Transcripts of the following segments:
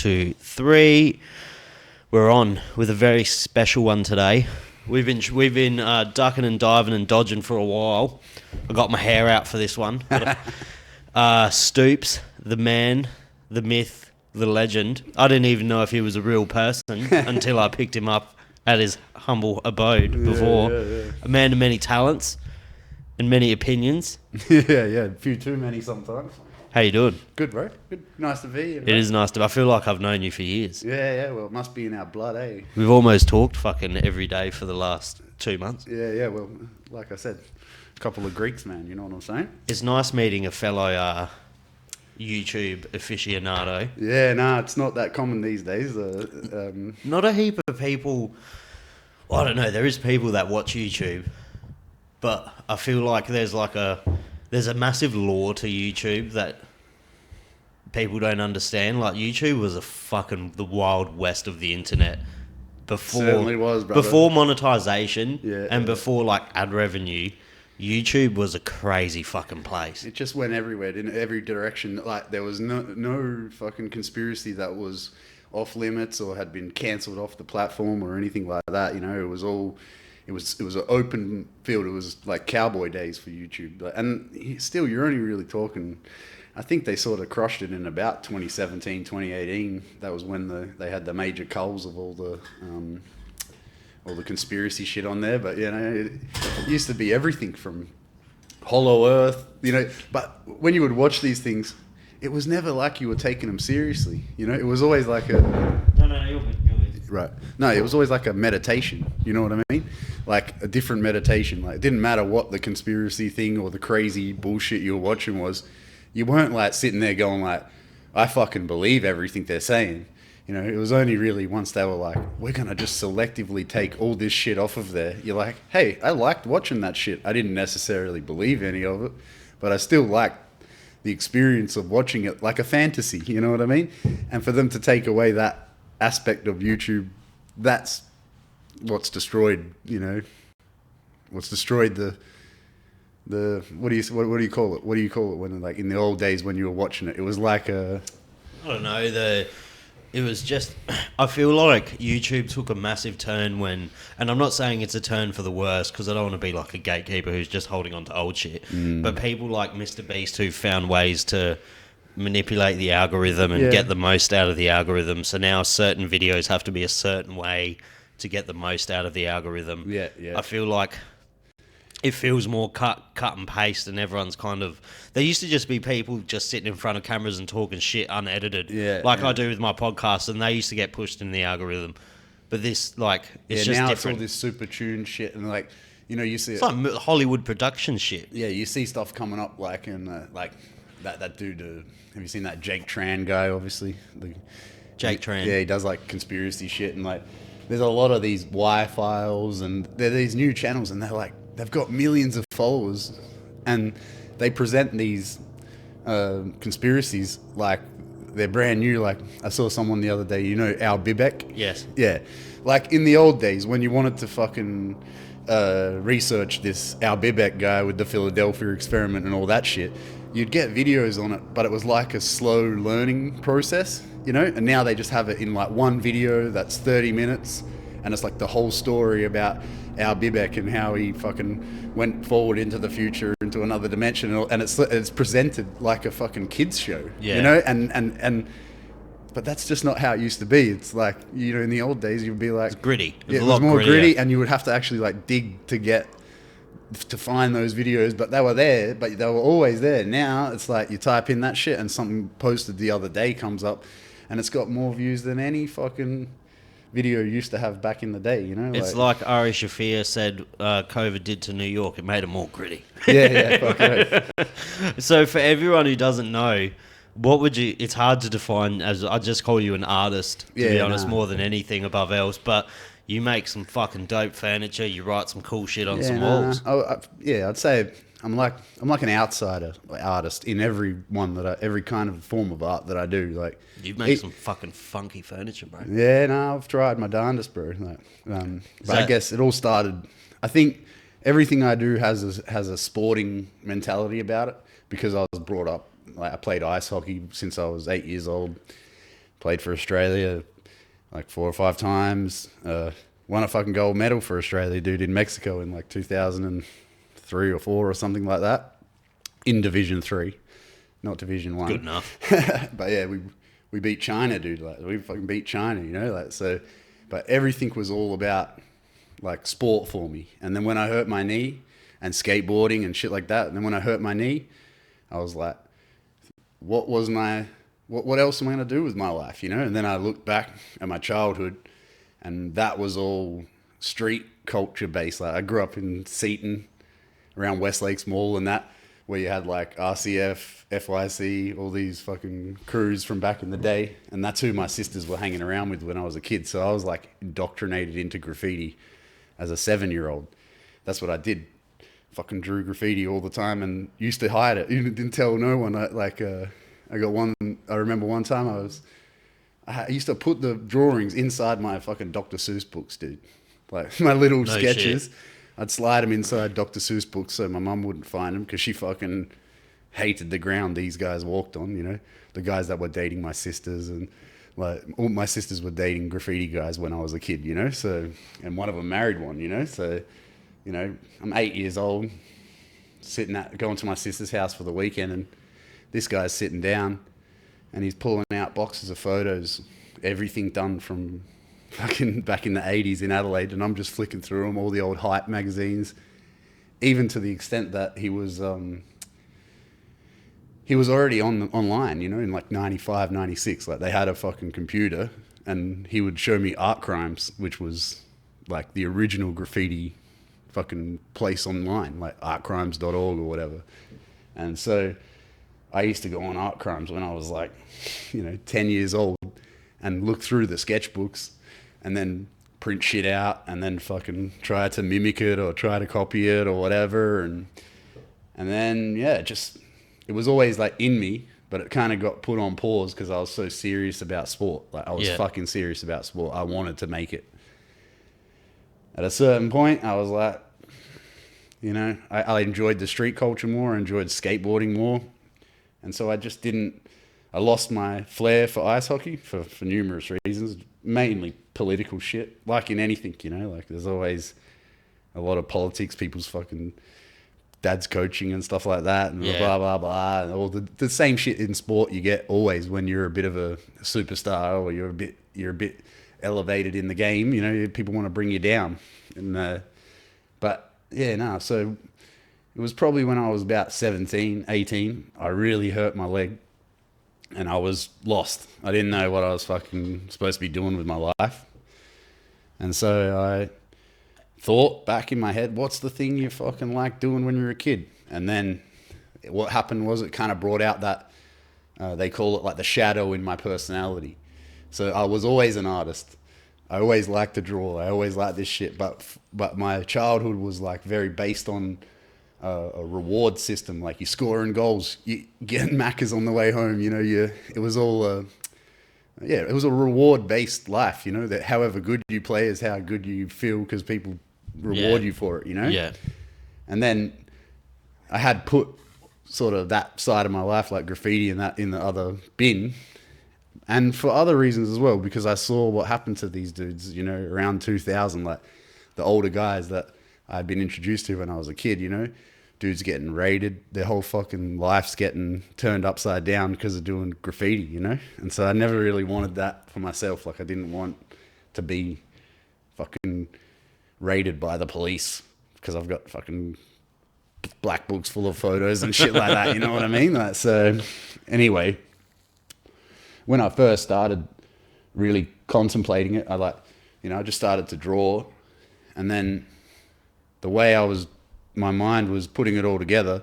2, 3. We're on with a very special one today. We've been ducking and diving and dodging for a while. I got my hair out for this one. Stoops, the man, the myth, the legend. I didn't even know if he was a real person until I picked him up at his humble abode before. Yeah. A man of many talents and many opinions. Yeah, a few too many sometimes. How you doing? Good, bro. Good. Nice to be here. It is nice to... I feel like I've known you for years. Yeah. Well, it must be in our blood, eh? We've almost talked fucking every day for the last 2 months. Yeah. Well, like I said, a couple of Greeks, man. You know what I'm saying? It's nice meeting a fellow YouTube aficionado. Yeah, it's not that common these days. Not a heap of people... I don't know. There is people that watch YouTube, but I feel like there's a massive lore to YouTube that people don't understand. Like, YouTube was the Wild West of the internet before. Certainly was, brother. Before monetization and before like ad revenue. YouTube was a crazy fucking place. It just went everywhere, in every direction. Like, there was no fucking conspiracy that was off limits or had been cancelled off the platform or anything like that. You know, it was all. It was an open field. It was like cowboy days for YouTube. And still, you're only really talking... I think they sort of crushed it in about 2017, 2018. That was when they had the major culls of all the conspiracy shit on there. But, you know, it used to be everything from Hollow Earth, you know. But when you would watch these things, it was never like you were taking them seriously. You know, it was always like a... No, you're good. Right. No, it was always like a meditation. You know what I mean? Like a different meditation. Like, it didn't matter what the conspiracy thing or the crazy bullshit you were watching was. You weren't like sitting there going like, I fucking believe everything they're saying. You know, it was only really once they were like, we're going to just selectively take all this shit off of there. You're like, hey, I liked watching that shit. I didn't necessarily believe any of it, but I still liked the experience of watching it like a fantasy. You know what I mean? And for them to take away that aspect of YouTube, that's what's destroyed, you know, what's destroyed the what do you call it? What do you call it when, like, in the old days when you were watching it? It was like a... I don't know, it was just... I feel like YouTube took a massive turn when... And I'm not saying it's a turn for the worse, because I don't want to be like a gatekeeper who's just holding on to old shit. But people like Mr. Beast who found ways to manipulate the algorithm and get the most out of the algorithm. So now certain videos have to be a certain way to get the most out of the algorithm. Yeah. I feel like it feels more cut and paste, and everyone's kind of... There used to just be people just sitting in front of cameras and talking shit unedited, I do with my podcast, and they used to get pushed in the algorithm. But this, like, it's just now different. It's all this super tuned shit, and, like, you know, you see... It's like Hollywood production shit. Yeah, you see stuff coming up, like, in, like, that dude... have you seen that Jake Tran guy, obviously? Jake Tran. Yeah, he does, like, conspiracy shit, and, like, there's a lot of these Y-files, and they're these new channels, and they're, like, they've got millions of followers, and they present these conspiracies like they're brand new. Like, I saw someone the other day, you know, Al Bibek? Yes. Yeah. Like, in the old days, when you wanted to fucking research this Al Bibek guy with the Philadelphia experiment and all that shit, you'd get videos on it, but it was like a slow learning process, you know? And now they just have it in, like, one video that's 30 minutes, and it's like the whole story about Al Bibek and how he fucking went forward into the future, into another dimension, and it's presented like a fucking kids show, you know? And but that's just not how it used to be. It's like, you know, in the old days, you'd be like... It's gritty. It was more gritty, and you would have to actually, like, dig to find those videos, but they were there, but they were always there. Now, it's like you type in that shit, and something posted the other day comes up, and it's got more views than any fucking video used to have back in the day, you know? It's like Ari Shafir said COVID did to New York. It made it more gritty. Yeah, fuck right. So for everyone who doesn't know, what would you... It's hard to define as... I just call you an artist, to be honest, more than anything above else, but you make some fucking dope furniture, you write some cool shit on some walls. I'd say I'm like an outsider artist in every kind of form of art that I do. Like, you make some fucking funky furniture, bro. Yeah, no, I've tried my darndest, bro. But I guess it all started... I think everything I do has a sporting mentality about it, because I was brought up... Like, I played ice hockey since I was 8 years old. Played for Australia like 4 or 5 times. Won a fucking gold medal for Australia, dude, in Mexico in like 2003 or 4 or something like that. In Division 3, not Division 1. Good enough. But yeah, we beat China, dude. Like we fucking beat China, you know. Like so, but everything was all about like sport for me. And then when I hurt my knee and skateboarding and shit like that, and then when I hurt my knee, I was like, what else am I going to do with my life, you know? And then I looked back at my childhood, and that was all street culture based. Like I grew up in Seaton, around Westlakes Mall and that, where you had like RCF, FYC, all these fucking crews from back in the day. And that's who my sisters were hanging around with when I was a kid. So I was like indoctrinated into graffiti as a 7-year-old. That's what I did. Fucking drew graffiti all the time and used to hide it. Even didn't tell no one. I remember one time I used to put the drawings inside my fucking Dr. Seuss books, dude. Like my little sketches. Shit. I'd slide them inside Dr. Seuss books so my mum wouldn't find them, because she fucking hated the ground these guys walked on, you know? The guys that were dating my sisters, and like all my sisters were dating graffiti guys when I was a kid, you know? So, and one of them married one, you know? So, you know, I'm 8 years old, going to my sister's house for the weekend, and this guy's sitting down and he's pulling out boxes of photos, everything done from fucking back in the 80s in Adelaide, and I'm just flicking through them, all the old hype magazines, even to the extent that he was already online, you know, in like 95, 96. Like they had a fucking computer, and he would show me Art Crimes, which was like the original graffiti fucking place online, like artcrimes.org or whatever. And so I used to go on Art Crimes when I was like, you know, 10 years old, and look through the sketchbooks and then print shit out and then fucking try to mimic it or try to copy it or whatever. And then, yeah, it was always like in me, but it kind of got put on pause because I was so serious about sport. Like I was fucking serious about sport. I wanted to make it. At a certain point, I was like, you know, I enjoyed the street culture more. I enjoyed skateboarding more. And so I lost my flair for ice hockey for numerous reasons, mainly political shit. Like in anything, you know, like there's always a lot of politics, people's fucking dad's coaching and stuff like that, and blah, blah, blah. And all the same shit in sport you get always when you're a bit of a superstar or you're a bit elevated in the game, you know, people want to bring you down. And, but yeah, no, so it was probably when I was about 17, 18, I really hurt my leg. And I was lost. I didn't know what I was fucking supposed to be doing with my life. And so I thought back in my head, what's the thing you fucking like doing when you're a kid? And then what happened was it kind of brought out that, they call it like the shadow in my personality. So I was always an artist. I always liked to draw. I always liked this shit. But my childhood was like very based on a reward system, like you scoring goals, you getting Maccas on the way home, you know, it was all, it was a reward based life, you know, that however good you play is how good you feel because people reward you for it, you know? Yeah. And then I had put sort of that side of my life, like graffiti and that, in the other bin, and for other reasons as well, because I saw what happened to these dudes, you know, around 2000, like the older guys that I'd been introduced to when I was a kid, you know, dudes getting raided, their whole fucking life's getting turned upside down because of doing graffiti, you know? And so I never really wanted that for myself. Like I didn't want to be fucking raided by the police because I've got fucking black books full of photos and shit like that, you know what I mean? Like, so anyway, when I first started really contemplating it, I just started to draw, and then the way my mind was putting it all together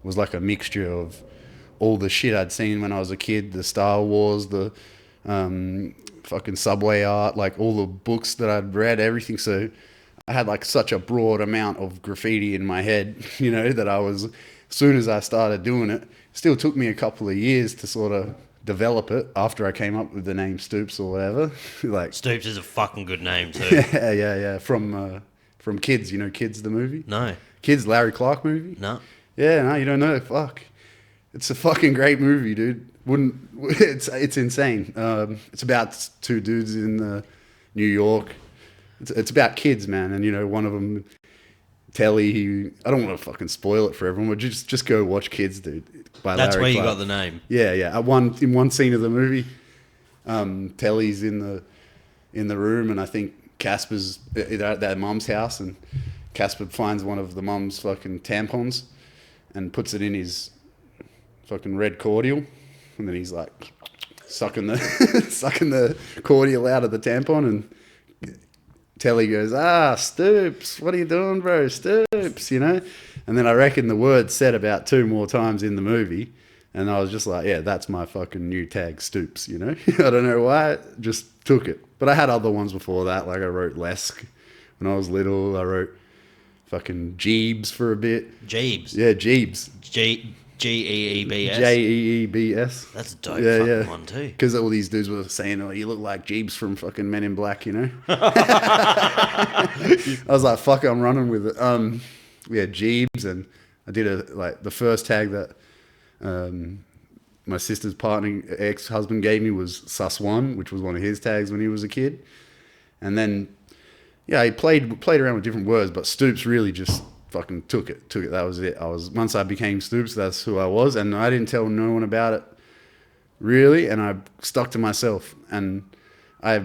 was like a mixture of all the shit I'd seen when I was a kid, the Star Wars, the fucking subway art, like all the books that I'd read, everything. So I had like such a broad amount of graffiti in my head, you know, that as soon as I started doing it, still took me a couple of years to sort of develop it after I came up with the name Stoops or whatever. Like Stoops is a fucking good name too. Yeah. From Kids, you know Kids the movie? No. Kids, Larry Clark movie? No. Yeah, no, you don't know. Fuck. It's a fucking great movie, dude. It's insane. It's about two dudes in New York. It's about kids, man, and you know one of them, Telly. I don't want to fucking spoil it for everyone, but just go watch Kids, dude. By That's Larry where you Clark. got the name. Yeah. In one scene of the movie, Telly's in the room, and I think Casper's at their mum's house, and Casper finds one of the mum's fucking tampons and puts it in his fucking red cordial, and then he's like sucking the sucking the cordial out of the tampon, and Telly goes, Stoops, what are you doing, bro? Stoops, you know? And then I reckon the word said about 2 more times in the movie. And I was just like, yeah, that's my fucking new tag, Stoops, you know? I don't know why, just took it. But I had other ones before that. Like I wrote Lesk when I was little. I wrote fucking Jeebs for a bit. Jeebs? Yeah, Jeebs. Jeebs? Jeebs. That's a dope fucking one too. Because all these dudes were saying, you look like Jeebs from fucking Men in Black, you know? I was like, fuck it, I'm running with it. Yeah, Jeebs, and I did the first tag that my sister's partner, ex-husband gave me was Sus1, which was one of his tags when he was a kid. And then, yeah, he played around with different words, but Stoops really just fucking took it. That was it. Once I became Stoops, that's who I was, and I didn't tell no one about it, really, and I stuck to myself. And I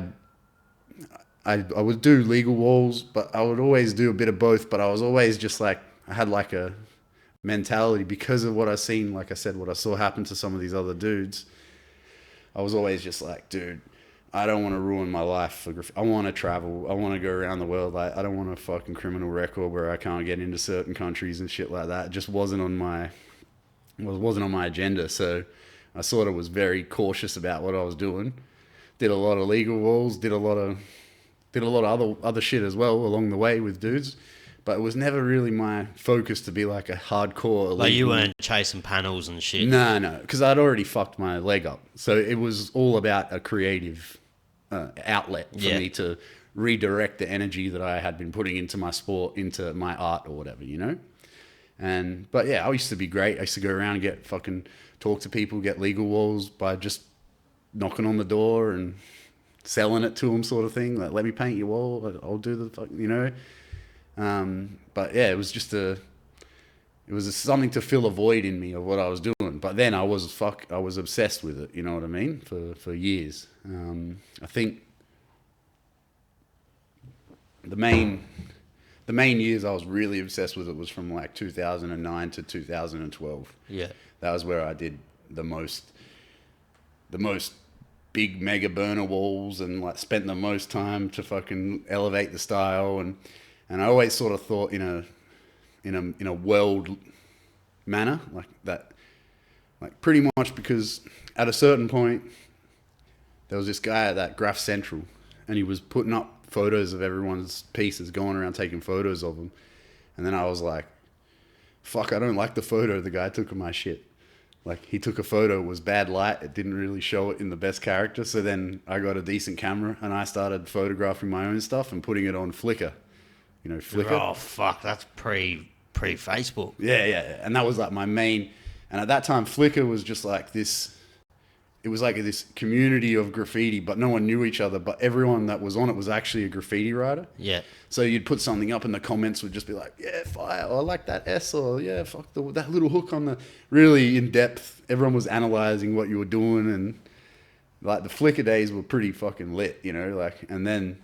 would do legal walls, but I would always do a bit of both. But I was always just like, I had like a mentality because of what I seen, like I said, what I saw happen to some of these other dudes. I was always just like, dude, I don't want to ruin my life for graffiti. I want to travel. I want to go around the world. Like, I don't want a fucking criminal record where I can't get into certain countries and shit like that. It just wasn't on my agenda. So I sort of was very cautious about what I was doing. Did a lot of legal walls. Did a lot of other shit as well along the way with dudes. But it was never really my focus to be like a hardcore elite. Like you weren't chasing panels and shit. No, because I'd already fucked my leg up. So it was all about a creative outlet for me to redirect the energy that I had been putting into my sport, into my art or whatever, you know? But yeah, I used to be great. I used to go around and get fucking talk to people, get legal walls by just knocking on the door and selling it to them sort of thing. Like, let me paint your wall. I'll do the fucking, you know? But yeah, it was just something to fill a void in me of what I was doing. But then I was obsessed with it. You know what I mean? For years. I think the main years I was really obsessed with it was from like 2009 to 2012. Yeah. That was where I did the most big mega burner walls and like spent the most time to fucking elevate the style, and I always sort of thought in a world manner like that, like pretty much, because at a certain point there was this guy at that Graph Central and he was putting up photos of everyone's pieces, going around taking photos of them, and then I was like, fuck, I don't like the photo the guy took of my shit. Like, he took a photo, it was bad light, it didn't really show it in the best character, so then I got a decent camera and I started photographing my own stuff and putting it on Flickr. You know, Flickr. Oh, fuck, that's pre-Facebook. Yeah. And that was like my main... And at that time, Flickr was just like this... It was like this community of graffiti, but no one knew each other, but everyone that was on it was actually a graffiti writer. Yeah. So you'd put something up and the comments would just be like, yeah, fire, or I like that S, or yeah, fuck that little hook on the... Really in-depth. Everyone was analysing what you were doing, and like the Flickr days were pretty fucking lit, you know? Like, and then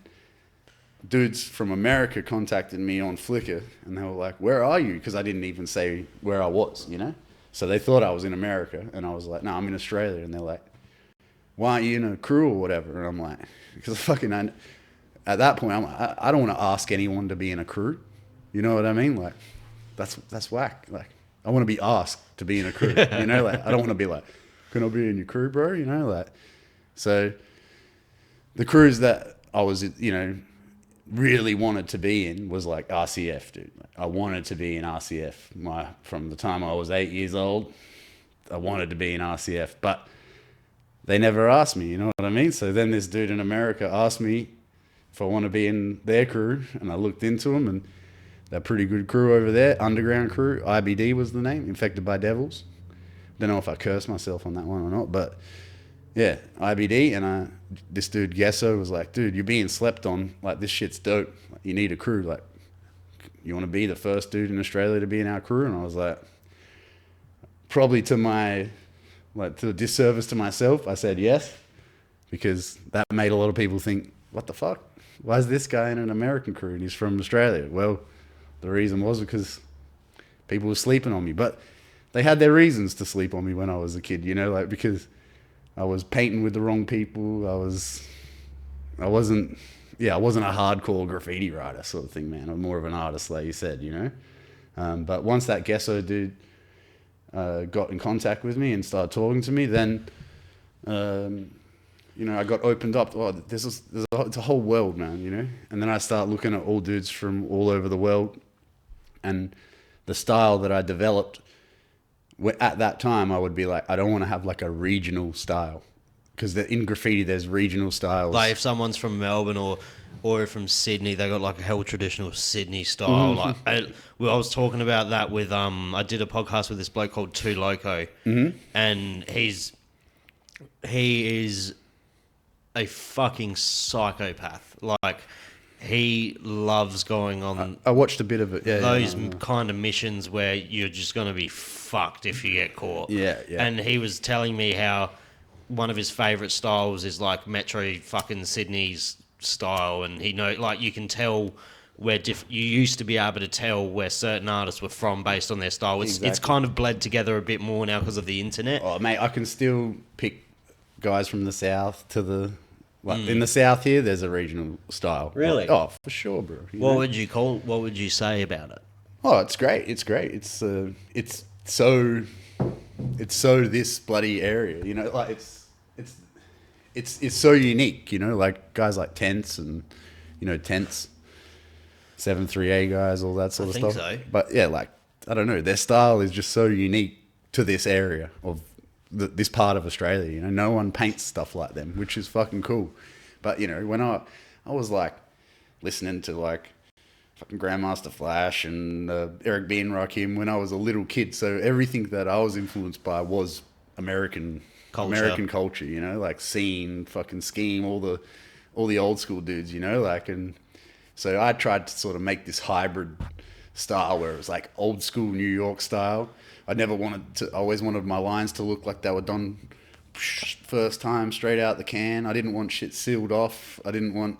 dudes from America contacted me on Flickr, and they were like, where are you? Because I didn't even say where I was, you know? So they thought I was in America, and I was like, no, I'm in Australia. And they're like, why aren't you in a crew or whatever? And I'm like, because at that point, I'm like, I don't want to ask anyone to be in a crew. You know what I mean? Like, that's whack. Like, I want to be asked to be in a crew. You know, like, I don't want to be like, can I be in your crew, bro? You know, like, so the crews that I was, you know, really wanted to be in was like RCF, dude. Like, I wanted to be in RCF. From the time I was 8 years old, I wanted to be in RCF, but they never asked me, you know what I mean? So then this dude in America asked me if I want to be in their crew, and I looked into them, and they're a pretty good crew over there, underground crew. IBD was the name, Infected by Devils. don't know if I cursed myself on that one or not, but yeah, IBD. And this dude Gesso was like, dude, you're being slept on. Like, this shit's dope. Like, you need a crew. Like, you want to be the first dude in Australia to be in our crew? And I was like, probably to the disservice to myself, I said yes, because that made a lot of people think, what the fuck? Why is this guy in an American crew and he's from Australia? Well, the reason was because people were sleeping on me, but they had their reasons to sleep on me when I was a kid, you know, like, because I was painting with the wrong people. I wasn't a hardcore graffiti writer sort of thing, man. I'm more of an artist, like you said, you know. But once that Gesso dude got in contact with me and started talking to me, then you know, I got opened up. Oh, it's a whole world, man, you know. And then I start looking at all dudes from all over the world, and the style that I developed at that time, I would be like, I don't want to have like a regional style, because in graffiti there's regional styles. Like if someone's from Melbourne or from Sydney, they got like a hell traditional Sydney style. Like I was talking about that with I did a podcast with this bloke called Too Loco, and he is a fucking psychopath. Like, he loves going on. I watched a bit of it. Yeah, those kind of missions where you're just going to be fucked if you get caught. Yeah. And he was telling me how one of his favourite styles is like Metro fucking Sydney's style, and you can tell where you used to be able to tell where certain artists were from based on their style. It's kind of bled together a bit more now because of the internet. Oh, mate, I can still pick guys from the south to the in the south here. There's a regional style. Really? Oh, for sure, bro. What would you say about it? Oh, it's great. It's great. It's so this bloody area. You know, like it's so unique. You know, like guys like Tents and Tents, 7-3A guys, all that sort of stuff. I think so. But yeah, like, I don't know, their style is just so unique to this area of this part of Australia. You know, no one paints stuff like them, which is fucking cool. But you know, when I was like listening to like fucking Grandmaster Flash and Eric B. and Rakim when I was a little kid, so everything that I was influenced by was American culture. You know, like Scene, fucking Scheme, all the old school dudes. You know, like, and so I tried to sort of make this hybrid style where it was like old school New York style. I always wanted my lines to look like they were done first time, straight out the can. I didn't want shit sealed off. I didn't want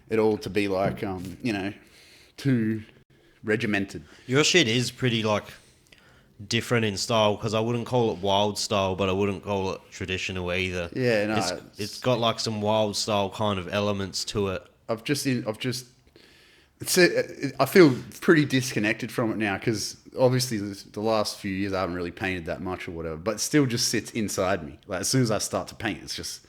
it all to be like, too regimented. Your shit is pretty, like, different in style, because I wouldn't call it wild style, but I wouldn't call it traditional either. Yeah, no. It's got, like, some wild style kind of elements to it. I feel pretty disconnected from it now, because obviously the last few years I haven't really painted that much or whatever, but it still just sits inside me. Like, as soon as I start to paint, it's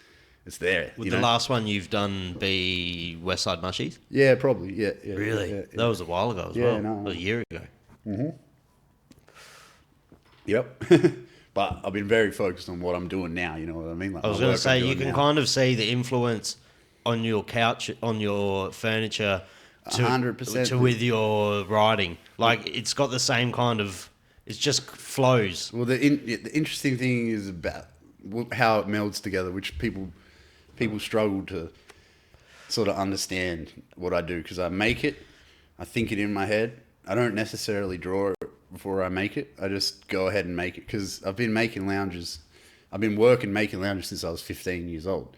there. Would the last one you've done be Westside Mushies? Yeah, probably. Yeah. Really? Yeah. That was a while ago as well. No. A year ago. Mm-hmm. Yep. But I've been very focused on what I'm doing now, you know what I mean? Like, I was going to say, you can kind of see the influence on your couch, on your furniture, 100% to with your writing. Like, it's got the same kind of, it just flows. Well, the interesting thing is about how it melds together, which people struggle to sort of understand what I do, because I make it, I think it in my head. I don't necessarily draw it before I make it. I just go ahead and make it, because I've been making lounges. I've been making lounges since I was 15 years old.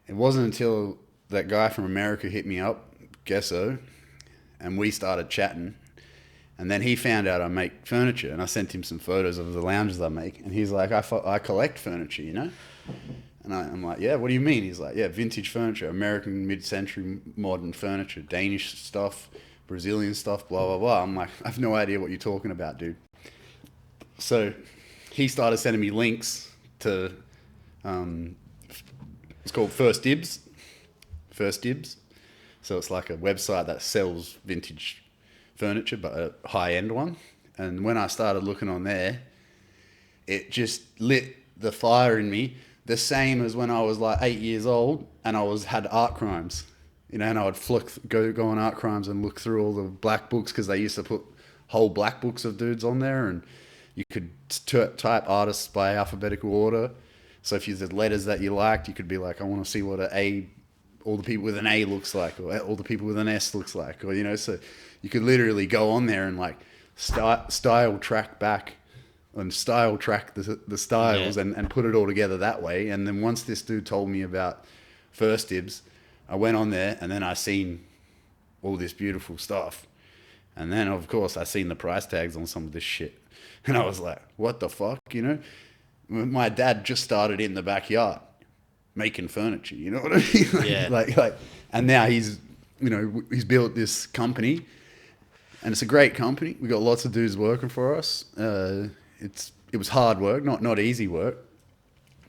It wasn't until that guy from America hit me up, Gesso, and we started chatting, and then he found out I make furniture, and I sent him some photos of the lounges I make, and he's like, I collect furniture, you know? And I'm like, yeah, what do you mean? He's like, yeah, vintage furniture, American mid-century modern furniture, Danish stuff, Brazilian stuff, blah, blah, blah. I'm like, I have no idea what you're talking about, dude. So he started sending me links to, it's called First Dibs. So it's like a website that sells vintage furniture, but a high-end one. And when I started looking on there, it just lit the fire in me, the same as when I was like 8 years old and I had art crimes, you know, and I would go on art crimes and look through all the black books, because they used to put whole black books of dudes on there, and You could type artists by alphabetical order. So if you did letters that you liked, you could be like, I want to see what all the people with an A looks like, or all the people with an S looks like, or, you know, so you could literally go on there and like style track back and style track the styles and put it all together that way. And then once this dude told me about First Dibs, I went on there and then I seen all this beautiful stuff. And then, of course, I seen the price tags on some of this shit. And I was like, what the fuck, you know? My dad just started in the backyard making furniture, you know what I mean? like, and now he's built this company, and it's a great company. We got lots of dudes working for us. It was hard work, not easy work.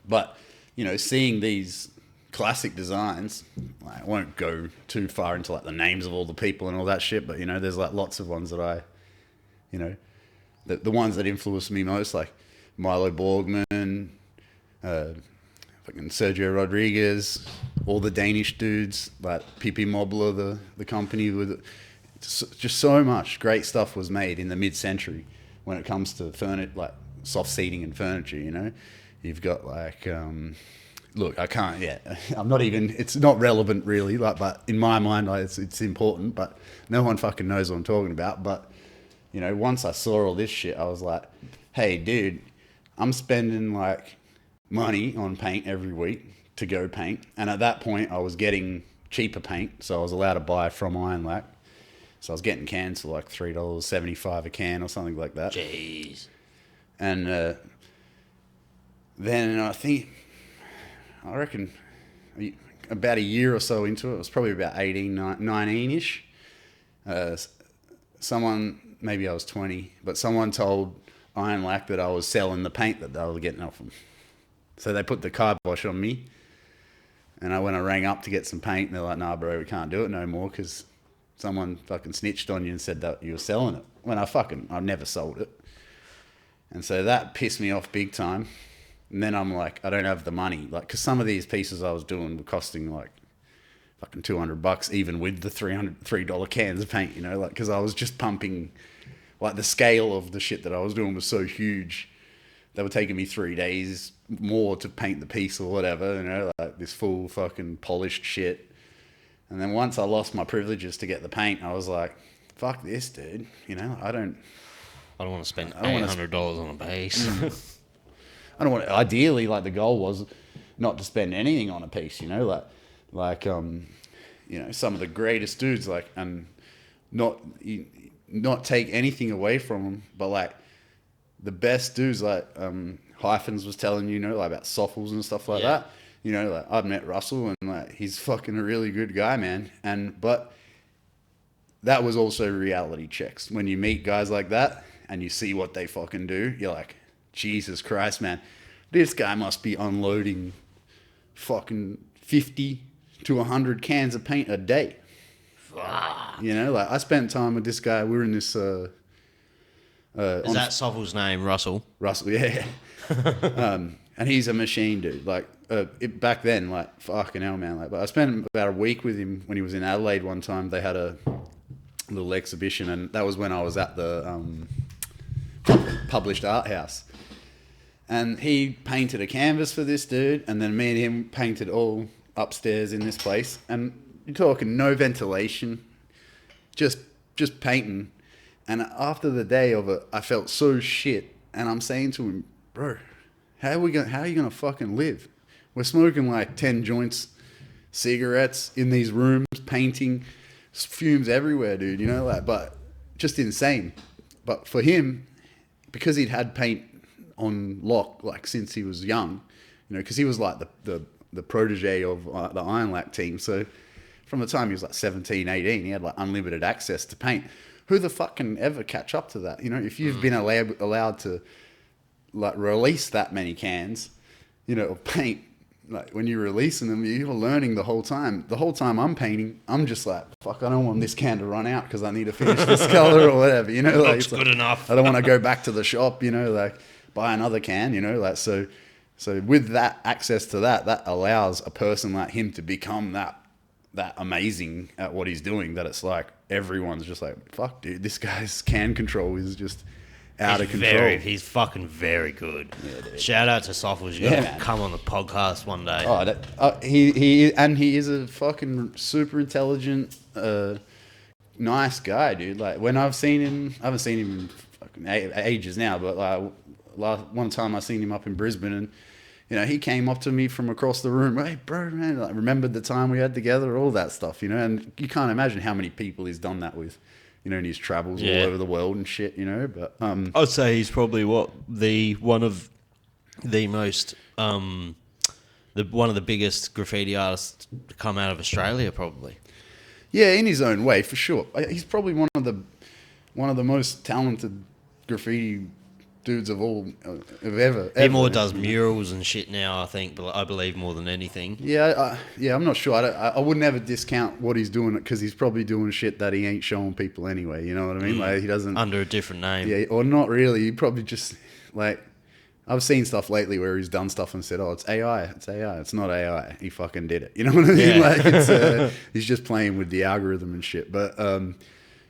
But, you know, seeing these classic designs, I won't go too far into like the names of all the people and all that shit, but, you know, there's like lots of ones that the ones that influenced me most, like Milo Borgman, fucking Sergio Rodriguez, all the Danish dudes, like PP Mobler, the company with just so much great stuff was made in the mid-century when it comes to like soft seating and furniture, you know. You've got like, look, I can't, I'm not even, it's not relevant really, like, but in my mind, like, it's important, but no one fucking knows what I'm talking about. But, you know, once I saw all this shit, I was like, hey, dude, I'm spending like money on paint every week to go paint. And at that point, I was getting cheaper paint, so I was allowed to buy from Ironlac. So I was getting cans for like $3.75 a can or something like that. Jeez. And then I reckon about a year or so into it was probably about 18, 19-ish. Someone, maybe I was 20, but someone told Ironlac that I was selling the paint that they were getting off them. So they put the kibosh on me. And when I rang up to get some paint, they're like, nah, bro, we can't do it no more because someone fucking snitched on you and said that you were selling it. When I never sold it. And so that pissed me off big time. And then I'm like, I don't have the money. Like, because some of these pieces I was doing were costing like fucking $200, even with the $3 cans of paint, you know, like, because I was just pumping, like, the scale of the shit that I was doing was so huge. They were taking me 3 days more to paint the piece or whatever, you know, like this full fucking polished shit. And then once I lost my privileges to get the paint, I was like, fuck this, dude. You know, I don't want to spend $800 on a base. I don't want to, ideally, like, the goal was not to spend anything on a piece, you know, like you know, some of the greatest dudes, like, and not take anything away from them, but like the best dudes, like Hyphens was telling you know, like about Soffles and stuff like that. You know, like, I've met Russell and like he's fucking a really good guy, man. But that was also reality checks. When you meet guys like that and you see what they fucking do, you're like, Jesus Christ, man, this guy must be unloading fucking 50 to 100 cans of paint a day. You know, like, I spent time with this guy. We were in this. Is that Soffle's name, Russell? Russell, yeah. And he's a machine, dude. Like, back then, like, fucking hell, man. Like, but I spent about a week with him when he was in Adelaide one time. They had a little exhibition, and that was when I was at the published art house. And he painted a canvas for this dude, and then me and him painted all upstairs in this place. And you're talking no ventilation, just painting. And after the day of it, I felt so shit. And I'm saying to him, bro, how are you gonna fucking live? We're smoking like 10 joints, cigarettes in these rooms, painting, fumes everywhere, dude. You know, like, but just insane. But for him, because he'd had paint on lock like since he was young, you know, because he was like the protege of the Ironlac team. So from the time he was like 17, 18, he had like unlimited access to paint. Who the fuck can ever catch up to that? You know, if you've been allowed to like release that many cans, you know, of paint, like when you're releasing them, you're learning the whole time. The whole time I'm painting, I'm just like, fuck, I don't want this can to run out because I need to finish this color or whatever, you know. Like, looks good enough. I don't want to go back to the shop, you know, like buy another can, you know, like so with that access to that allows a person like him to become that amazing at what he's doing, that it's like everyone's just like, fuck, dude, this guy's can control is just out of control. He's fucking very good. Shout out to Soffles. You gotta come on the podcast one day. He is a fucking super intelligent, nice guy, dude. Like when I've seen him, I haven't seen him in fucking ages now, but like one time I seen him up in Brisbane, and you know he came up to me from across the room. Hey, bro, man, like remembered the time we had together, all that stuff, you know. And you can't imagine how many people he's done that with, you know, in his travels all over the world and shit, you know. But I'd say he's probably one of the most one of the biggest graffiti artists to come out of Australia, probably. Yeah, in his own way, for sure. He's probably one of the most talented graffiti dudes of ever. He more does murals and shit now, I think. But I believe more than anything. Yeah, I'm not sure. I would never discount what he's doing because he's probably doing shit that he ain't showing people anyway. You know what I mean? Like he doesn't under a different name. Yeah, or not really. He probably just like. I've seen stuff lately where he's done stuff and said, "Oh, it's AI. It's AI. It's not AI. He fucking did it." You know what I mean? Yeah. Like he's just playing with the algorithm and shit. But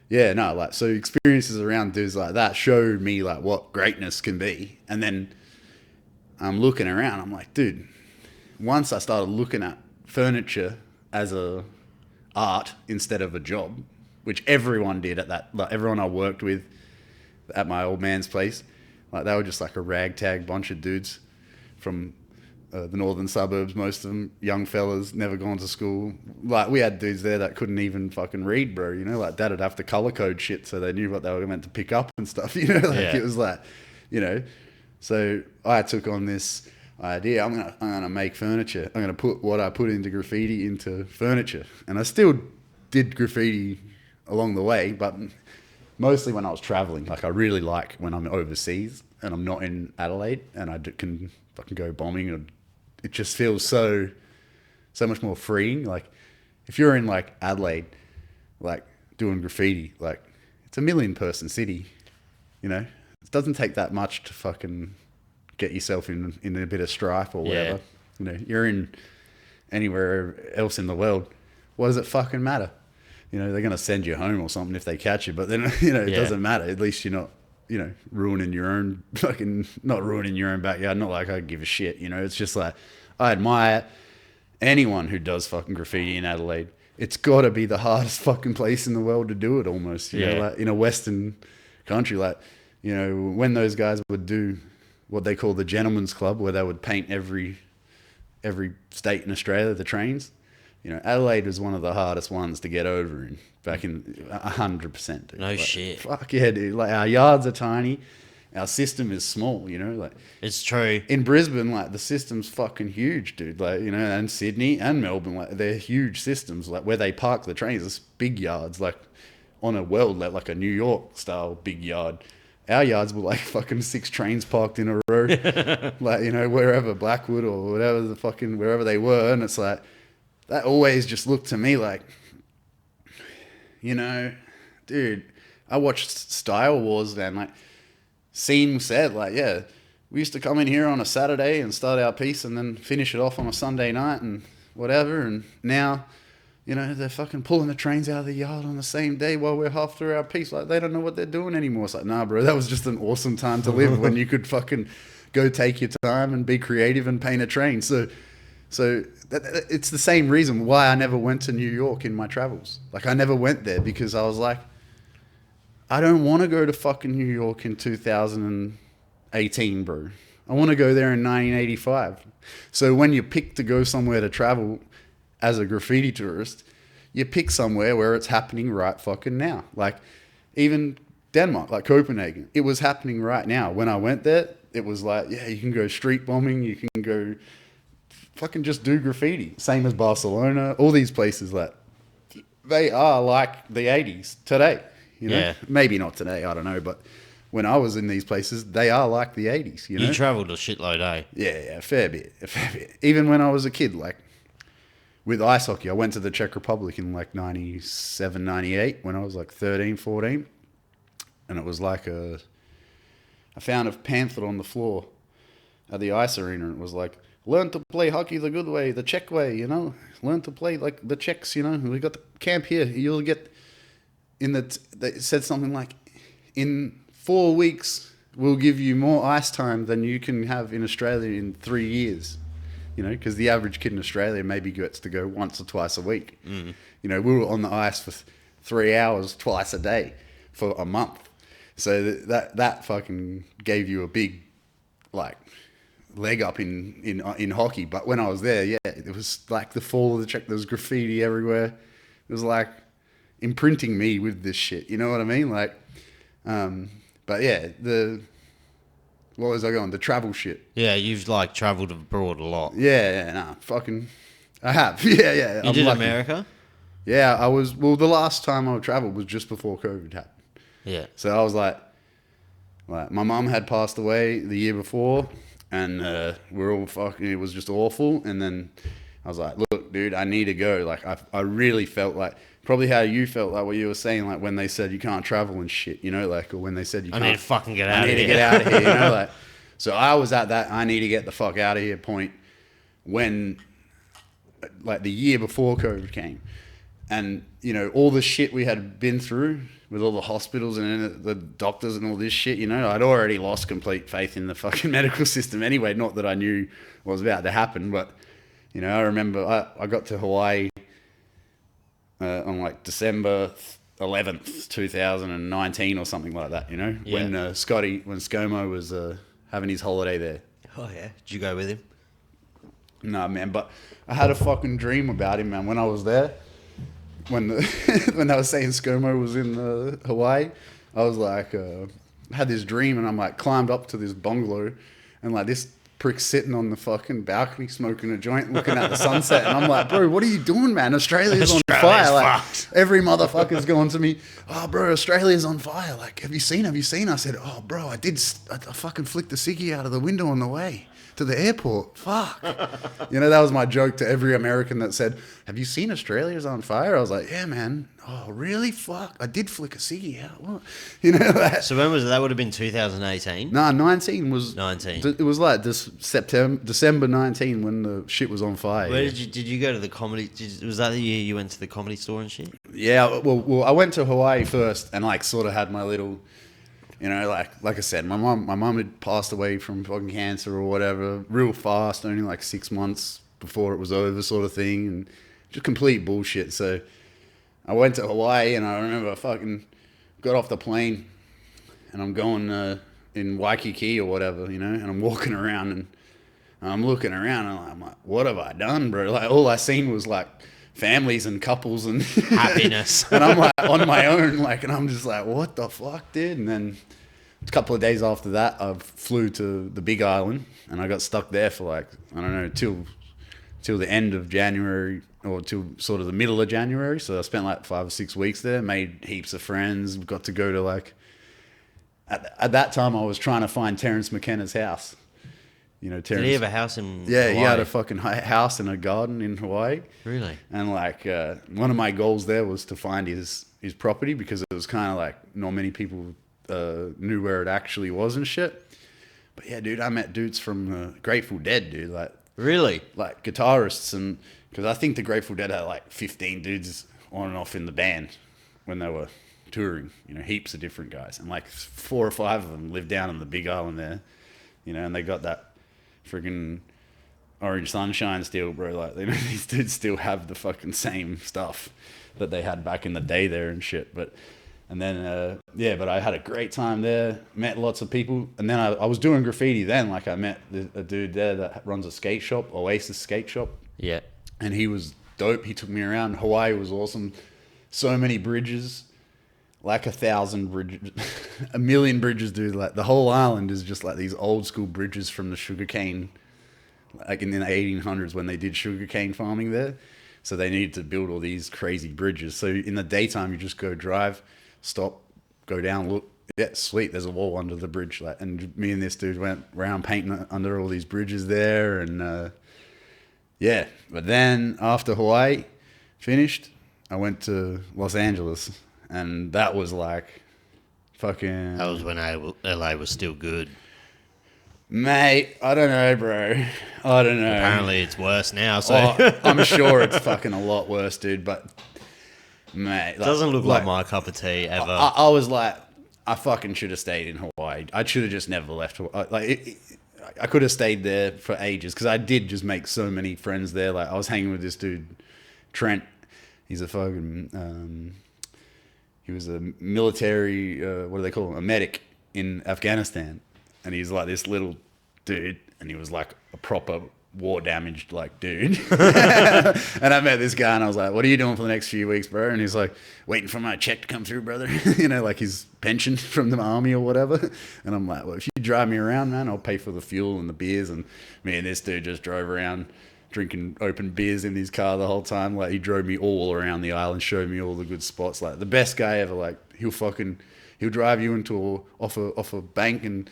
yeah, no, like so experiences around dudes like that showed me like what greatness can be. And then I'm looking around. I'm like, dude. Once I started looking at furniture as a art instead of a job, which everyone did at that. Like everyone I worked with at my old man's place. Like they were just like a ragtag bunch of dudes from the northern suburbs, most of them young fellas, never gone to school. Like we had dudes there that couldn't even fucking read, bro. You know, like Dad'd have to color code shit so they knew what they were meant to pick up and stuff. You know, like it was like, you know. So I took on this idea. I'm gonna make furniture. I'm gonna put what I put into graffiti into furniture, and I still did graffiti along the way, but. Mostly when I was traveling, like I really like when I'm overseas and I'm not in Adelaide and I can fucking go bombing, and it just feels so much more freeing. Like if you're in like Adelaide, like doing graffiti, like it's a 1 million person city, you know. It doesn't take that much to fucking get yourself in a bit of strife or whatever. You know, you're in anywhere else in the world. What does it fucking matter? You know, they're going to send you home or something if they catch you. But then, you know, it doesn't matter. At least you're not, you know, ruining your own backyard. Not like I give a shit, you know. It's just like, I admire anyone who does fucking graffiti in Adelaide. It's got to be the hardest fucking place in the world to do it almost. You know, like in a Western country, like, you know, when those guys would do what they call the gentleman's club, where they would paint every state in Australia, the trains. You know, Adelaide was one of the hardest ones to get over in back in 100%. Dude. No like, shit. Fuck yeah, dude. Like our yards are tiny, our system is small. You know, like it's true. In Brisbane, like the system's fucking huge, dude. Like you know, and Sydney and Melbourne, like they're huge systems. Like where they park the trains, it's big yards. Like on a world, like a New York style big yard. Our yards were like fucking 6 trains parked in a row, like you know wherever Blackwood or whatever the fucking wherever they were, and it's like. That always just looked to me like, you know, dude, I watched Style Wars and like, scene said like, yeah, we used to come in here on a Saturday and start our piece and then finish it off on a Sunday night and whatever. And now, you know, they're fucking pulling the trains out of the yard on the same day while we're half through our piece. Like, they don't know what they're doing anymore. It's like, nah, bro, that was just an awesome time to live when you could fucking go take your time and be creative and paint a train. So it's the same reason why I never went to New York in my travels. Like I never went there because I was like, I don't want to go to fucking New York in 2018, bro. I want to go there in 1985. So when you pick to go somewhere to travel as a graffiti tourist, you pick somewhere where it's happening right fucking now. Like even Denmark, like Copenhagen, it was happening right now. When I went there, it was like, yeah, you can go street bombing, you can go fucking just do graffiti. Same as Barcelona, all these places that they are like the 80s today. You know? Yeah. Maybe not today, I don't know, but when I was in these places, they are like the 80s, you know? You travelled a shitload, eh? Yeah, a fair bit. Even when I was a kid, like with ice hockey, I went to the Czech Republic in like 97, 98 when I was like 13, 14. And it was like I found a pamphlet on the floor at the ice arena. And it was like, learn to play hockey the good way, the Czech way, you know? Learn to play like the Czechs, you know? We got the camp here. You'll get it said something like, in 4 weeks, we'll give you more ice time than you can have in Australia in 3 years. You know, because the average kid in Australia maybe gets to go once or twice a week. You know, we were on the ice for 3 hours twice a day for a month. So that fucking gave you a big, like, leg up in hockey. But when I was there, yeah, it was like the fall of the Czech. There was graffiti everywhere. It was like imprinting me with this shit. You know what I mean? Like, but yeah, what was I going? The travel shit. Yeah, you've like travelled abroad a lot. Yeah, nah, fucking, I have. Yeah. You did America? Yeah, I was. Well, the last time I travelled was just before COVID happened. Yeah. So I was like my mum had passed away the year before, and we're all fucking. It was just awful. And then I was like, look, dude, I need to go. Like, I really felt like. Probably how you felt, like what you were saying, like when they said you can't travel and shit, you know, like, or when they said you can't. I need to fucking get out of here. I need to get out of here, you know, like. So I was at that I need to get the fuck out of here point when, like, the year before COVID came. And, you know, all the shit we had been through with all the hospitals and the doctors and all this shit, you know, I'd already lost complete faith in the fucking medical system anyway. Not that I knew what was about to happen, but, you know, I remember I got to Hawaii on like December 11th, 2019 or something like that, you know, when ScoMo was having his holiday there. Oh, yeah. Did you go with him? No, man, but I had a fucking dream about him, man, when I was there. When when they were saying ScoMo was in Hawaii, I was like, I had this dream, and I'm like climbed up to this bungalow, and like this prick sitting on the fucking balcony smoking a joint, looking at the sunset, and I'm like, bro, what are you doing, man? Australia's on fire. Like, every motherfucker's going to me, oh, bro, Australia's on fire. Like, have you seen? I said, oh, bro, I fucking flicked the ciggy out of the window on the way to the airport. Fuck. You know, that was my joke to every American that said, have you seen Australia's on fire? I was like, yeah, man. Oh, really? Fuck. I did flick a ciggy out. What? You know that. So when was it? That would have been 2018? Nah, 19 was... 19. It was like this December 19 when the shit was on fire. Where did you go to the comedy... was that the year you went to the comedy store and shit? Yeah, well, I went to Hawaii first and like sort of had my little... You know, like I said, my mum had passed away from fucking cancer or whatever, real fast, only like 6 months before it was over, sort of thing, and just complete bullshit. So I went to Hawaii, and I remember I fucking got off the plane, and I'm going in Waikiki or whatever, you know, and I'm walking around, and I'm looking around, and I'm like, what have I done, bro? Like, all I seen was like families and couples and happiness. And I'm like on my own, like, and I'm just like, what the fuck, dude? And then a couple of days after that, I flew to the Big Island, and I got stuck there for like, I don't know, till the end of January, or till sort of the middle of January. So I spent like 5 or 6 weeks there, made heaps of friends, got to go to like, at that time I was trying to find Terence McKenna's house. You know, Terence, did he have a house in Yeah, Hawaii? He had a fucking house and a garden in Hawaii. Really? And like one of my goals there was to find his property, because it was kind of like not many people knew where it actually was and shit. But yeah, dude, I met dudes from Grateful Dead, dude. Like, really? Like guitarists, and because I think the Grateful Dead had like 15 dudes on and off in the band when they were touring. You know, heaps of different guys, and like 4 or 5 of them lived down on the Big Island there. You know, and they got that friggin' orange sunshine still, bro. Like, you know, these dudes still have the fucking same stuff that they had back in the day there and shit. But but I had a great time there, met lots of people, and then I was doing graffiti then. Like, I met a dude there that runs a skate shop, Oasis Skate Shop. Yeah. And he was dope. He took me around. Hawaii was awesome. So many bridges. Like 1,000 bridges, 1,000,000 bridges, dude. Like, the whole island is just like these old school bridges from the sugarcane, like in the 1800s when they did sugarcane farming there. So they needed to build all these crazy bridges. So in the daytime, you just go drive, stop, go down, look. Yeah, sweet. There's a wall under the bridge. Like, and me and this dude went around painting under all these bridges there, and yeah. But then after Hawaii finished, I went to Los Angeles. And that was like fucking... That was when LA was still good. Mate, I don't know, bro. I don't know. Apparently it's worse now, so... I'm sure it's fucking a lot worse, dude. But, mate... It doesn't look like my cup of tea, ever. I was like, I fucking should have stayed in Hawaii. I should have just never left. I could have stayed there for ages because I did just make so many friends there. Like I was hanging with this dude, Trent. He's a fucking. He was a military. What do they call him? A medic in Afghanistan, and he's like this little dude, and he was like a proper war damaged like dude. And I met this guy and I was like, what are you doing for the next few weeks, bro? And he's like, waiting for my check to come through, brother. You know, like his pension from the army or whatever. And I'm like, well, if you drive me around, man, I'll pay for the fuel and the beers. And me and this dude just drove around drinking open beers in his car the whole time. Like he drove me all around the island, showed me all the good spots. Like the best guy ever. Like he'll drive you into off a bank and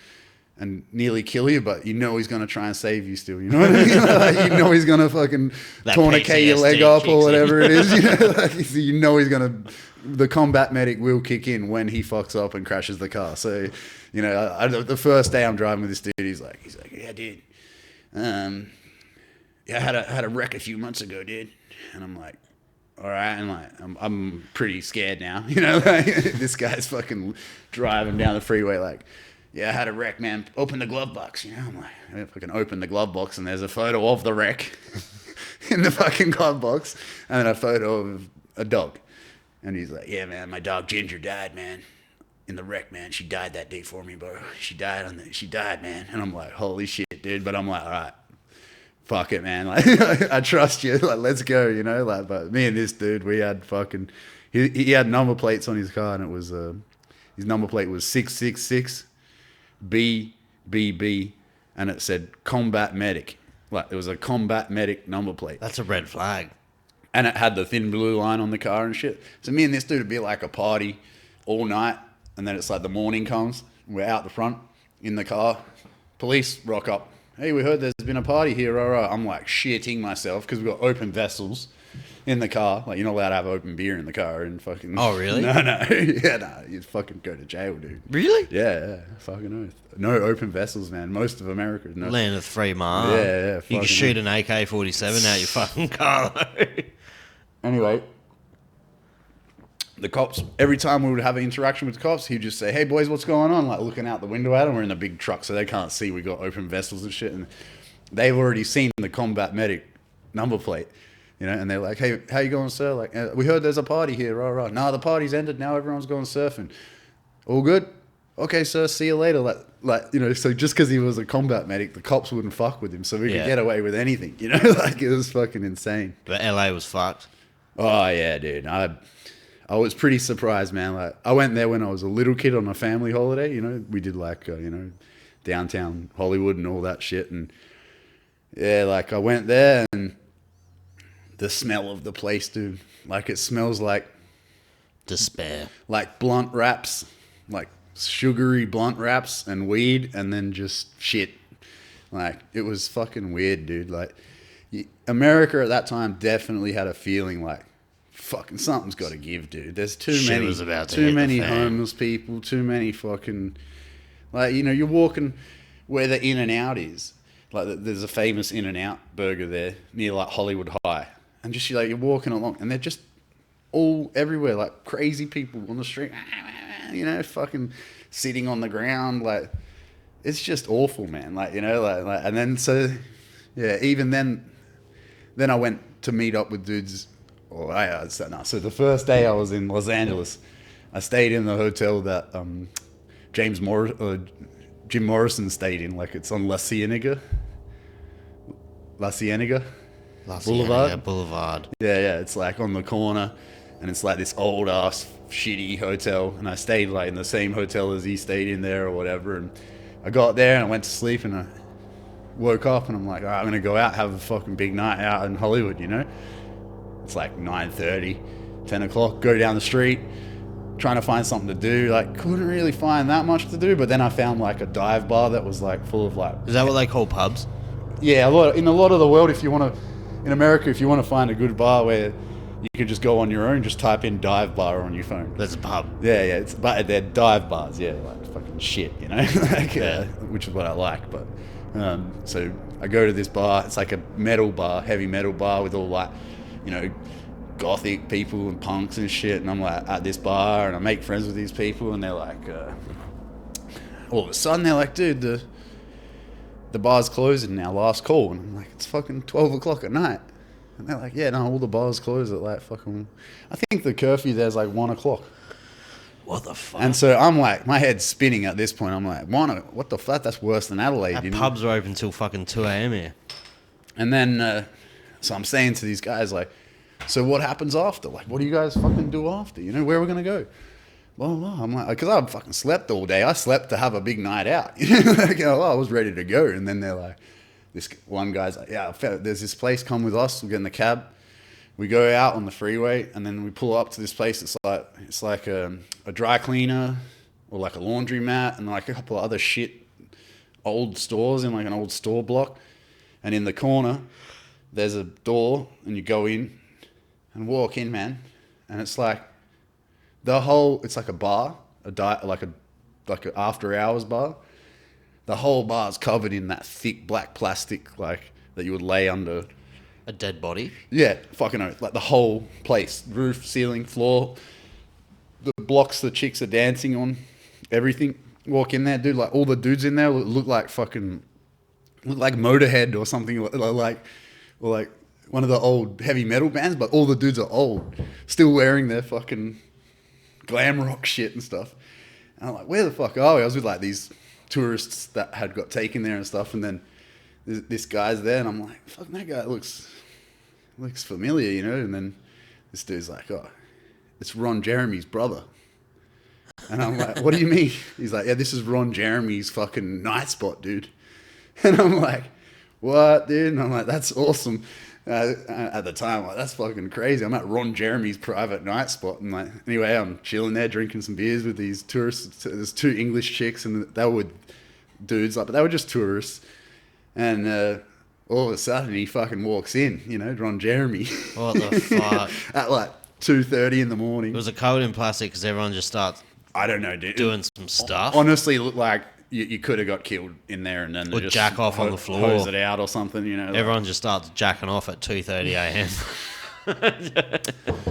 nearly kill you, but you know he's going to try and save you still, you know what I mean? Like, you know he's going to fucking tourniquet your leg off or whatever it is, you know? Like, you know he's going to... The combat medic will kick in when he fucks up and crashes the car. So, you know, the first day I'm driving with this dude, he's like, yeah, dude, yeah, I had a wreck a few months ago, dude. And I'm like, all right, and like I'm pretty scared now, you know? Like, this guy's fucking driving down the freeway like... Yeah, I had a wreck, man. Open the glove box, you know? I'm like, I fucking open the glove box and there's a photo of the wreck in the fucking glove box and then a photo of a dog. And he's like, yeah, man, my dog Ginger died, man. In the wreck, man. She died that day for me, bro. She died, man. And I'm like, holy shit, dude. But I'm like, all right, fuck it, man. Like, I trust you. Like, let's go, you know? Like, but me and this dude, we had fucking... He had number plates on his car and it was... his number plate was 666... BBB, and it said combat medic. Like it was a combat medic number plate. That's a red flag. And it had the thin blue line on the car and shit. So me and this dude would be like a party all night, and then it's like the morning comes, we're out the front in the car, police rock up. Hey, we heard there's been a party here. I'm like shitting myself because we've got open vessels in the car. Like, you're not allowed to have open beer in the car and fucking... Oh, really? No. Yeah, no. You'd fucking go to jail, dude. Really? Yeah. Fucking oath. No open vessels, man. Most of America. No. Land of free man. Yeah. You can shoot an AK-47 out your fucking car, though. Anyway, the cops, every time we would have an interaction with the cops, he'd just say, hey, boys, what's going on? Like, looking out the window at them. We're in a big truck, so they can't see we got open vessels and shit. And they've already seen the combat medic number plate. You know, and they're like, hey, how you going, sir? Like, we heard there's a party here, right. No, the party's ended. Now everyone's going surfing. All good? Okay, sir, see you later. Like, you know, so just because he was a combat medic, the cops wouldn't fuck with him, so we could get away with anything, you know? Like, it was fucking insane. But LA was fucked. Oh, yeah, dude. I was pretty surprised, man. Like, I went there when I was a little kid on a family holiday, you know? We did, like, you know, downtown Hollywood and all that shit. And, yeah, like, I went there and... The smell of the place, dude. Like, it smells like... Despair. Like blunt wraps. Like sugary blunt wraps and weed and then just shit. Like, it was fucking weird, dude. Like, America at that time definitely had a feeling like, fucking something's got to give, dude. There's too many homeless people, too many fucking... Like, you know, you're walking where the In-N-Out is. Like, there's a famous In-N-Out burger there near, like, Hollywood High. And just, like, you're walking along, and they're just all everywhere, like, crazy people on the street, you know, fucking sitting on the ground, like, it's just awful, man. Like, you know, like and then, so, yeah, even then I went to meet up with dudes, so the first day I was in Los Angeles, I stayed in the hotel that Jim Morrison stayed in, like, it's on La Cienega Boulevard. Yeah, it's like on the corner, and it's like this old ass shitty hotel, and I stayed like in the same hotel as he stayed in there or whatever, and I got there and I went to sleep and I woke up and I'm like, all right, I'm gonna go out, have a fucking big night out in Hollywood, you know? It's like 9:30, 10 o'clock, go down the street, trying to find something to do, like couldn't really find that much to do, but then I found like a dive bar that was like full of like... Is that what they call pubs? Yeah, in a lot of the world, in America, if you want to find a good bar where you can just go on your own, just type in dive bar on your phone. That's a pub. Yeah, but they're dive bars, yeah, like fucking shit, you know, like, which is what I like. But so I go to this bar. It's like a metal bar, heavy metal bar with all like, you know, gothic people and punks and shit. And I'm like at this bar, and I make friends with these people, and they're like, all of a sudden they're like, dude, the bar's closing now, last call. And I'm like, it's fucking 12 o'clock at night. And they're like, yeah, no, all the bars close at like fucking, I think the curfew there's like 1 o'clock. What the fuck? And so I'm like, my head's spinning at this point. I'm like, what the fuck? That's worse than Adelaide. Our pubs are open till fucking 2 a.m. here. And then, so I'm saying to these guys, like, so what happens after? Like, what do you guys fucking do after? You know, where are we going to go? Blah, blah, blah. I'm like, because I fucking slept all day. I slept to have a big night out. Like, well, I was ready to go. And then they're like, this one guy's like, yeah, there's this place, come with us. We'll get in the cab. We go out on the freeway, and then we pull up to this place. It's like a dry cleaner or like a laundromat and like a couple of other shit old stores in like an old store block. And in the corner, there's a door, and you go in and walk in, man. And it's like it's like a bar, like a after hours bar. The whole bar's covered in that thick black plastic, like that you would lay under a dead body. Yeah, fucking oath. Like the whole place, roof, ceiling, floor, the blocks the chicks are dancing on, everything. Walk in there, dude. Like all the dudes in there look like Motorhead or something, or like one of the old heavy metal bands. But all the dudes are old, still wearing their fucking glam rock shit and stuff. And I'm like, where the fuck are we? I was with like these tourists that had got taken there and stuff, and then this guy's there, and I'm like, fuck, that guy looks familiar, you know. And then this dude's like, oh, it's Ron Jeremy's brother. And I'm like, what do you mean? He's like, yeah, this is Ron Jeremy's fucking night spot, dude. And I'm like, what, dude? And I'm like, that's awesome. At the time, like, that's fucking crazy. I'm at Ron Jeremy's private night spot, and like, anyway, I'm chilling there drinking some beers with these tourists. There's 2 English chicks, and they were dudes, like, but they were just tourists. And all of a sudden, he fucking walks in, you know, Ron Jeremy. What the fuck? At like 2:30 in the morning. Was it covered in plastic because everyone just starts I don't know, dude. doing some stuff? Honestly, it looked like you could have got killed in there, and then they Or just jack off on the floor. hose it out or something, you know. Everyone just starts jacking off at 2:30 a.m.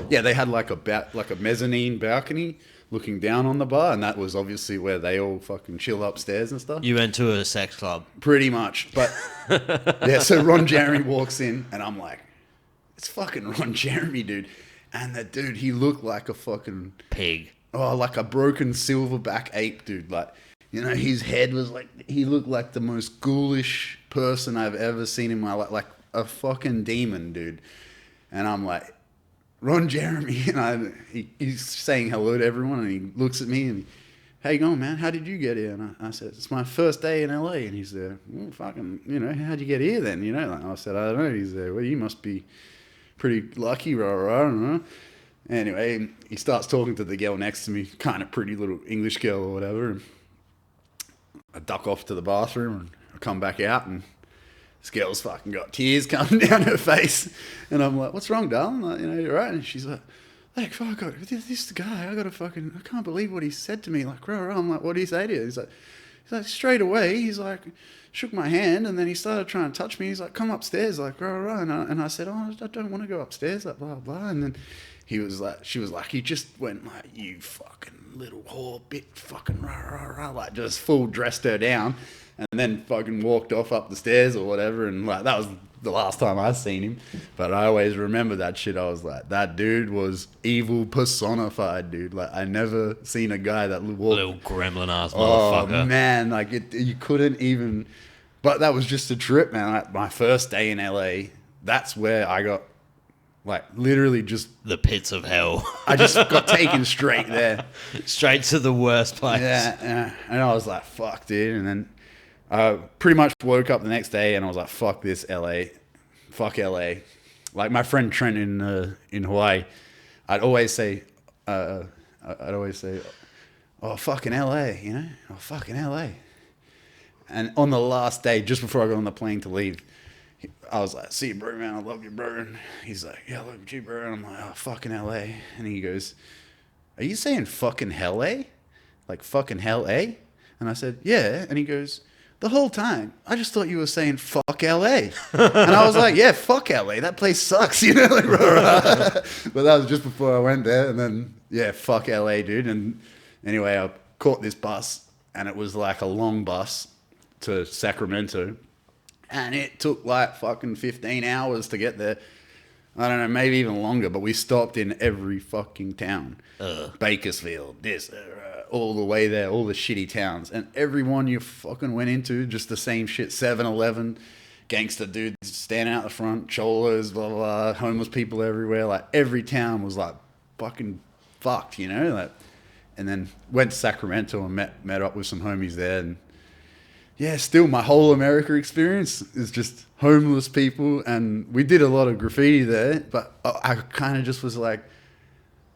Yeah, they had like a mezzanine balcony looking down on the bar, and that was obviously where they all fucking chill upstairs and stuff. You went to a sex club. Pretty much. But yeah, so Ron Jeremy walks in, and I'm like, it's fucking Ron Jeremy, dude. And that dude, he looked like a fucking Pig. Oh, like a broken silverback ape, dude. Like, you know, his head was like, he looked like the most ghoulish person I've ever seen in my life. Like a fucking demon, dude. And I'm like, Ron Jeremy. And he's saying hello to everyone, and he looks at me and how you going, man? How did you get here? And I said, it's my first day in LA. And he said, well, fucking, you know, how'd you get here then? You know, like, I said, I don't know. He said, well, you must be pretty lucky, rah. I don't know. Anyway, he starts talking to the girl next to me, kind of pretty little English girl or whatever. And I duck off to the bathroom, and I come back out, and this girl's fucking got tears coming down her face. And I'm like, what's wrong, darling? Like, you know, you're right. And she's like, fuck, this guy, I can't believe what he said to me. Like, rah. I'm like, what did he say to you? He's like, straight away, he's like, shook my hand, and then he started trying to touch me. He's like, come upstairs, like, rah. And I said, oh, I don't want to go upstairs, like, blah, blah. And then she was like, he just went like, you fucking little whore bit, fucking rah, like just full dressed her down, and then fucking walked off up the stairs or whatever. And like, that was the last time I seen him. But I always remember that shit. I was like, that dude was evil personified, dude. Like, I never seen a guy that walked. Little gremlin ass motherfucker. Oh man, like you couldn't even. But that was just a trip, man. Like, my first day in LA, that's where I got, like, literally just... the pits of hell. I just got taken straight there. Straight to the worst place. Yeah. And I was like, fuck, dude. And then I pretty much woke up the next day, and I was like, fuck this LA. Fuck LA. Like, my friend Trent in Hawaii, I'd always say, oh, fucking LA, you know? Oh, fucking LA. And on the last day, just before I got on the plane to leave, I was like, see you, bro, man. I love you, bro. And he's like, yeah, I love you, bro. And I'm like, oh, fucking LA. And he goes, are you saying fucking hell, eh? Like fucking hell, eh? And I said, yeah. And he goes, the whole time, I just thought you were saying fuck LA. And I was like, yeah, fuck LA. That place sucks, you know? Like, but that was just before I went there. And then, yeah, fuck LA, dude. And anyway, I caught this bus and it was like a long bus to Sacramento, and it took like fucking 15 hours to get there. I don't know, maybe even longer, but we stopped in every fucking town. Bakersfield, all the way there, all the shitty towns. And everyone you fucking went into, just the same shit. 7-Eleven, gangster dudes standing out the front, cholos, blah, blah, blah, homeless people everywhere. Like, every town was like fucking fucked, you know? Like, and then went to Sacramento and met up with some homies there. And yeah, still my whole America experience is just homeless people. And we did a lot of graffiti there, but I kind of just was like,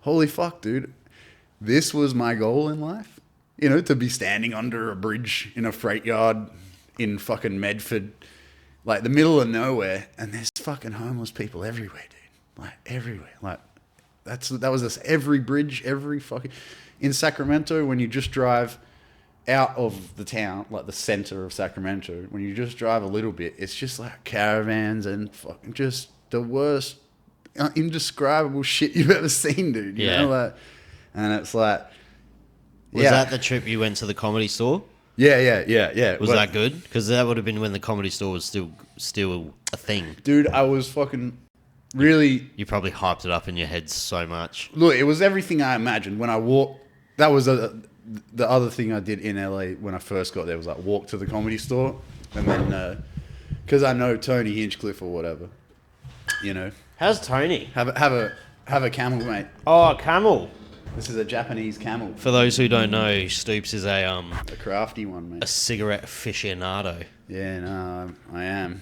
holy fuck, dude. This was my goal in life. You know, to be standing under a bridge in a freight yard in fucking Medford, like the middle of nowhere. And there's fucking homeless people everywhere, dude. Like everywhere. Like that was this every bridge, every fucking... In Sacramento, when you just drive out of the town, like the center of Sacramento, when you just drive a little bit, it's just like caravans and fucking just the worst, indescribable shit you've ever seen, dude. You know, like, and it's like, was that the trip you went to the Comedy Store? Yeah. Was that good? Because that would have been when the Comedy Store was still a thing. Dude, I was fucking really... You probably hyped it up in your head so much. Look, it was everything I imagined. When I walked... That was the other thing I did in LA when I first got there, was like walk to the Comedy Store, and then because I know Tony Hinchcliffe or whatever, you know. How's Tony? Have a camel, mate. Oh, a camel. This is a Japanese camel. For those who don't know, Stoops is a crafty one, mate. A cigarette aficionado. Yeah, no, I am.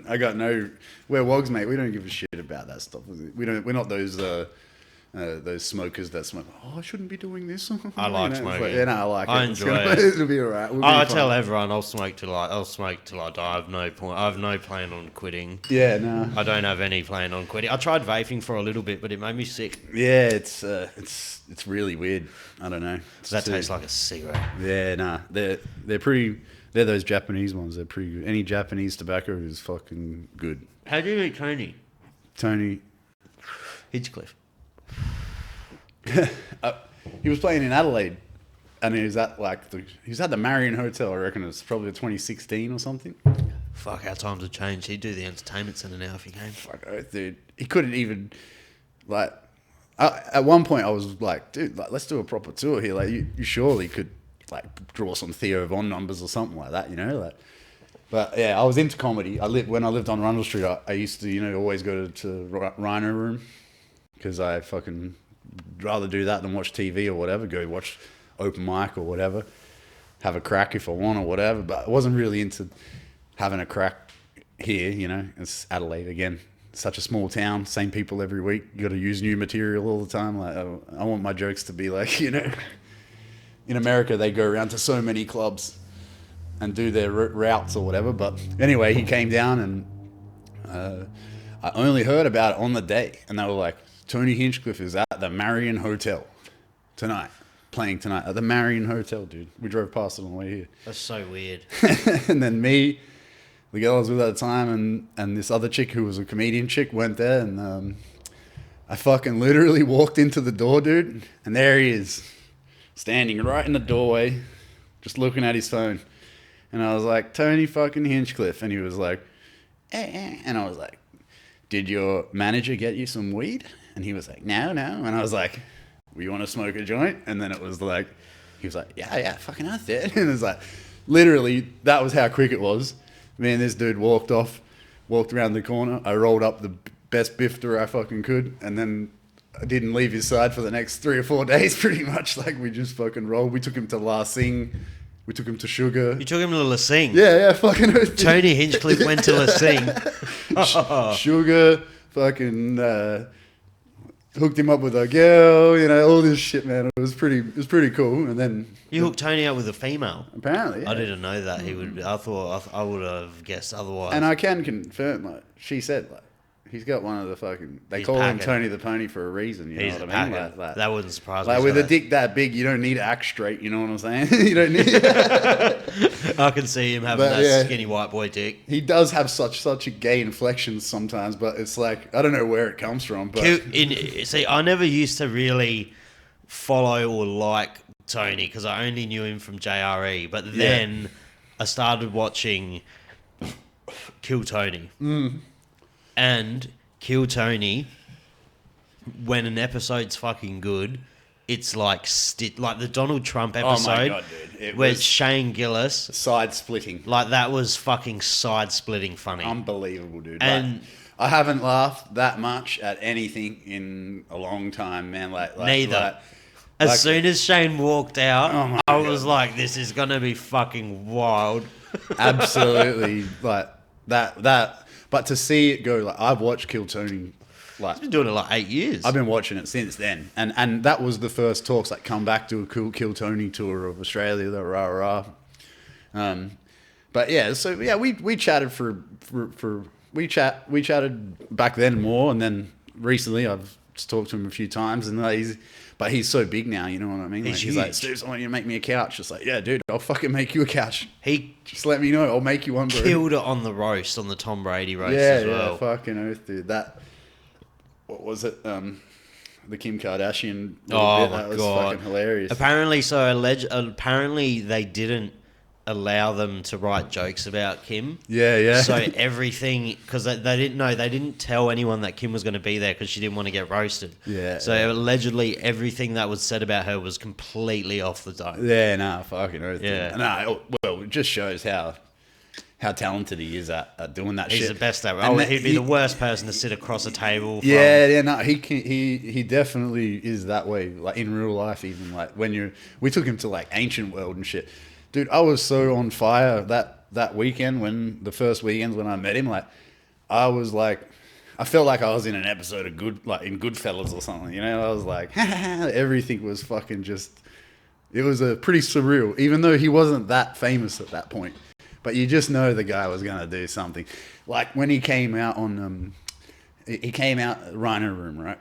I got no... We're wogs, mate. We don't give a shit about that stuff. We're not those smokers that smoke. Oh, I shouldn't be doing this. I like smoking. Yeah, no, I like it. I enjoy it. It'll be alright. I tell everyone I'll smoke till I die. I have no point. I have no plan on quitting. Yeah, no. I don't have any plan on quitting. I tried vaping for a little bit, but it made me sick. Yeah, it's really weird. I don't know. Does that taste like a cigarette? Yeah, nah. They're pretty. They're those Japanese ones. They're pretty good. Any Japanese tobacco is fucking good. How do you meet Tony? Tony Hinchcliffe. He was playing in Adelaide, and he was at the Marion Hotel. I reckon it was probably 2016 or something. Fuck, how times have changed. He'd do the entertainment centre now if he came. Fuck, dude, he couldn't even at one point I was like, dude, like, let's do a proper tour here. Like, you surely could like draw some Theo Von numbers or something like that, you know? Like, but yeah, I was into comedy. When I lived on Rundle Street, I used to, you know, always go to Rhino Room, because I fucking rather do that than watch TV or whatever. Go watch open mic or whatever. Have a crack if I want or whatever. But I wasn't really into having a crack here, you know. It's Adelaide again. Such a small town, same people every week. You got to use new material all the time. Like, I want my jokes to be like, you know, in America they go around to so many clubs and do their routes or whatever. But anyway, he came down, and I only heard about it on the day, and they were like, Tony Hinchcliffe is at the Marion Hotel tonight, playing tonight at the Marion Hotel, dude. We drove past it on the way here. That's so weird. And then me, the girl I was with at the time, and this other chick who was a comedian chick went there, and I fucking literally walked into the door, dude, and there he is, standing right in the doorway, just looking at his phone. And I was like, Tony fucking Hinchcliffe. And he was like, eh. And I was like, did your manager get you some weed? And he was like, no. And I was like, well, you want to smoke a joint? And then it was like, he was like, yeah, fucking oath, dude. And it was like, literally, that was how quick it was. Me and this dude walked around the corner. I rolled up the best bifter I fucking could. And then I didn't leave his side for the next 3 or 4 days, pretty much. Like, we just fucking rolled. We took him to La Sing. We took him to Sugar. You took him to La Sing? Yeah, fucking oath. Tony Hinchcliffe went to La Sing. Sugar, fucking hooked him up with a girl, you know, all this shit, man. It was pretty cool. And then you hooked Tony up with a female. Apparently, yeah. I didn't know that he would. I thought I would have guessed otherwise. And I can confirm, like she said, like he's got one of the fucking. They call him Tony the Pony for a reason. You know what I mean? Like, that wouldn't surprise me. Like with a dick that big, you don't need to act straight. You know what I'm saying? You don't need. I can see him having that skinny white boy dick. He does have such a gay inflection sometimes, but it's like I don't know where it comes from. But see, I never used to really follow or like Tony because I only knew him from JRE, but then I started watching Kill Tony. And Kill Tony, when an episode's fucking good, it's like like the Donald Trump episode. Oh my God, dude. Where Shane Gillis. Side splitting. Like that was fucking side splitting funny. Unbelievable, dude. And like, I haven't laughed that much at anything in a long time, man. Neither. As soon as Shane walked out, I was like, this is going to be fucking wild. Absolutely. Like that. But to see it go, like I've watched Kill Tony. Like, He's been doing it like 8 years. I've been watching it since then. And that was the first talks, like come back to a Kill Tony tour of Australia, the rah-rah. But yeah, so yeah, we chatted we chatted back then more, and then recently I've just talked to him a few times, and he's so big now, you know what I mean? Like, he's like, Stoops, I want you to make me a couch. It's like, yeah, dude, I'll fucking make you a couch. Just let me know, I'll make you one, bro. Killed it on the roast, on the Tom Brady roast as well. Yeah, fucking oath, dude. What was it? The Kim Kardashian. That was fucking hilarious. Apparently they didn't allow them to write jokes about Kim. Yeah. So everything, because they didn't tell anyone that Kim was going to be there because she didn't want to get roasted. Yeah. So allegedly everything that was said about her was completely off the dome. Yeah, fucking oath. Yeah. No, well, it just shows how talented he is at doing that shit. He's the best at it. He'd be the worst person to sit across a table from. No, he definitely is that way, like in real life, even like we took him to like Ancient World and shit. Dude, I was so on fire that weekend the first weekend when I met him, like I felt like I was in an episode of in Goodfellas or something, you know? I was like, everything was fucking it was a pretty surreal, even though he wasn't that famous at that point. But you just know the guy was going to do something. Like when he came out Rhino Room, right?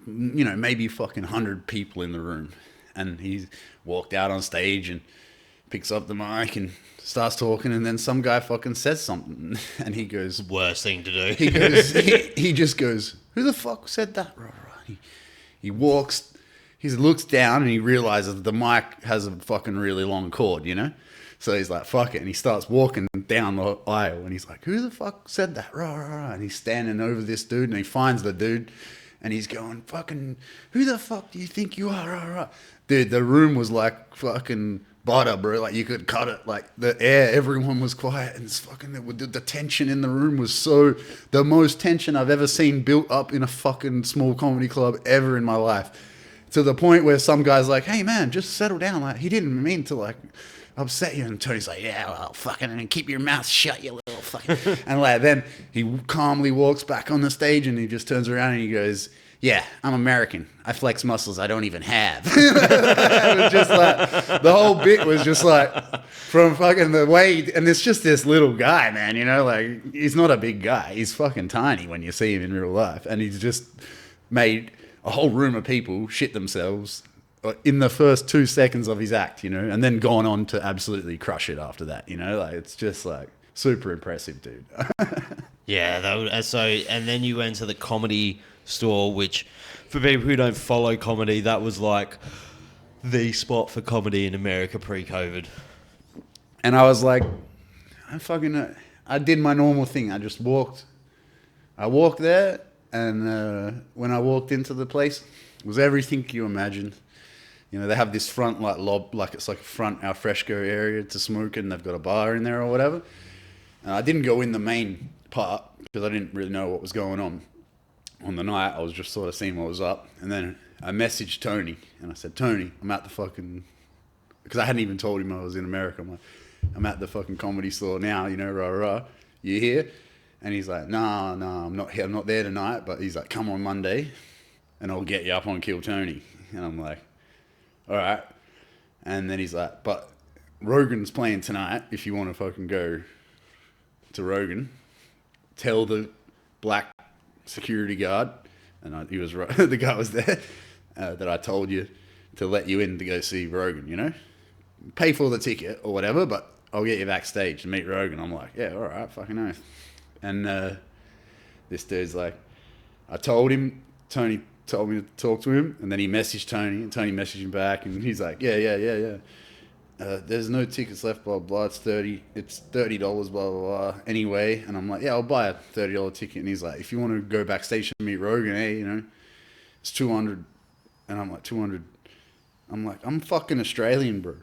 You know, maybe fucking 100 people in the room. And he walked out on stage and picks up the mic and starts talking, and then some guy fucking says something, and he goes, worst thing to do. He just goes, who the fuck said that? He looks down and he realizes the mic has a fucking really long cord, you know? So he's like, fuck it. And he starts walking down the aisle and he's like, who the fuck said that? And he's standing over this dude and he finds the dude and he's going, fucking, who the fuck do you think you are? Dude, the room was like fucking butter, bro. Like you could cut it. Like the air, everyone was quiet, and it's fucking the tension in the room was the most tension I've ever seen built up in a fucking small comedy club ever in my life. To the point where some guy's like, hey man, just settle down. Like he didn't mean to like upset you. And Tony's like, yeah, well, fucking keep your mouth shut, you little fucking. And like then he calmly walks back on the stage and he just turns around and he goes, yeah, I'm American. I flex muscles I don't even have. It was just like, the whole bit was just like, from fucking the way, and it's just this little guy, man, you know, like, he's not a big guy. He's fucking tiny when you see him in real life. And he's just made a whole room of people shit themselves in the first 2 seconds of his act, you know, and then gone on to absolutely crush it after that, you know, like, it's just like super impressive, dude. Yeah, and then you went to the Comedy Store, which for people who don't follow comedy, that was like the spot for comedy in America pre-COVID. And I was like, I did my normal thing. I walked there, and when I walked into the place, it was everything you imagine. You know, they have this front it's like a front al fresco area to smoke, and they've got a bar in there or whatever. And I didn't go in the main part because I didn't really know what was going on the night. I was just sort of seeing what was up. And then I messaged Tony and I said, Tony, I'm at the fucking, because I hadn't even told him I was in America. I'm like, I'm at the fucking Comedy Store now, you know, rah. You here? And he's like, no, I'm not here. I'm not there tonight. But he's like, come on Monday and I'll get you up on Kill Tony. And I'm like, all right. And then he's like, but Rogan's playing tonight. If you want to fucking go to Rogan, tell the black security guard, and he was right, the guy was there, that I told you to let you in to go see Rogan, you know? Pay for the ticket or whatever, but I'll get you backstage to meet Rogan. I'm like, yeah, all right, fucking oath. And this dude's like, I told him, Tony told me to talk to him, and then he messaged Tony, and Tony messaged him back, and he's like, yeah. There's no tickets left, blah, blah, it's $30, blah, blah, blah, anyway. And I'm like, yeah, I'll buy a $30 ticket. And he's like, if you want to go backstage and meet Rogan, it's $200. And I'm like, 200. I'm like, I'm fucking Australian, bro.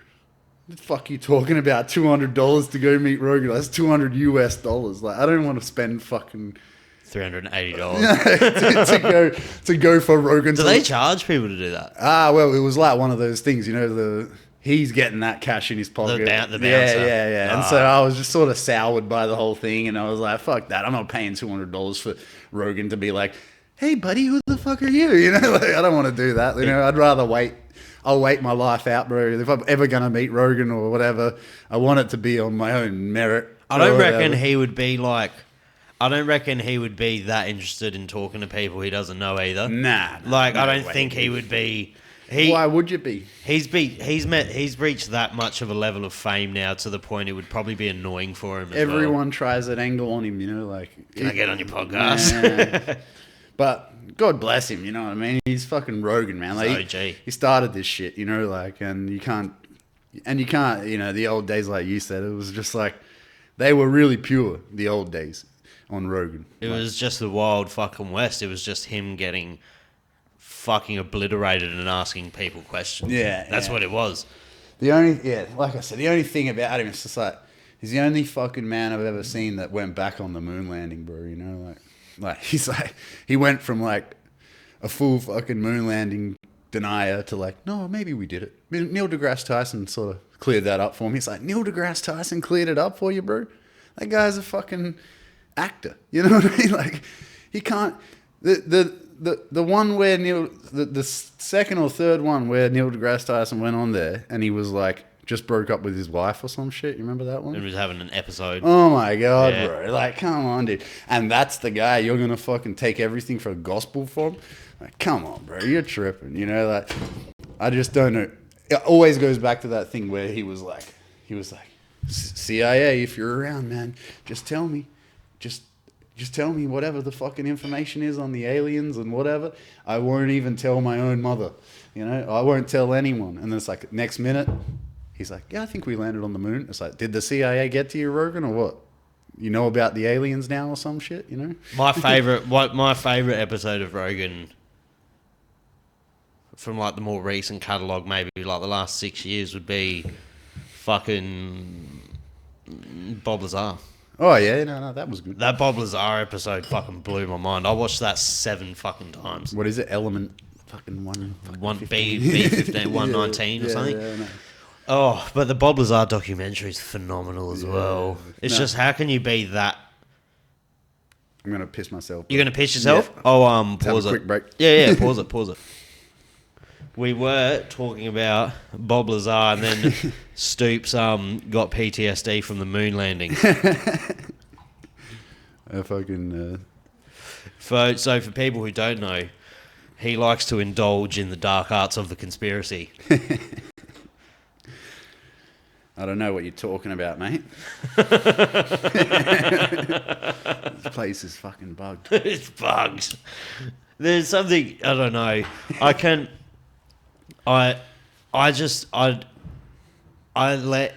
What the fuck are you talking about? $200 to go meet Rogan? That's $200 US. Like, I don't want to spend fucking $380 to go for Rogan. Do they charge people to do that? Well, it was like one of those things, he's getting that cash in his pocket. The bouncer. Yeah. And so I was just sort of soured by the whole thing, and I was like, fuck that. I'm not paying $200 for Rogan to be like, hey, buddy, who the fuck are you? Like, I don't want to do that. I'd rather wait. I'll wait my life out, bro. If I'm ever going to meet Rogan or whatever, I want it to be on my own merit. I don't reckon he would be like... I don't reckon he would be that interested in talking to people he doesn't know either. Nah. I don't think he would be... Why would you be? He's reached that much of a level of fame now to the point it would probably be annoying for him. Everyone tries that angle on him, Can I get on your podcast? Yeah. But God bless him, you know what I mean? He's fucking Rogan, man. He started this shit, and you can't, the old days, like you said, it was just like, they were really pure, the old days on Rogan. It was just the wild fucking West. It was just him getting fucking obliterated and asking people questions. Yeah. That's what it was. Like I said, the only thing about him is just like, he's the only fucking man I've ever seen that went back on the moon landing, bro, he went from like a full fucking moon landing denier to like, no, maybe we did it. Neil deGrasse Tyson sort of cleared that up for me. It's like, Neil deGrasse Tyson cleared it up for you, bro? That guy's a fucking actor. You know what I mean? Like, he can't... The one where the second or third one where Neil deGrasse Tyson went on there and he was like, just broke up with his wife or some shit. You remember that one? And he was having an episode. Oh my God, yeah. Bro. Like, come on, dude. And that's the guy you're going to fucking take everything for gospel from? Like, come on, bro. You're tripping. I just don't know. It always goes back to that thing where he was like, CIA, if you're around, man, just tell me. Just tell me whatever the fucking information is on the aliens and whatever. I won't even tell my own mother. I won't tell anyone. And then it's like, next minute... He's like, yeah, I think we landed on the moon. It's like, did the CIA get to you, Rogan, or what? You know about the aliens now or some shit, My favorite episode of Rogan from like the more recent catalog, maybe like the last 6 years, would be fucking Bob Lazar. Oh yeah, no, that was good. That Bob Lazar episode fucking blew my mind. I watched that 7 fucking times. What is it? Element fucking one B15 119 or something. Yeah, no. Oh, but the Bob Lazar documentary is phenomenal as well. It's just, how can you be that? I'm going to piss myself. You're going to piss yourself? Yeah. Oh, pause it. Quick break. Yeah, pause it. We were talking about Bob Lazar, and then Stoops got PTSD from the moon landing. So for people who don't know, he likes to indulge in the dark arts of the conspiracy. I don't know what you're talking about, mate. This place is fucking bugged. It's bugged. There's something, I don't know.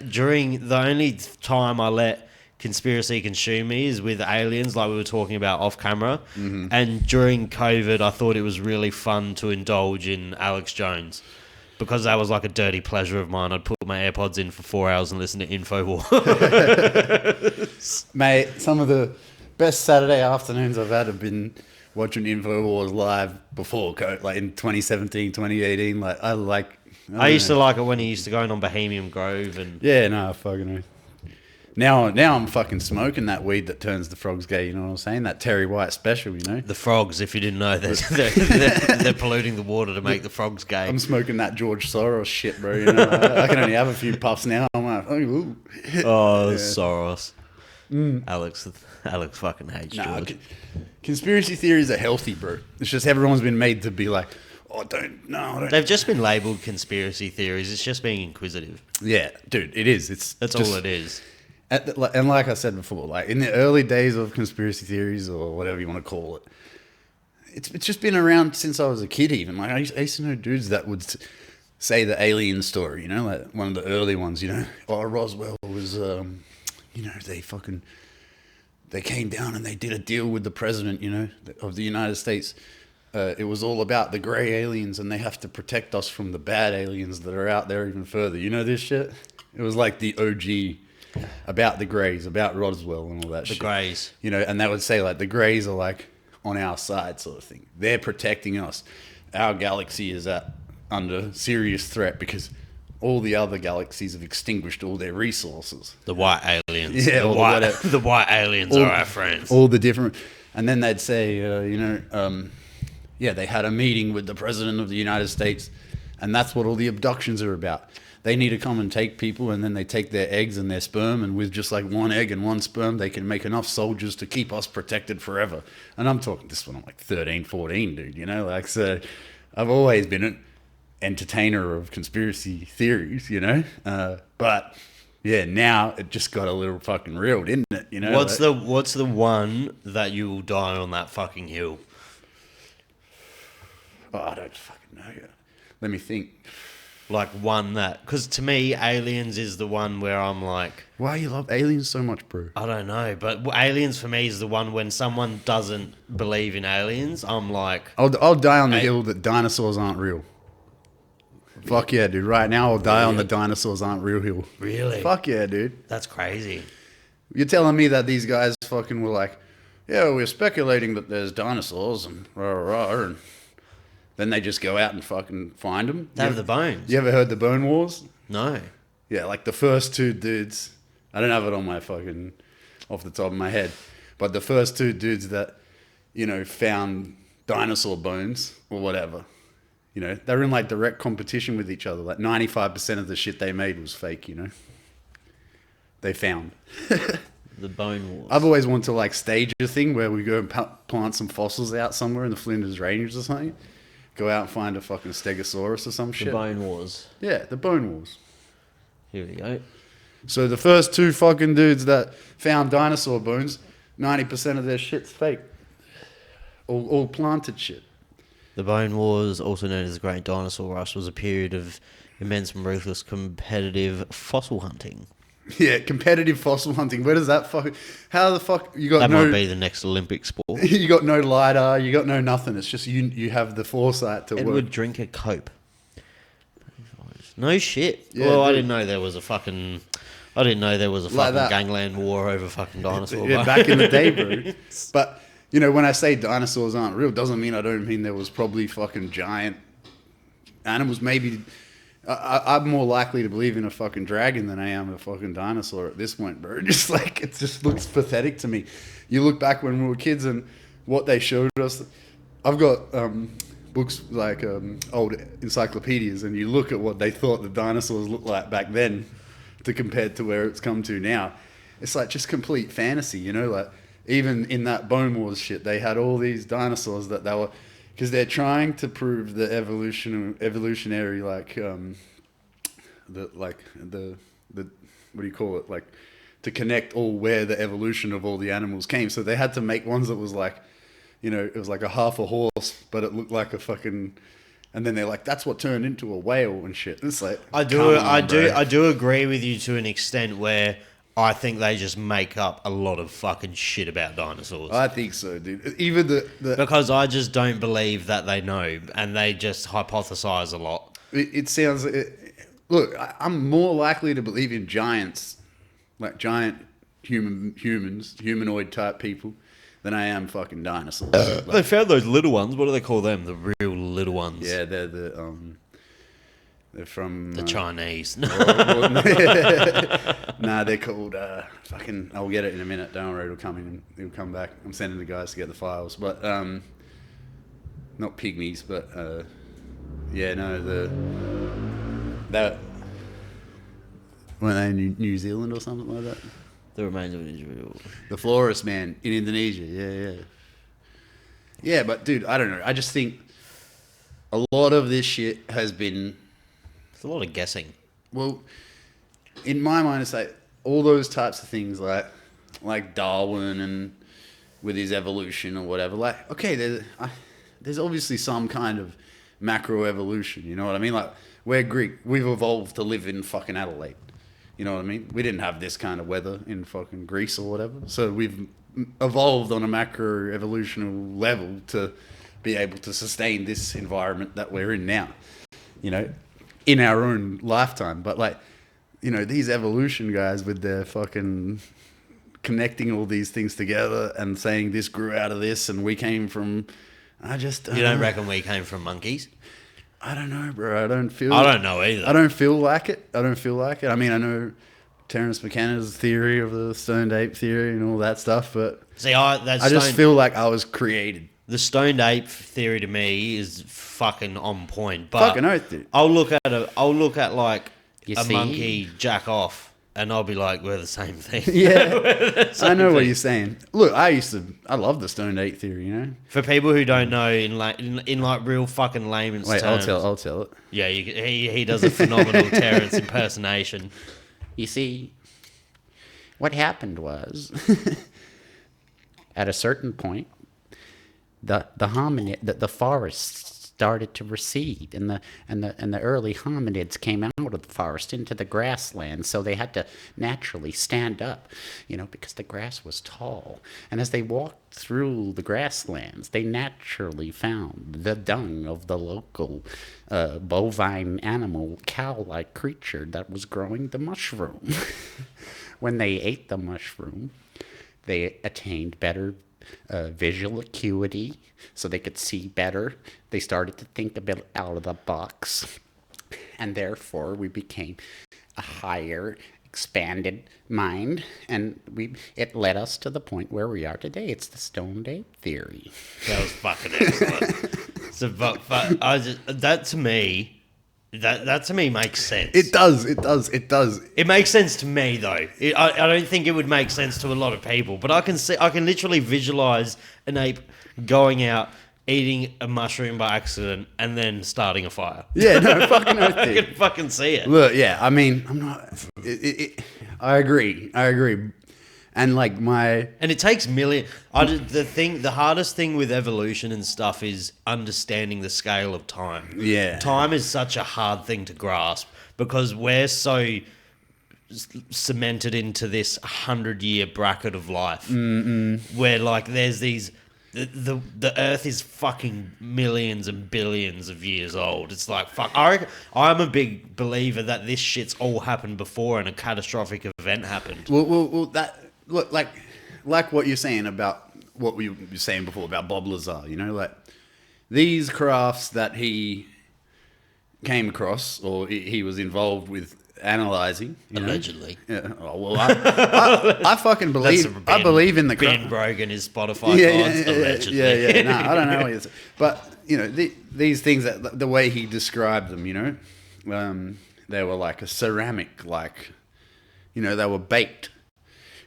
During the only time I let conspiracy consume me is with aliens, like we were talking about off camera. Mm-hmm. And during COVID, I thought it was really fun to indulge in Alex Jones. Because that was like a dirty pleasure of mine. I'd put my AirPods in for 4 hours and listen to InfoWars. Mate, some of the best Saturday afternoons I've had have been watching InfoWars live before COVID, like in 2017, 2018. I used to like it when he used to go in on Bohemian Grove and... Yeah, no, I fucking know. Now I'm fucking smoking that weed that turns the frogs gay, you know what I'm saying? That Terry White special, The frogs, if you didn't know, they're polluting the water to make the frogs gay. I'm smoking that George Soros shit, bro. I can only have a few puffs now. I'm like, ooh. Oh, Soros. Alex fucking hates George. Conspiracy theories are healthy, bro. It's just everyone's been made to be like, don't. They've just been labelled conspiracy theories. It's just being inquisitive. Yeah, dude, it is. That's all it is. And like I said before, like in the early days of conspiracy theories or whatever you want to call it, it's just been around since I was a kid. Even like I used to know dudes that would say the alien story. You know, like one of the early ones. You know, Roswell was, they came down and they did a deal with the president. You know, of the United States. It was all about the grey aliens, and they have to protect us from the bad aliens that are out there even further. You know this shit? It was like the OG about the greys, about Roswell and all that shit. The greys. You know, and they would say, like, the greys are, like, on our side sort of thing. They're protecting us. Our galaxy is under serious threat because all the other galaxies have extinguished all their resources. The white aliens. Yeah, the white aliens are our friends. All the different... And then they'd say, they had a meeting with the president of the United States, and that's what all the abductions are about. They need to come and take people, and then they take their eggs and their sperm, and with just like one egg and one sperm, they can make enough soldiers to keep us protected forever. And I'm talking this when I'm like 13, 14, dude, you know? Like, so I've always been an entertainer of conspiracy theories, you know? But yeah, now it just got a little fucking real, didn't it? You know? What's the one that you will die on that fucking hill? Oh, I don't fucking know. Let me think. Like one that... Because to me, Aliens is the one where I'm like... Why you love aliens so much, bro? I don't know. But Aliens for me is the one when someone doesn't believe in aliens, I'm like... I'll die on the hill that dinosaurs aren't real. Fuck yeah, dude. Right now, I'll die on the dinosaurs aren't real hill. Really? Fuck yeah, dude. That's crazy. You're telling me that these guys fucking were like, yeah, we're speculating that there's dinosaurs and and then they just go out and fucking find them. They have the bones. You ever heard the Bone Wars? No. Yeah, like the first two dudes. I don't have it on my fucking off the top of my head, but the first two dudes that found dinosaur bones or whatever. They're in like direct competition with each other. Like 95% of the shit they made was fake. They found. The Bone Wars. I've always wanted to like stage a thing where we go and plant some fossils out somewhere in the Flinders Ranges or something. Go out and find a fucking Stegosaurus or some shit. The Bone Wars. Yeah, the Bone Wars. Here we go. So the first two fucking dudes that found dinosaur bones, 90% of their shit's fake. All planted shit. The Bone Wars, also known as the Great Dinosaur Rush, was a period of immense and ruthless competitive fossil hunting. Yeah, competitive fossil hunting. Where does that how the fuck you got that might be the next Olympic sport. You got no lidar, you got no nothing. It's just you have the foresight to Edward work. Drinker Cope. No shit. Yeah, well, I dude. didn't know there was a fucking gangland war over fucking dinosaurs. Yeah, back in the day, bro. But when I say dinosaurs aren't real, doesn't mean I don't mean there was probably fucking giant animals. Maybe I'm more likely to believe in a fucking dragon than I am a fucking dinosaur at this point, bro. Just like it just looks pathetic to me. You look back when we were kids and what they showed us. I've got books like old encyclopedias, and you look at what they thought the dinosaurs looked like back then to compared to where it's come to now. It's like just complete fantasy, like even in that Bone Wars shit, they had all these dinosaurs that they were, because they're trying to prove the evolutionary like the what do you call it, like to connect all where the evolution of all the animals came. So they had to make ones that was like, it was like a half a horse, but it looked like a fucking. And then they're like, that's what turned into a whale and shit. It's like I do agree with you to an extent where I think they just make up a lot of fucking shit about dinosaurs. I think so, dude. Even the because I just don't believe that they know, and they just hypothesize a lot. It sounds. Look, I'm more likely to believe in giants, like giant humanoid type people, than I am fucking dinosaurs. They found those little ones. What do they call them? The real little ones. Yeah, they're from the Chinese. Nah, they're called fucking. I'll get it in a minute. Don't worry, it'll come in. It'll come back. I'm sending the guys to get the files, but not pygmies, but yeah, no, that weren't they in New Zealand or something like that? The remains of an individual. The Flores man in Indonesia. Yeah. Yeah, but dude, I don't know. I just think a lot of this shit has been. It's a lot of guessing. Well, in my mind, it's like all those types of things, like Darwin and with his evolution or whatever. Like, okay, there's obviously some kind of macro evolution. You know what I mean? Like, we're Greek. We've evolved to live in fucking Adelaide. You know what I mean? We didn't have this kind of weather in fucking Greece or whatever. So we've evolved on a macro evolutional level to be able to sustain this environment that we're in now, you know, in our own lifetime. But like, you know, these evolution guys with their fucking connecting all these things together and saying this grew out of this and we came from, I just don't You don't know. reckon we came from monkeys? I don't know, bro. I don't know either. I don't feel like it. I mean, I know Terence McKenna's theory of the stoned ape theory and all that stuff, but See, I just feel like I was created. The stoned ape theory to me is fucking on point. But Fucking oath, dude. I'll look at like You a see? monkey jack off, and I'll be like, we're the same thing. Yeah, I know what you're saying. Look, I love the stoned ape theory, you know? For people who don't know, in like real fucking layman's Wait, terms, I'll tell it. yeah, he does a phenomenal Terence impersonation. You see, what happened was, at a certain point, the forest started to recede, and the early hominids came out of the forest into the grassland. So they had to naturally stand up, you know, because the grass was tall. And as they walked through the grasslands, they naturally found the dung of the local bovine animal, cow-like creature that was growing the mushroom. When they ate the mushroom, they attained better visual acuity, so they could see better. They started to think a bit out of the box, and therefore we became a higher, expanded mind, and it led us to the point where we are today. It's the stoned ape theory. That was fucking excellent. So, but that to me. That to me makes sense. It does. It makes sense to me though. I don't think it would make sense to a lot of people, but I can literally visualize an ape going out, eating a mushroom by accident, and then starting a fire. Yeah, no, fucking oath, I dude. can fucking see it. Look, yeah, I mean, I'm not. I agree. And like And it takes the hardest thing with evolution and stuff is understanding the scale of time. Yeah. Time is such a hard thing to grasp because we're so cemented into this 100-year bracket of life where like there's these the earth is fucking millions and billions of years old. It's like fuck. I'm a big believer that this shit's all happened before and a catastrophic event happened. well that look like what you're saying about what we were saying before about Bob Lazar. You know, like these crafts that he came across or he was involved with analyzing, you know? Allegedly. Yeah. Oh, well, I fucking believe. I believe in the Ben Brogan is Spotify cards, allegedly. Yeah. No, I don't know what it's, but you know these things that the way he described them, you know, they were like a ceramic, like, you know, they were baked.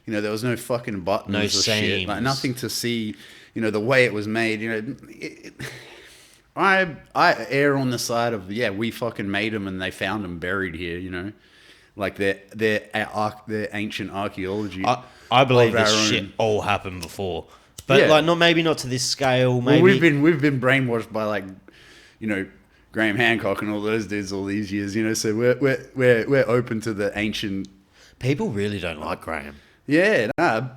You know, there was no fucking buttons No or shit, seams. like nothing to see. You know, the way it was made. You know, I err on the side of we fucking made them and they found them buried here. You know, like their ancient archaeology. I believe of this our shit own. all happened before, but Yeah. like not to this scale. Maybe Well, we've been brainwashed by like, you know, Graham Hancock and all those dudes all these years. You know, so we're open to the ancient. people really don't like Graham. Yeah, nah,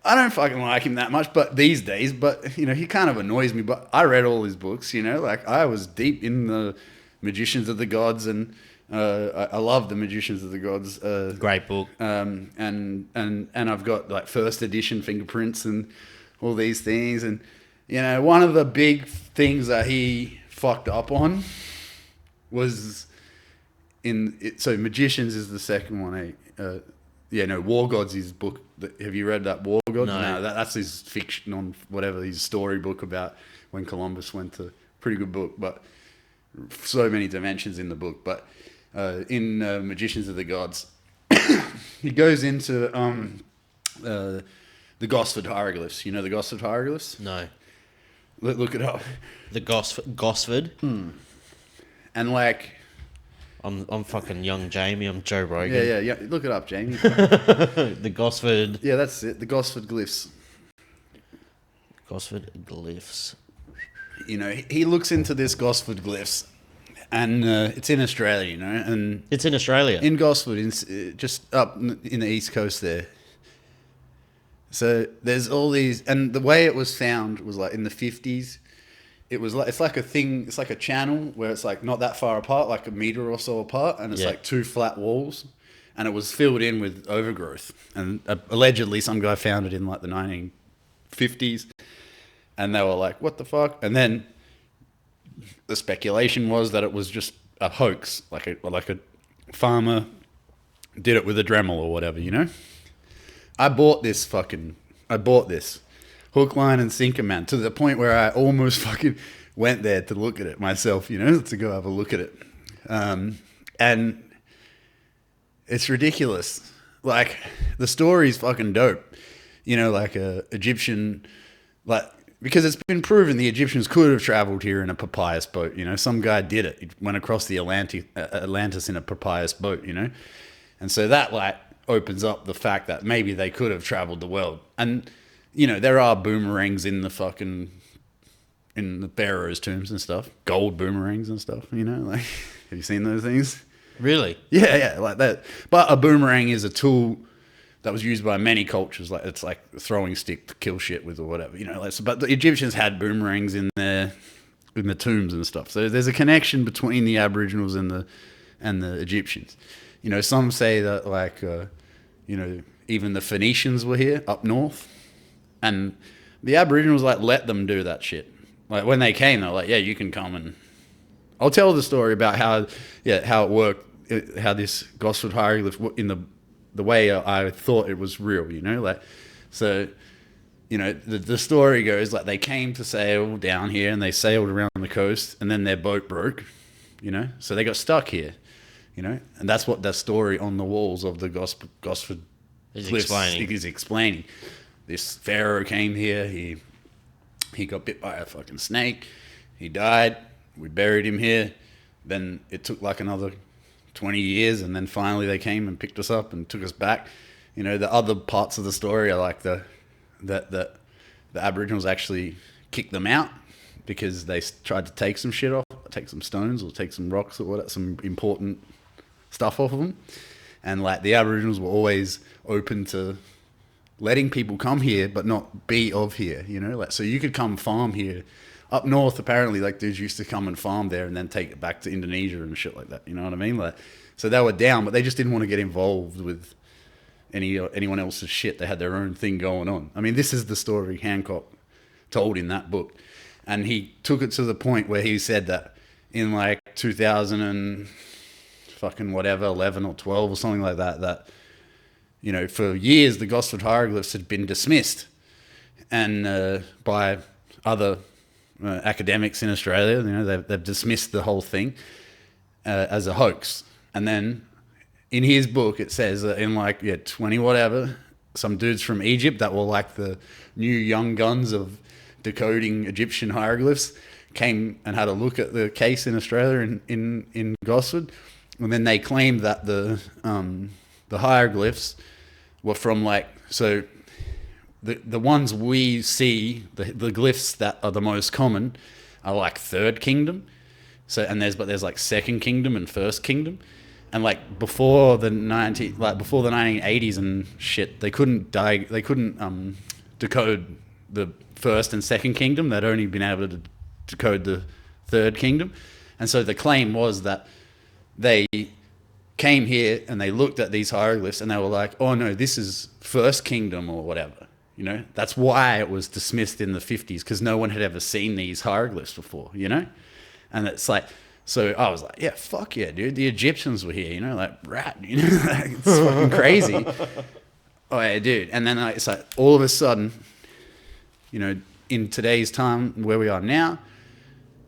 I don't fucking like him that much, but these days, but you know, he kind of annoys me. But I read all his books, you know, like I was deep in the Magicians of the Gods, and I love the Magicians of the Gods. Great book. And I've got like first edition fingerprints and all these things, and you know, one of the big things that he fucked up on was so Magicians is the second one, War Gods is his book. Have you read that War Gods? No. That's his fiction on whatever, his storybook about when Columbus went to. Pretty good book, but so many dimensions in the book. But in Magicians of the Gods, he goes into the Gosford hieroglyphs. You know the Gosford hieroglyphs? No, Look it up. the Gosford. And like, I'm fucking young Jamie. I'm Joe Rogan. yeah. Look it up, Jamie. The Gosford. Yeah, that's it. The Gosford glyphs. Gosford glyphs. you know, he looks into this Gosford glyphs, and it's in Australia, you know, and It's in Australia. in Gosford, just up in the east coast there. So there's all these, and the way it was found was like in the 50s. It was like, it's like a thing, it's like a channel where it's like not that far apart, like a meter or so apart, and it's like two flat walls, and it was filled in with overgrowth. And allegedly some guy found it in like the 1950s, and they were like, what the fuck? And then the speculation was that it was just a hoax, like a farmer did it with a Dremel or whatever, you know? I bought this hook, line, and sinker, man, to the point where I almost fucking went there to look at it myself, you know, to go have a look at it. And it's ridiculous. Like, the story's fucking dope. You know, like Egyptian, like, because it's been proven the Egyptians could have traveled here in a papyrus boat, you know. Some guy did it. He went across the Atlantis in a papyrus boat, you know. And so that, like, opens up the fact that maybe they could have traveled the world. And you know, there are boomerangs in the pharaoh's tombs and stuff. Gold boomerangs and stuff, you know? Like, have you seen those things? Really? Yeah, like that. But a boomerang is a tool that was used by many cultures. Like, it's like a throwing stick to kill shit with or whatever, you know? Like, but the Egyptians had boomerangs in the tombs and stuff. So there's a connection between the Aboriginals and the Egyptians. You know, some say that, like, you know, even the Phoenicians were here up north. And the Aboriginals, like, let them do that shit. Like, when they came, they were like, yeah, you can come. And I'll tell the story about how it worked, how this Gosford hieroglyph, in the way I thought it was real, you know? Like, so, you know, the story goes, like, they came to sail down here, and they sailed around the coast, and then their boat broke, you know? So they got stuck here, you know? And that's what the story on the walls of the Gosford cliffs is explaining. This pharaoh came here. He got bit by a fucking snake. He died. We buried him here. Then it took like another 20 years, and then finally they came and picked us up and took us back. You know, the other parts of the story are like the Aboriginals actually kicked them out because they tried to take some shit off, take some stones or take some rocks or whatever, some important stuff off of them. And like the Aboriginals were always open to letting people come here but not be of here, you know, like, so you could come farm here up north. Apparently, like, dudes used to come and farm there and then take it back to Indonesia and shit like that, you know what I mean? Like, so they were down, but they just didn't want to get involved with anyone else's shit. They had their own thing going on. I mean, this is the story Hancock told in that book, and he took it to the point where he said that in like 2000 and fucking whatever, 11 or 12 or something like that, that, you know, for years the Gosford hieroglyphs had been dismissed, and by other academics in Australia, you know, they've dismissed the whole thing as a hoax. And then in his book it says that in like 20 whatever, some dudes from Egypt that were like the new young guns of decoding Egyptian hieroglyphs came and had a look at the case in Australia in Gosford, and then they claimed that the hieroglyphs were from like, so the ones we see, the glyphs that are the most common are like Third Kingdom. So, and there's like Second Kingdom and First Kingdom. And like before the 1980s and shit, they couldn't decode the First and Second Kingdom. They'd only been able to decode the Third Kingdom. And so the claim was that they came here and they looked at these hieroglyphs and they were like, oh no, this is First Kingdom or whatever. You know, that's why it was dismissed in the 50s, because no one had ever seen these hieroglyphs before, you know? And it's like, so I was like, yeah, fuck yeah, dude. The Egyptians were here, you know, like, rat, you know, like, it's fucking crazy. Oh yeah, dude. And then it's like, all of a sudden, you know, in today's time where we are now,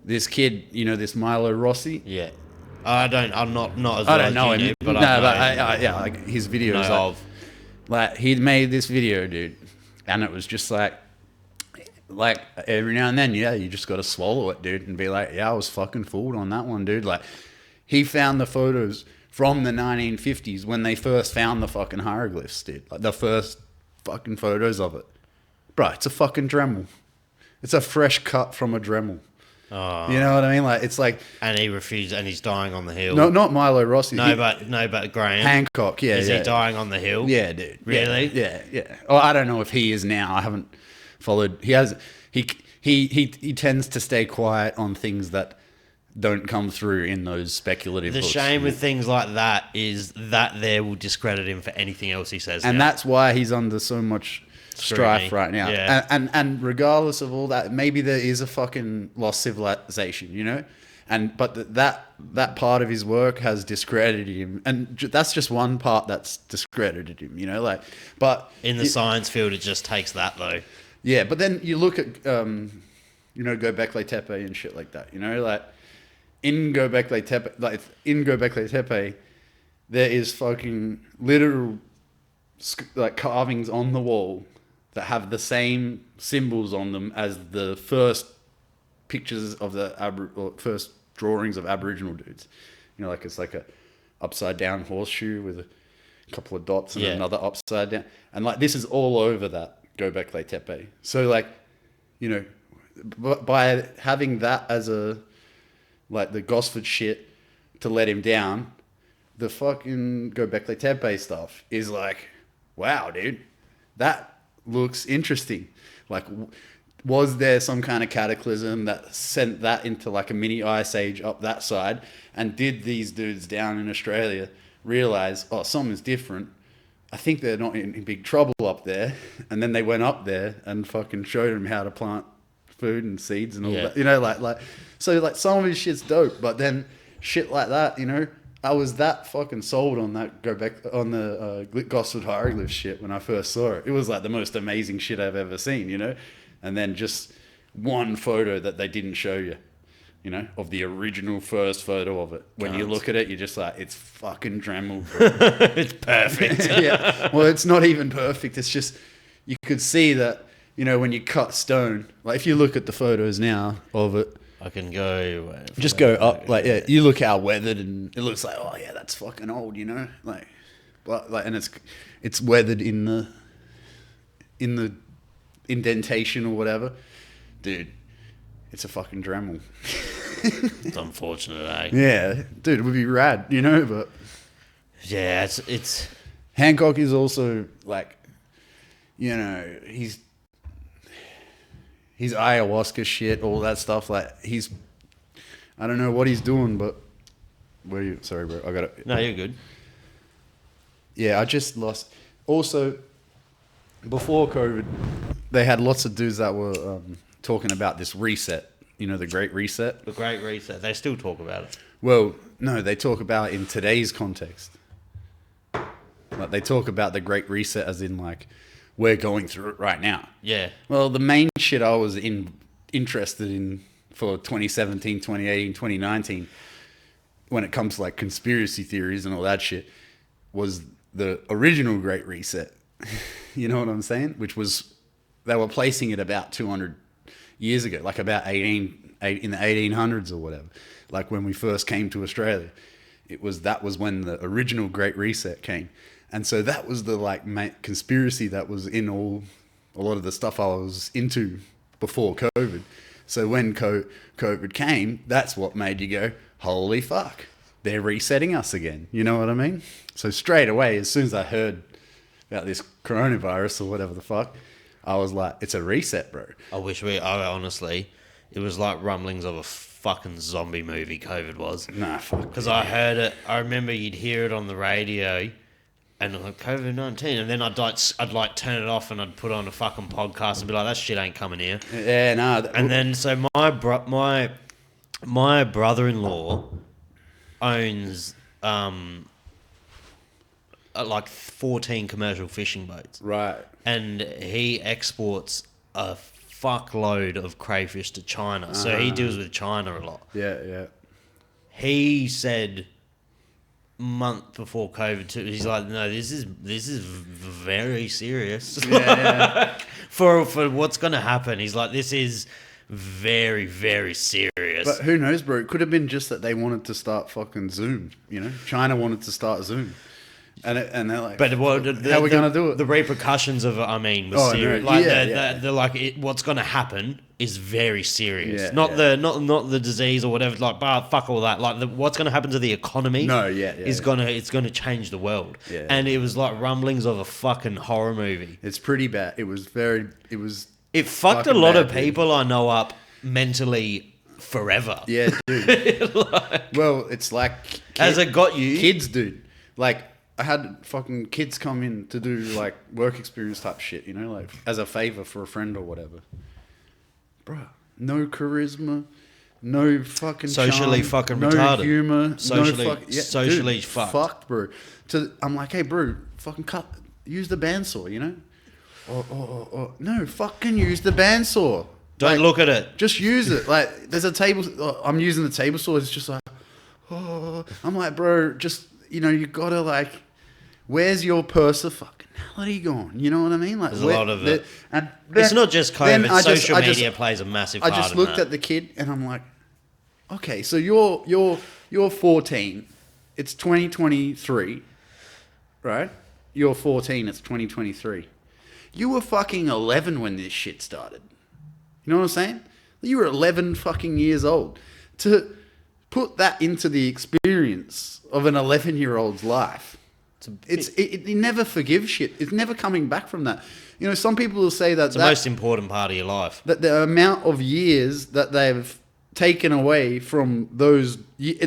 this kid, you know, this Milo Rossi. Yeah. I'm not as I don't know him, but no, but yeah, like his videos of, like, he'd made this video, dude, and it was just like every now and then, yeah, you just got to swallow it, dude, and be like, yeah, I was fucking fooled on that one, dude. Like, he found the photos from the 1950s when they first found the fucking hieroglyphs, dude, like the first fucking photos of it. Bro, it's a fucking Dremel. It's a fresh cut from a Dremel. Oh. You know what I mean? Like it's like And he refused, and he's dying on the hill. not Milo Rossi. But Graham Hancock. Yeah, is he dying on the hill? Yeah, dude. Really? Yeah. Oh, I don't know if he is now. I haven't followed. He tends to stay quiet on things that don't come through in those speculative The books. shame with things like that is that there will discredit him for anything else he says. And now. that's why he's under so much strife right now. Yeah. And regardless of all that, maybe there is a fucking lost civilization, you know? But that part of his work has discredited him, and that's just one part that's discredited him, you know. Like, but in the science field, it just takes that though. Yeah, but then you look at Göbekli Tepe and shit like that, you know, like in Göbekli Tepe, there is fucking literal like carvings on the wall that have the same symbols on them as the first pictures of or first drawings of Aboriginal dudes. You know, like it's like a upside down horseshoe with a couple of dots and another upside down. And like this is all over that Göbekli Tepe. So like, you know, by having that as like the Gosford shit to let him down, the fucking Göbekli Tepe stuff is like, wow, dude, that looks interesting. Like, was there some kind of cataclysm that sent that into like a mini ice age up that side? And did these dudes down in Australia realize, oh, something's different? I think they're not in big trouble up there. And then they went up there and fucking showed them how to plant food and seeds and all that. You know, like so like some of his shit's dope, but then shit like that, you know, I was that fucking sold on that the Gosford hieroglyph shit when I first saw it. It was like the most amazing shit I've ever seen, you know? And then just one photo that they didn't show you, you know, of the original first photo of it. When you look at it, you're just like, it's fucking Dremel. It's perfect. Yeah. Well, it's not even perfect. It's just, you could see that, you know, when you cut stone, like if you look at the photos now of it, I can go. Just go up, like yeah. You look how weathered, and it looks like, oh yeah, that's fucking old, you know, like, and it's weathered in the indentation or whatever, dude. It's a fucking Dremel. It's unfortunate, eh? Yeah, dude, it would be rad, you know, but yeah, it's Hancock is also like, you know, he's ayahuasca shit, all that stuff. Like I don't know what he's doing, but sorry, bro. I got it. No, you're good. Yeah, I just lost. Also, before COVID, they had lots of dudes that were talking about this reset. You know, the Great Reset. The Great Reset. They still talk about it. Well, no, they talk about it in today's context. Like they talk about the Great Reset as in like, we're going through it right now. Yeah. Well, the main shit I was interested in for 2017, 2018, 2019, when it comes to like conspiracy theories and all that shit, was the original Great Reset. You know what I'm saying? Which was, they were placing it about 200 years ago, like about in the 1800s or whatever. Like when we first came to Australia, that was when the original Great Reset came. And so that was the like conspiracy that was in a lot of the stuff I was into before COVID. So when COVID came, that's what made you go, holy fuck, they're resetting us again. You know what I mean? So straight away, as soon as I heard about this coronavirus or whatever the fuck, I was like, it's a reset, bro. Honestly, it was like rumblings of a fucking zombie movie, COVID was. Nah, fuck. Because I heard it, I remember you'd hear it on the radio, and like COVID-19, and then I'd like turn it off and I'd put on a fucking podcast and be like, that shit ain't coming here. Yeah, nah. And then so my brother-in-law owns like 14 commercial fishing boats. Right. And he exports a fuckload of crayfish to China. So he deals with China a lot. Yeah. He said month before COVID too, he's like, no, this is very serious. Yeah. for what's gonna happen. He's like, this is very, very serious. But who knows, bro? It could have been just that they wanted to start fucking Zoom, you know? China wanted to start Zoom. And they're like, But how are we going to do it? The repercussions of it, I mean, was Oh, no, serious. yeah, Like, what's going to happen is very serious. Yeah, not yeah. not the disease or whatever. Like, fuck all that. Like, what's going to happen to the economy? It's gonna change the world. Yeah. And it was like rumblings of a fucking horror movie. It's pretty bad. It It fucked a lot of people I know up mentally forever. Yeah, dude. Well, it's like As it got you, kids, dude. Like, I had fucking kids come in to do like work experience type shit, you know, like as a favor for a friend or whatever. Bruh, no charisma, no fucking socially charm, fucking no retarded, humor, socially dude, fucked, bro. I'm like, hey, bro, fucking use the bandsaw, you know? Or no, fucking use the bandsaw. Don't look at it. Just use it. Like, there's a table. I'm using the table saw. It's just like, I'm like, bro, just, you know, you gotta like, where's your personality gone? You know what I mean? Like, there's a lot of it. And it's not just COVID. Social media plays a massive part. I just looked at the kid and I'm like, okay, so you're 14. It's 2023, right? You're 14. It's 2023. You were fucking 11 when this shit started. You know what I'm saying? You were 11 fucking years old. To put that into the experience of an 11-year-old's life, it never forgives shit. It's never coming back from that. You know, some people will say that it's the most important part of your life. That the amount of years that they've taken away from those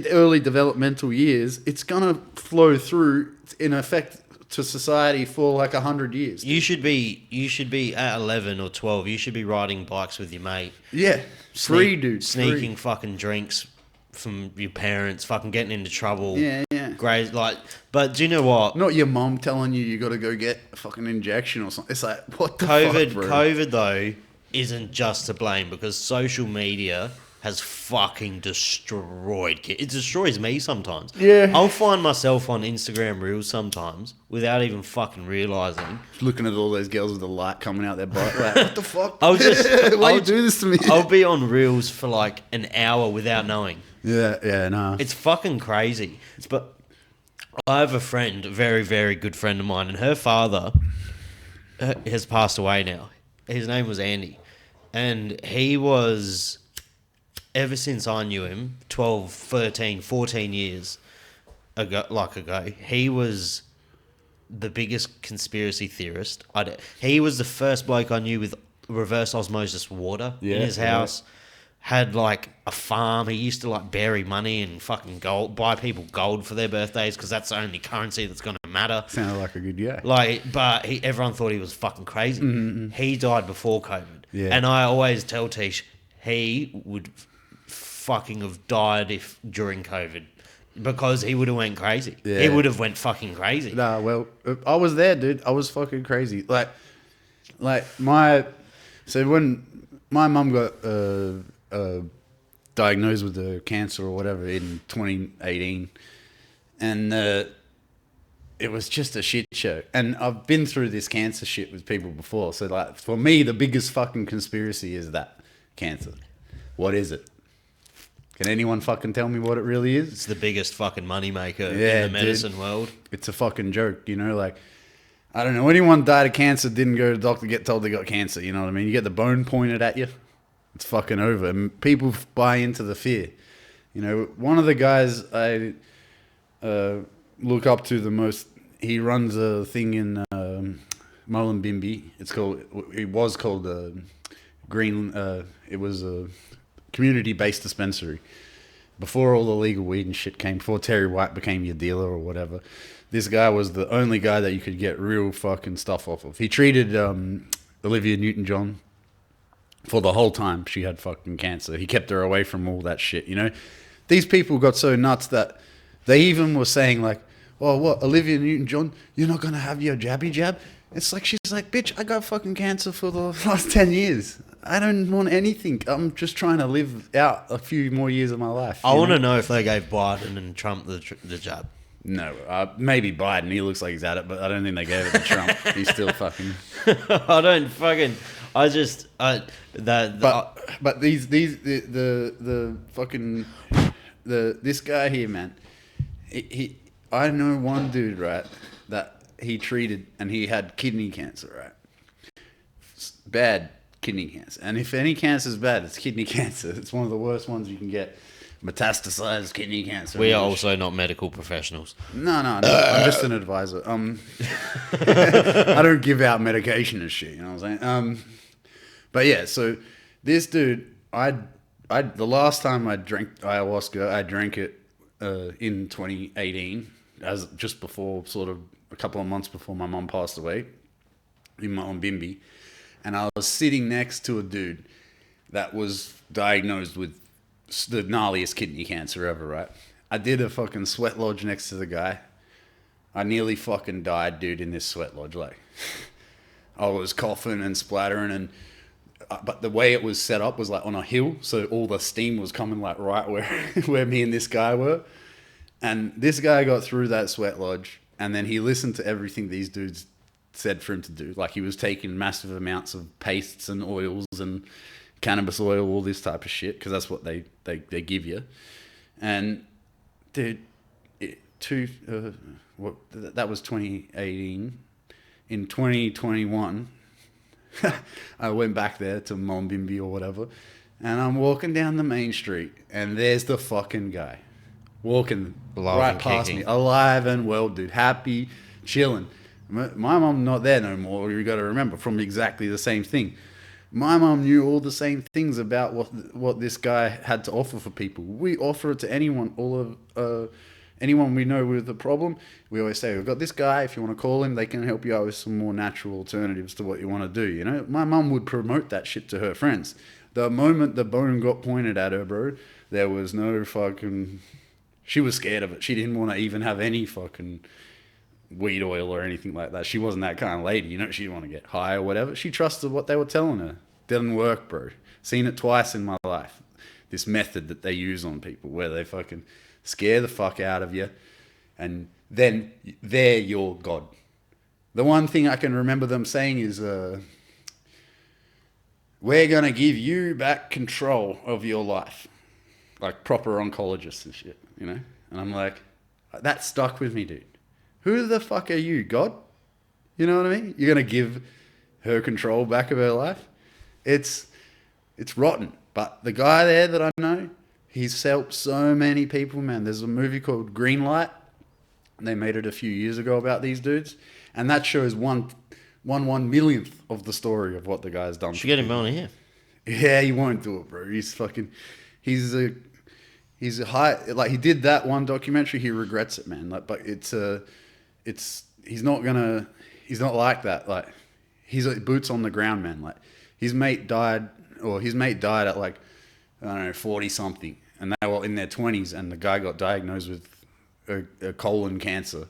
early developmental years, it's gonna flow through in effect to society for like 100 years. You should be at 11 or 12. You should be riding bikes with your mate. Yeah, free, dude. Sneaking fucking drinks from your parents, fucking getting into trouble. Yeah. Great, like, but do you know what? Not your mom telling you got to go get a fucking injection or something. It's like, what the fuck, bro? COVID though isn't just to blame because social media has fucking destroyed kids. It destroys me sometimes. Yeah. I'll find myself on Instagram Reels sometimes without even fucking realising. Looking at all those girls with the light coming out their butt. Like, what the fuck? Why you do this to me? I'll be on Reels for like an hour without knowing. Yeah, no. It's fucking crazy. But I have a friend, a very, very good friend of mine, and her father has passed away now. His name was Andy. And he was... Ever since I knew him, 12, 13, 14 years ago, he was the biggest conspiracy theorist. He was the first bloke I knew with reverse osmosis water in his house. Had like a farm. He used to like bury money and fucking gold, buy people gold for their birthdays because that's the only currency that's going to matter. Sounded like a good guy. But everyone thought he was fucking crazy. Mm-hmm. He died before COVID. Yeah. And I always tell Tish, he would fucking have died during COVID because he would have went crazy. Yeah. He would have went fucking crazy. Nah, well, I was there, dude. I was fucking crazy. Like when my mum got diagnosed with the cancer or whatever in 2018, and it was just a shit show. And I've been through this cancer shit with people before. So like for me, the biggest fucking conspiracy is that cancer. What is it? Can anyone fucking tell me what it really is? It's the biggest fucking moneymaker in the medicine world. It's a fucking joke, you know? Like, I don't know. Anyone died of cancer, didn't go to the doctor, get told they got cancer, you know what I mean? You get the bone pointed at you, it's fucking over. And people buy into the fear. You know, one of the guys I look up to the most, he runs a thing in Mullumbimby. It was called Green, it was a community-based dispensary. Before all the legal weed and shit came, before Terry White became your dealer or whatever, this guy was the only guy that you could get real fucking stuff off of. He treated Olivia Newton-John for the whole time she had fucking cancer. He kept her away from all that shit, you know? These people got so nuts that they even were saying like, oh, what, Olivia Newton-John, you're not going to have your jabby jab? It's like, she's like, bitch, I got fucking cancer for the last 10 years. I don't want anything. I'm just trying to live out a few more years of my life. I want to know if they gave Biden and Trump the jab. No, maybe Biden. He looks like he's at it, but I don't think they gave it to Trump. He's still fucking... This guy here, man, I know one dude, right, that he treated, and he had kidney cancer, right? Bad kidney cancer. And if any cancer is bad, it's kidney cancer. It's one of the worst ones you can get. Metastasized kidney cancer. We are also not medical professionals. No. I'm just an advisor. I don't give out medication and shit. You know what I'm saying? But yeah, so this dude, the last time I drank ayahuasca, I drank it in 2018, as just before, sort of a couple of months before my mum passed away, in Beilby, and I was sitting next to a dude that was diagnosed with the gnarliest kidney cancer ever, right? I did a fucking sweat lodge next to the guy. I nearly fucking died, dude, in this sweat lodge. Like, I was coughing and splattering, but the way it was set up was like on a hill, so all the steam was coming like right where me and this guy were. And this guy got through that sweat lodge, and then he listened to everything these dudes said for him to do. Like, he was taking massive amounts of pastes and oils and cannabis oil, all this type of shit, because that's what they give you. And dude, that was 2018. In 2021, I went back there to Beilby or whatever, and I'm walking down the main street, and there's the fucking guy walking right past me, alive and well, dude, happy, chilling. My mom not there no more. You got to remember, from exactly the same thing. My mum knew all the same things about what this guy had to offer for people. We offer it to anyone, anyone we know with a problem. We always say, we've got this guy, if you want to call him, they can help you out with some more natural alternatives to what you want to do, you know? My mum would promote that shit to her friends. The moment the bone got pointed at her, bro, there was no fucking... She was scared of it. She didn't want to even have any fucking weed oil or anything like that. She wasn't that kind of lady, you know? She didn't want to get high or whatever. She trusted what they were telling her. Didn't work, bro. Seen it twice in my life. This method that they use on people where they fucking scare the fuck out of you, and then they're your God. The one thing I can remember them saying is, we're going to give you back control of your life. Like proper oncologists and shit, you know? And I'm like, that stuck with me, dude. Who the fuck are you, God? You know what I mean? You're going to give her control back of her life? It's rotten. But the guy there that I know, he's helped so many people, man. There's a movie called Green Light. They made it a few years ago about these dudes. And that shows one millionth of the story of what the guy's done. Should get him on here. Yeah, he won't do it, bro. He's a high, like, he did that one documentary. He regrets it, man. Like, but he's not like that. Like, he's like boots on the ground, man. Like, his mate died at like, I don't know, 40 something, and they were in their 20s, and the guy got diagnosed with a colon cancer,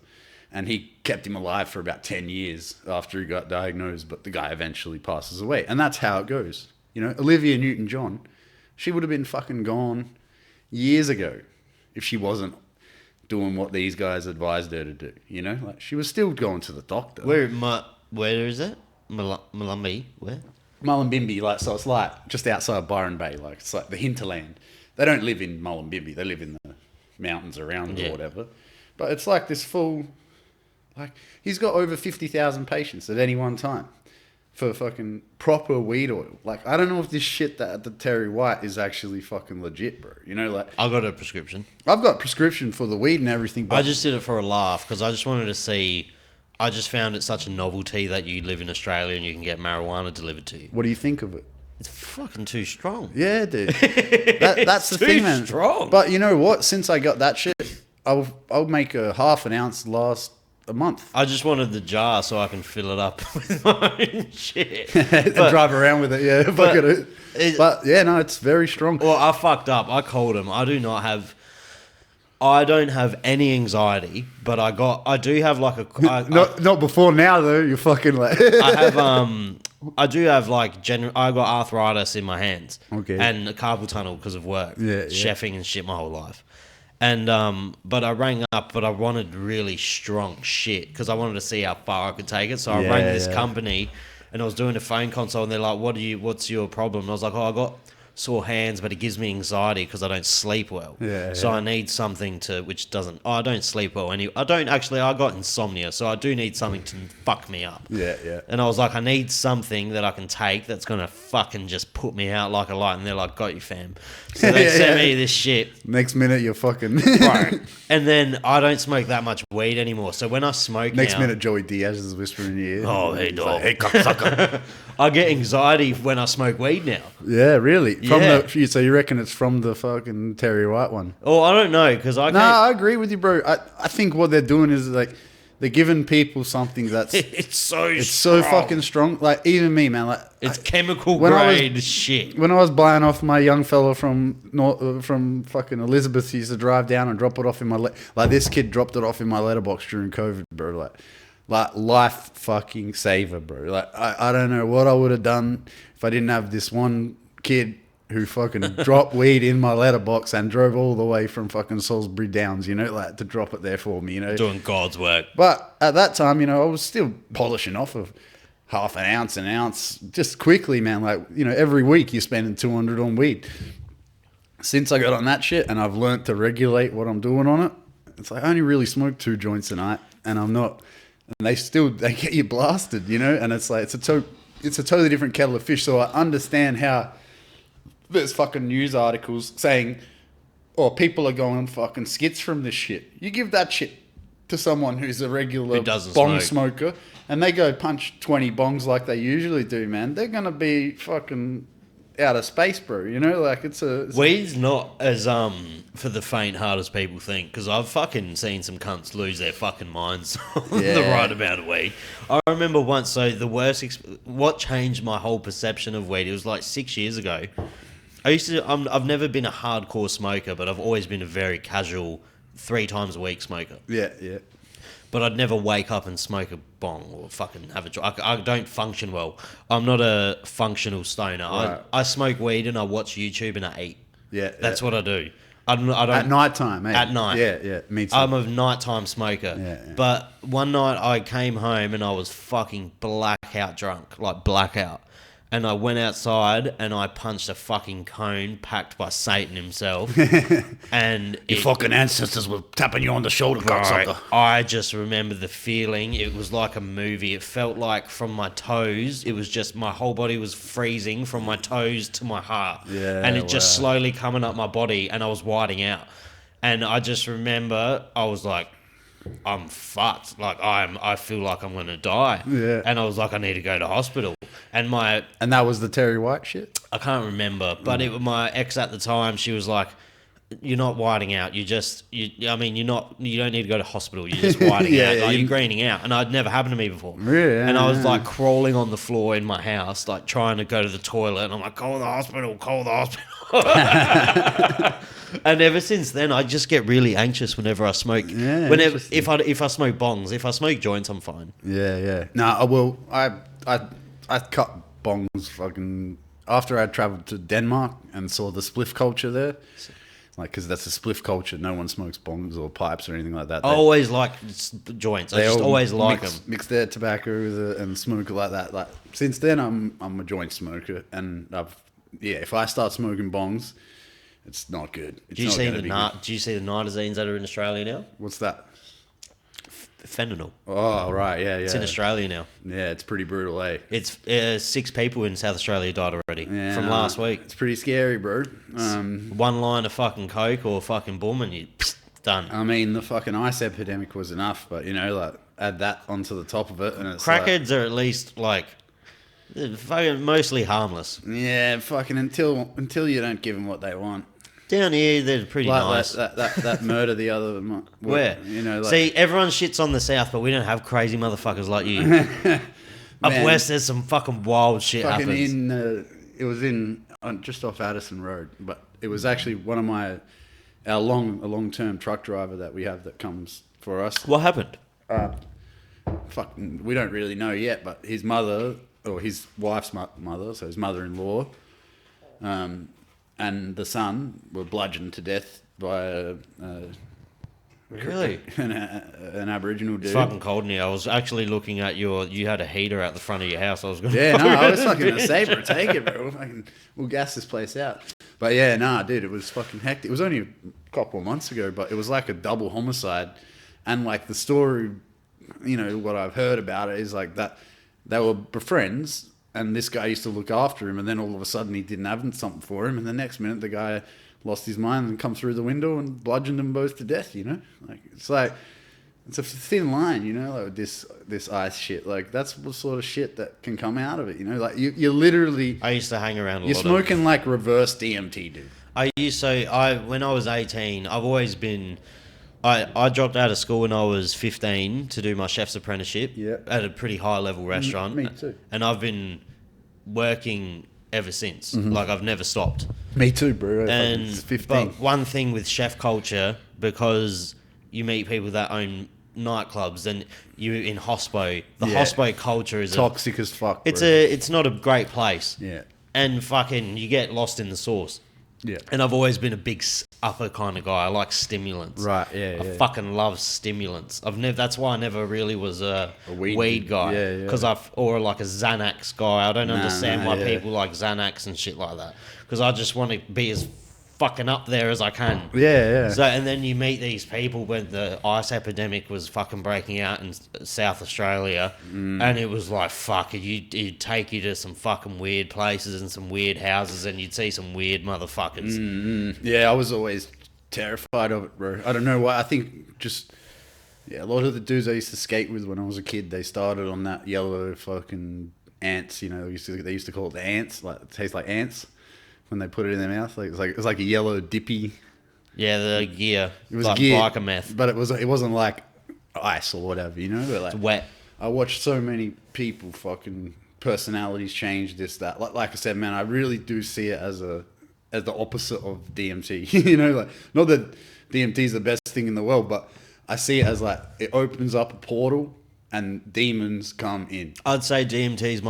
and he kept him alive for about 10 years after he got diagnosed, but the guy eventually passes away. And that's how it goes. You know, Olivia Newton-John, she would have been fucking gone years ago if she wasn't doing what these guys advised her to do, you know? Like, she was still going to the doctor. Where is it? Beilby? Where? Beilby, like, so it's like just outside Byron Bay, like, it's like the hinterland. They don't live in Beilby, they live in the mountains around or whatever. But it's like this full, like, he's got over 50,000 patients at any one time for fucking proper weed oil. Like, I don't know if this shit that the Terry White is actually fucking legit, bro. You know, like, I got a prescription. I've got prescription for the weed and everything. But I just did it for a laugh because I just wanted to see. I just found it such a novelty that you live in Australia and you can get marijuana delivered to you. What do you think of it? It's fucking too strong. Yeah, dude. That's the thing, man. Strong. But you know what? Since I got that shit, I'll make a half an ounce last a month. I just wanted the jar so I can fill it up with my own shit. And drive around with it, yeah. But yeah, no, it's very strong. Well, I fucked up. I called him. I don't have any anxiety, but I do have like a... not before now, though. You're fucking like... I do have like I got arthritis in my hands. Okay. And a carpal tunnel because of work. Yeah. Chefing and shit my whole life. And, but I rang up, but I wanted really strong shit because I wanted to see how far I could take it. So I rang this company and I was doing a phone consult and they're like, what's your problem? And I was like, I got sore hands, but it gives me anxiety because I don't sleep well. So I need something which doesn't. I don't sleep well anyway. I got insomnia, so I do need something to fuck me up. Yeah. And I was like, I need something that I can take that's gonna fucking just put me out like a light. And they're like, got you, fam. So they sent me this shit. Next minute, you're fucking... Right. And then I don't smoke that much weed anymore. So when I smoke Next now, minute, Joey Diaz is whispering in your ear. oh, hey, He's dog. like, hey, cocksucker. I get anxiety when I smoke weed now. Yeah, really? Yeah. So you reckon it's from the fucking Terry White one? Oh, I don't know, because I No, can't... I agree with you, bro. I think what they're doing is like they're giving people something that's It's so fucking strong. Like even me, man. Like It's chemical when I was- grade shit. when I was buying off my young fella from fucking Elizabeth, he used to drive down and drop it off in my like this kid dropped it off in my letterbox during COVID, bro. Like life fucking saver, bro. Like I don't know what I would have done if I didn't have this one kid who fucking dropped weed in my letterbox and drove all the way from fucking Salisbury Downs, you know, like to drop it there for me, you know. Doing God's work. But at that time, you know, I was still polishing off of half an ounce, just quickly, man. Like, you know, every week you're spending 200 on weed. Since I got on that shit and I've learnt to regulate what I'm doing on it, it's like I only really smoke 2 joints a night and I'm not, and they get you blasted, you know, and it's like, it's a totally different kettle of fish. So I understand how there's fucking news articles saying, oh, people are going fucking skits from this shit. You give that shit to someone who's a regular Who doesn't bong smoke. smoker and they go punch 20 bongs like they usually do, man. They're going to be fucking out of space, bro. You know, like it's Weed's not as for the faint-hearted as people think, because I've fucking seen some cunts lose their fucking minds on the Yeah. right amount of weed. I remember once, so the worst, what changed my whole perception of weed, it was like 6 years ago. I've never been a hardcore smoker, but I've always been a very casual 3 times a week smoker. Yeah. But I'd never wake up and smoke a bong or fucking have a joint. I don't function well. I'm not a functional stoner. Right. I smoke weed and I watch YouTube and I eat. Yeah. That's what I do. I don't At night time, eh? At night. Yeah. Me too. I'm a nighttime smoker. Yeah. But one night I came home and I was fucking blackout drunk, like blackout. And I went outside and I punched a fucking cone packed by Satan himself. And Your fucking ancestors were tapping you on the shoulder, cocksucker. I just remember the feeling. It was like a movie. It felt like from my toes, it was just my whole body was freezing from my toes to my heart. Yeah, and it just wow. slowly coming up my body and I was whiting out. And I just remember I was like, I'm fucked. Like I feel like I'm gonna die. Yeah. And I was like, I need to go to hospital. And that was the Terry White shit? I can't remember, but it was my ex at the time. She was like, "You're not whiting out. You don't need to go to hospital. You're just whiting Yeah, out. yeah, Like, you- you're greening out." And I'd never happened to me before. Really? And I was like crawling on the floor in my house, like trying to go to the toilet. And I'm like, "Call the hospital! Call the hospital!" And ever since then, I just get really anxious whenever I smoke. Yeah, Whenever interesting. if I smoke bongs, if I smoke joints, I'm fine. Yeah. No, I cut bongs fucking after I travelled to Denmark and saw the spliff culture there. Like, because that's a spliff culture. No one smokes bongs or pipes or anything like that. I always like joints. I They just all always like them. mix their tobacco with it and smoke it like that. Like since then, I'm a joint smoker, and if I start smoking bongs, it's not good. It's Do you not see gonna the be good. Do you see the nitazines that are in Australia now? What's that? Fentanyl. Oh right, yeah. It's in Australia now. Yeah, it's pretty brutal, eh? It's 6 people in South Australia died already Yeah, from last week. It's pretty scary, bro. One line of fucking coke or fucking boom and you done. I mean, the fucking ice epidemic was enough, but you know, like add that onto the top of it, and it's like, Crackheads are at least like they're fucking mostly harmless. yeah, fucking until you don't give them what they want. Down here, they're pretty Like nice. that murder the other Where? you know, like, See, everyone shits on the south, but we don't have crazy motherfuckers like you. Up Man. west, there's some fucking wild shit fucking happens. it was just off Addison Road, but it was actually one of a long-term truck driver that we have that comes for us. What happened? We don't really know yet, but his mother, or his wife's mother, so his mother-in-law, and the son were bludgeoned to death by Really? An Aboriginal dude. It's fucking cold in here. I was actually looking at you had a heater out the front of your house. I was going Yeah, no, I was fucking gonna say, bro, take it, bro. We'll gas this place out. But yeah, nah, dude, it was fucking hectic. It was only a couple of months ago, but it was like a double homicide. And like the story, you know, what I've heard about it is like that they were friends and this guy used to look after him, and then all of a sudden he didn't have something for him, and the next minute the guy lost his mind and come through the window and bludgeoned them both to death, you know? It's a thin line, you know, like this ice shit. Like, that's the sort of shit that can come out of it, you know? Like, you're literally... I used to hang around a lot. You're smoking, like, reverse DMT, dude. When I was 18, I've always been... I dropped out of school when I was 15 to do my chef's apprenticeship at a pretty high-level restaurant. Me too. And I've been working ever since. Like, I've never stopped. Me too, bro. And It's 15. But one thing with chef culture, because you meet people that own nightclubs, and you in hospo, the hospo culture is toxic as fuck, bro. It's not a great place. Yeah. And fucking, you get lost in the sauce. Yeah. And I've always been a big upper kind of guy. I like stimulants. Right, yeah, I fucking love stimulants. That's why I never really was a weed guy. Yeah, yeah. Because or like a Xanax guy. I don't understand why people like Xanax and shit like that. Because I just want to be as fucking up there as I can. Yeah. So, and then you meet these people when the ice epidemic was fucking breaking out in South Australia, and it was like, fuck, it'd take you to some fucking weird places and some weird houses, and you'd see some weird motherfuckers. Yeah, I was always terrified of it, bro. I don't know why. I think just... Yeah, a lot of the dudes I used to skate with when I was a kid, they started on that yellow fucking ants, you know, they used to call it the ants, like, it tastes like ants. When they put it in their mouth, it was like a yellow dippy. Yeah, the gear. It was like gear, biker meth, but it wasn't like ice or whatever, you know. But like, it's wet. I watched so many people fucking personalities change, this, that. Like I said, man, I really do see it as the opposite of DMT. You know, like, not that DMT is the best thing in the world, but I see it as like it opens up a portal and demons come in. I'd say DMT is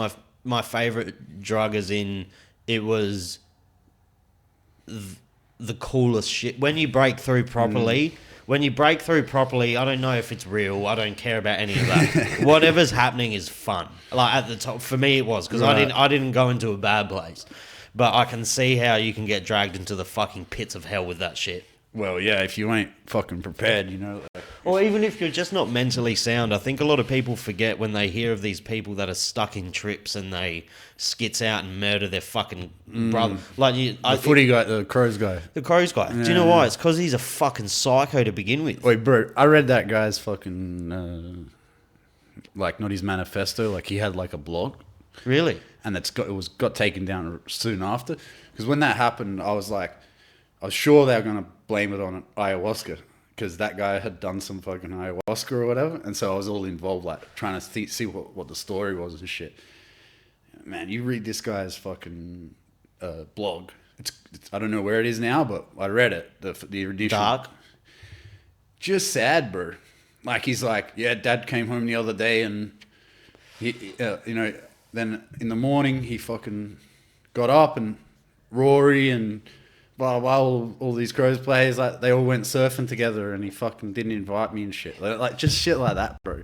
my favorite drug, as in it was the coolest shit. When you break through properly, I don't know if it's real. I don't care about any of that. Whatever's happening is fun. Like at the top, for me it was, because I didn't go into a bad place. But I can see how you can get dragged into the fucking pits of hell with that shit. Well, yeah, if you ain't fucking prepared, you know. Or even if you're just not mentally sound. I think a lot of people forget when they hear of these people that are stuck in trips and they skits out and murder their fucking brother. Like The footy guy, the Crows guy. The Crows guy. Do you know why? It's because he's a fucking psycho to begin with. Wait, bro, I read that guy's fucking, like, not his manifesto, like he had like a blog. Really? And it got taken down soon after. Because when that happened, I was sure they were going to blame it on ayahuasca, because that guy had done some fucking ayahuasca or whatever, and so I was all involved, like trying to see what the story was and shit. Man, you read this guy's fucking blog. It's I don't know where it is now, but I read it. The edition. Dark. Just sad, bro. Like, he's like, yeah, Dad came home the other day, and he, you know, then in the morning he fucking got up, and Rory and blah blah, all these Crows players, like, they all went surfing together, and he fucking didn't invite me and shit. Like just shit like that, bro.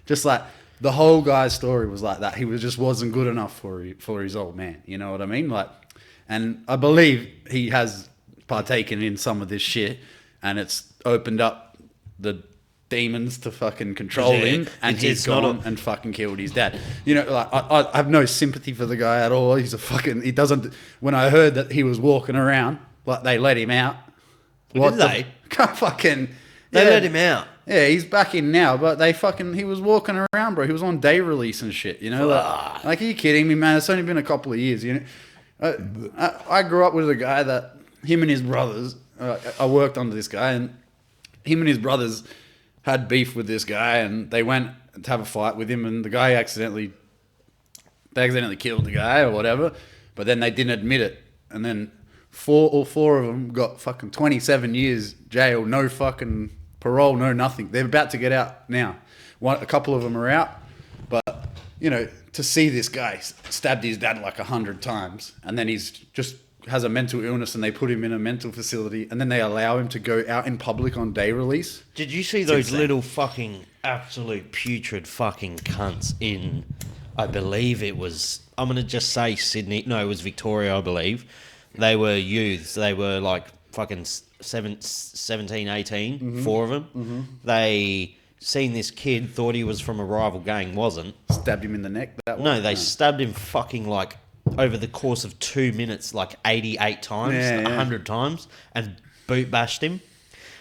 Just like the whole guy's story was like that. He wasn't good enough for his old man. You know what I mean? Like, and I believe he has partaken in some of this shit, and it's opened up the demons to fucking control him, and he's gone and fucking killed his dad. You know, like, I have no sympathy for the guy at all. He doesn't. When I heard that he was walking around, like, they let him out. Did they? Fucking. They let him out. Yeah, he's back in now, but he was walking around, bro. He was on day release and shit, you know? Like, are you kidding me, man? It's only been a couple of years, you know? I grew up with a guy that, him and his brothers, I worked under this guy, and him and his brothers had beef with this guy, and they went to have a fight with him, and the guy accidentally killed the guy or whatever, but then they didn't admit it, and then all four of them got fucking 27 years jail, no fucking parole, no nothing. They're about to get out now. A couple of them are out, but, you know, to see this guy stabbed his dad like 100 times, and then he's just has a mental illness and they put him in a mental facility and then they allow him to go out in public on day release. Did you see those little fucking absolute putrid fucking cunts in, I believe it was, I'm going to just say Sydney, no, it was Victoria, I believe. They were youths. They were like fucking 17, 18, four of them. They seen this kid, thought he was from a rival gang, wasn't. Stabbed him in the neck. No, they stabbed him fucking like over the course of 2 minutes, like 88 times, 100 times, and boot bashed him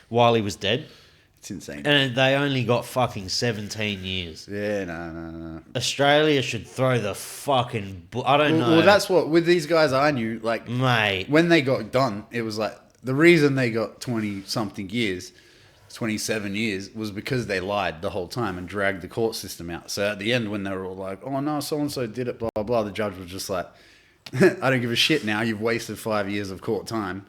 while he was dead. It's insane. And they only got fucking 17 years. Yeah, no. Australia should throw the fucking... I don't know. Well, that's what... With these guys I knew, like... Mate. When they got done, it was like... The reason they got 20-something years, 27 years, was because they lied the whole time and dragged the court system out. So at the end, when they were all like, oh, no, so-and-so did it, blah, blah, blah, the judge was just like, I don't give a shit now. You've wasted 5 years of court time.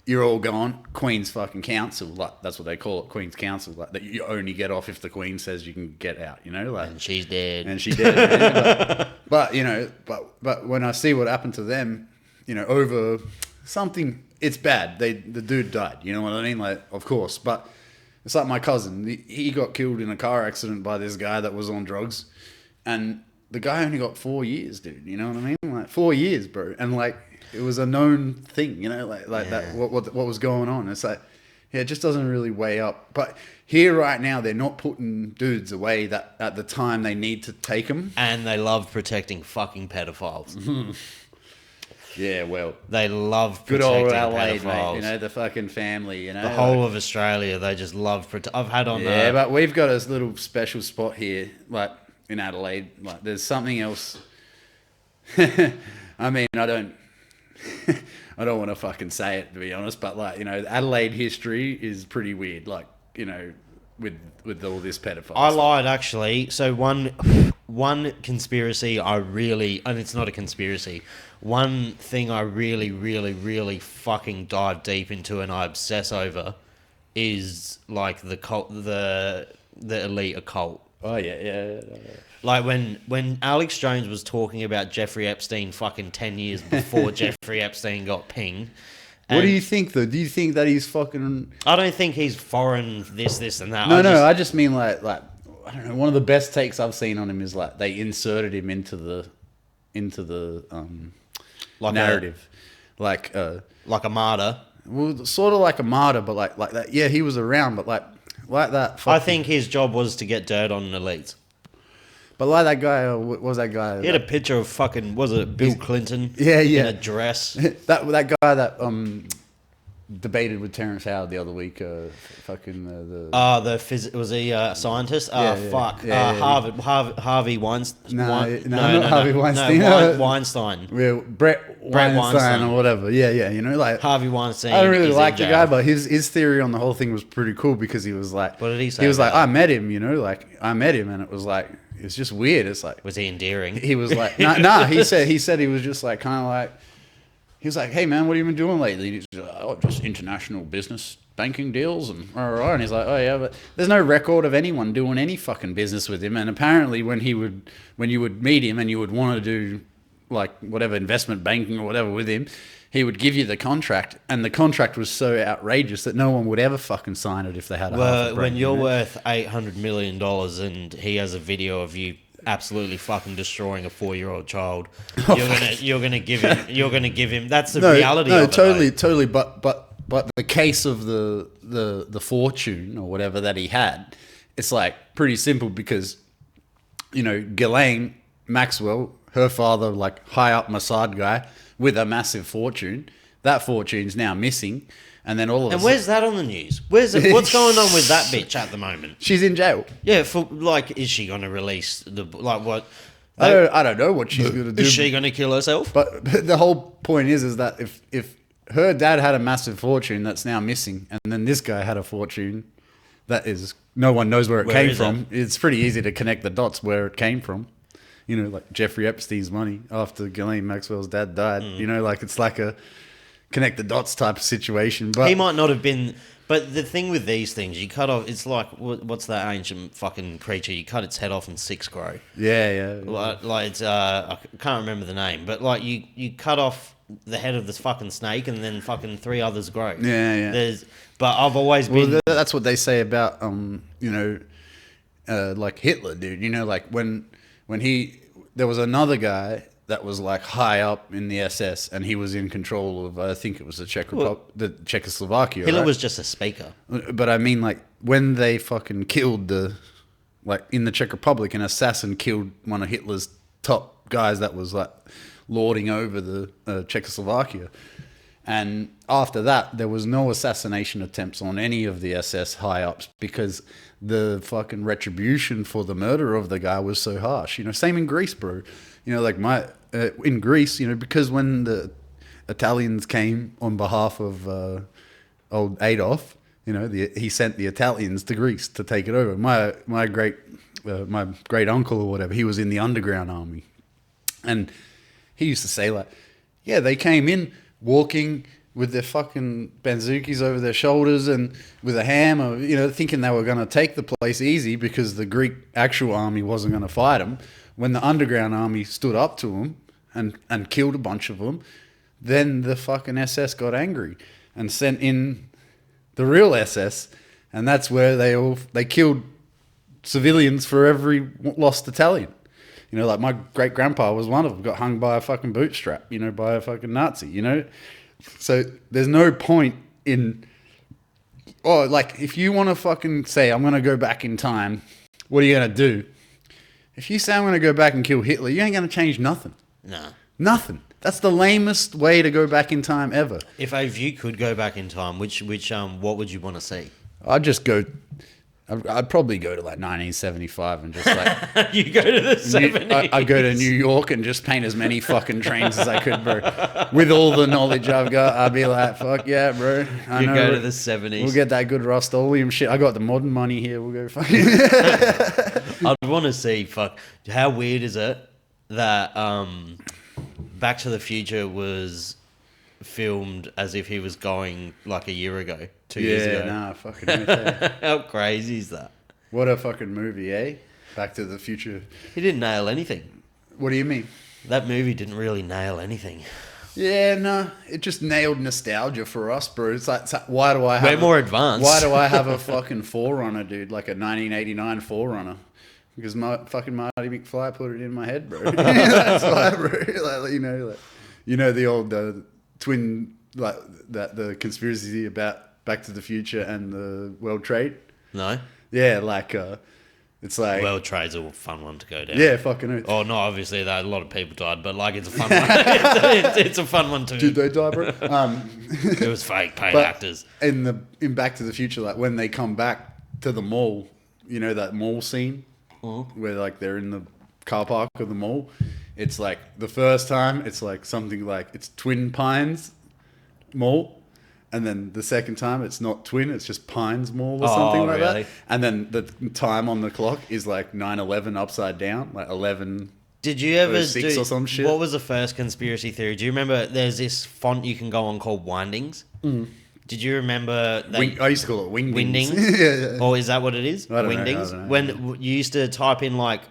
You're all gone. Queen's fucking counsel, like that's what they call it, Queen's counsel, like that you only get off if the Queen says you can get out, you know, like. And she's dead. And she's dead. Man. But you know, but when I see what happened to them, you know, over something, it's bad. The dude died. You know what I mean? Like, of course, but it's like my cousin. He got killed in a car accident by this guy that was on drugs, and the guy only got 4 years, dude. You know what I mean? Like 4 years, bro, and like. It was a known thing, you know, like that. What was going on? It's like, yeah, it just doesn't really weigh up. But here right now, they're not putting dudes away that at the time they need to take them. And they love protecting fucking pedophiles. Yeah, well, they love good protecting old Adelaide, pedophiles. mate. You know, the fucking family. You know, the whole of Australia, they just love. I've had on. Yeah, but we've got a little special spot here, like in Adelaide. Like, there's something else. I mean, I don't want to fucking say it, to be honest, but like, you know, Adelaide history is pretty weird. Like, you know, with all this pedophile I stuff. lied, actually. So one conspiracy I really, and it's not a conspiracy, one thing I really, really, really fucking dive deep into and I obsess over is like the cult, the elite occult. Oh yeah. Like when Alex Jones was talking about Jeffrey Epstein fucking 10 years before Jeffrey Epstein got pinged. What do you think, though? Do you think that he's fucking... I don't think he's foreign, this and that. No, I just mean like I don't know. One of the best takes I've seen on him is like they inserted him into the like narrative, like a martyr. Well, sort of like a martyr, but like that. Yeah, he was around, but like that. I think his job was to get dirt on an elite. But like that guy, what was that guy? He had a picture of fucking, was it Bill Clinton? Yeah. In a dress. that guy that debated with Terrence Howard the other week. Was he a scientist? Harvey Weinstein. No, Harvey Weinstein. Weinstein. Yeah, Brett Weinstein or whatever. Yeah. You know, like Harvey Weinstein. I don't really like the guy, but his theory on the whole thing was pretty cool because he was like, what did he say? He was like, I met him. You know, like I met him, and it was like. It's just weird. It's like, was he endearing? He was like, nah. He said he was just like kind of like, he was like, hey man, what have you been doing lately? And he's like, oh, just international business banking deals and and he's like, oh yeah, but there's no record of anyone doing any fucking business with him. And apparently, when you would meet him and you would want to do like whatever investment banking or whatever with him, he would give you the contract, and the contract was so outrageous that no one would ever fucking sign it if they had a half a brain, when you're worth $800 million and he has a video of you absolutely fucking destroying a 4-year-old child, you're gonna give him. That's the reality. No, of totally. But the case of the fortune or whatever that he had, it's like pretty simple because, you know, Ghislaine Maxwell, her father, like high up Mossad guy. With a massive fortune, that fortune's now missing, and then all of. And where's that on the news? What's going on with that bitch at the moment? She's in jail. Yeah, is she going to release what? I don't know what she's going to do. Is she going to kill herself? But the whole point is that if her dad had a massive fortune that's now missing, and then this guy had a fortune that is no one knows where it came from, it's pretty easy to connect the dots where it came from. You know, like Jeffrey Epstein's money after Ghislaine Maxwell's dad died. You know, like it's like a connect the dots type of situation. But he might not have been. But the thing with these things, you cut off. It's like what's that ancient fucking creature? You cut its head off and 6 grow. Yeah. Like it's I can't remember the name, but like you cut off the head of this fucking snake, and then fucking 3 others grow. Yeah. But I've always been. Well, that's what they say about like Hitler, dude. You know, like when there was another guy that was like high up in the SS, and he was in control of, I think it was the Czechoslovakia. Hitler right? was just a speaker. But I mean, like when they fucking killed like in the Czech Republic, an assassin killed one of Hitler's top guys that was like lording over the Czechoslovakia. And after that, there was no assassination attempts on any of the SS high-ups because the fucking retribution for the murder of the guy was so harsh. You know, same in Greece, bro. You know, like in Greece, you know, because when the Italians came on behalf of old Adolf, you know, he sent the Italians to Greece to take it over. My great uncle or whatever, he was in the underground army. And he used to say, like, yeah, they came in walking with their fucking bazookas over their shoulders and with a hammer, you know, thinking they were going to take the place easy because the Greek actual army wasn't going to fight them. When the underground army stood up to them and killed a bunch of them, then the fucking SS got angry and sent in the real SS, and that's where they killed civilians for every lost Italian. You know, like my great grandpa was one of them, got hung by a fucking bootstrap, you know, by a fucking Nazi, you know? So there's no point in, like if you want to fucking say, I'm going to go back in time, what are you going to do? If you say I'm going to go back and kill Hitler, you ain't going to change nothing. No. Nothing. That's the lamest way to go back in time ever. If you could go back in time, what would you want to see? I'd probably go to like 1975 and just like You go to the 70s. I'd go to New York and just paint as many fucking trains as I could, bro. With all the knowledge I've got, I'd be like, fuck yeah, bro. You go to the 70s. We'll get that good Rust-Oleum shit. I got the modern money here. We'll go fucking. I'd want to see, how weird is it that Back to the Future was filmed as if he was going like a year ago, 2 years ago. Yeah, nah, fucking okay. How crazy is that? What a fucking movie, eh? Back to the Future. He didn't nail anything. What do you mean? That movie didn't really nail anything. Yeah, no, it just nailed nostalgia for us, bro. It's like why do I have... We're more advanced. Why do I have a fucking Forerunner, dude? Like a 1989 Forerunner. Because my fucking Marty McFly put it in my head, bro. That's why, bro. Like, you know the old twin, like that the conspiracy about Back to the Future and the World Trade. No. Yeah, like it's like World Trade's a fun one to go down. Yeah, fucking. Oath. Oh no, obviously that a lot of people died, but like it's a fun one. it's a fun one too. Did they die, bro? It was fake paid actors. In Back to the Future, like when they come back to the mall, you know that mall scene where like they're in the car park of the mall. It's like the first time, it's like something like it's Twin Pines Mall, and then the second time it's not Twin, it's just Pines Mall or something like really? that. And then the time on the clock is like 9/11 upside down, like 11. Did you ever do or some shit? What was the first conspiracy theory? Do you remember? There's this font you can go on called Windings. Did you remember? I used to call it Wingdings. Windings. Yeah. Or is that what it is? I don't Wingdings. know. When you used to type in like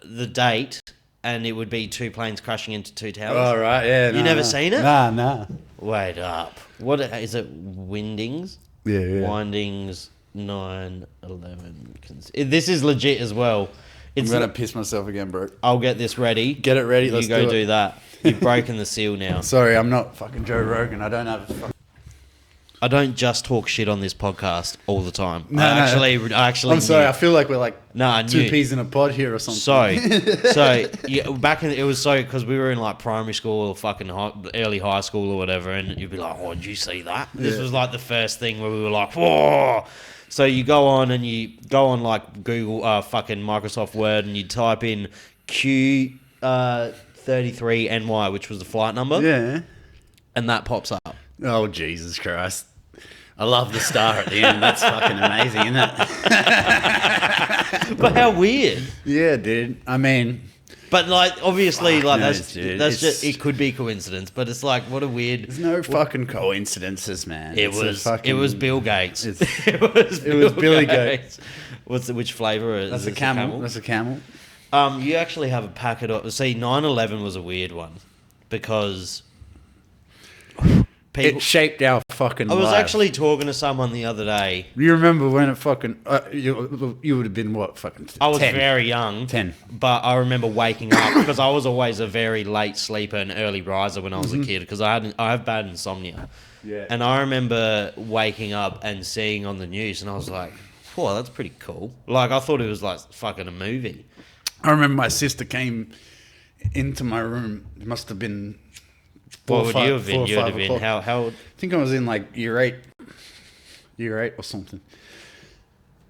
the date, and it would be 2 planes crashing into 2 towers. Oh, right, yeah. You never seen it? Nah. Wait up. What is it? Windings? Yeah. Windings 9/11. This is legit as well. I'm going to piss myself again, bro. I'll get this ready. Get it ready. Let's you go do do that. You've broken the seal now. Sorry, I'm not fucking Joe Rogan. I don't have... I don't just talk shit on this podcast all the time. No, I actually I'm sorry. I feel like we're like I two knew. peas in a pod here or something. Back in it was because we were in like primary school or fucking early high school or whatever, and you'd be like, "Oh, did you see that?" This was like the first thing where we were like, "Whoa!" So you go on like Google, fucking Microsoft Word, and you type in Q33NY, which was the flight number. Yeah. And that pops up. Oh, Jesus Christ. I love the star at the end. That's fucking amazing, isn't it? But how weird. Yeah, dude. I mean... But like, obviously, like knows, dude. that's just it. Could be coincidence, but it's like, what a weird. There's no fucking coincidences, man. It was Bill Gates. It was Billy Gates. Which flavor is? That's a camel. That's a camel. You actually have a packet of. See, 9/11 was a weird one because It shaped our fucking I was lives. actually talking to someone the other day. You remember when it fucking... you would have been, what, fucking 10? I was very young. 10. But I remember waking up because I was always a very late sleeper and early riser when I was a kid because I have bad insomnia. Yeah. And I remember waking up and seeing on the news and I was like, whoa, that's pretty cool. Like, I thought it was like fucking a movie. I remember my sister came into my room. It must have been... What would you have been? 4 or You would 5 have been o'clock. how I think I was in like year 8 or something.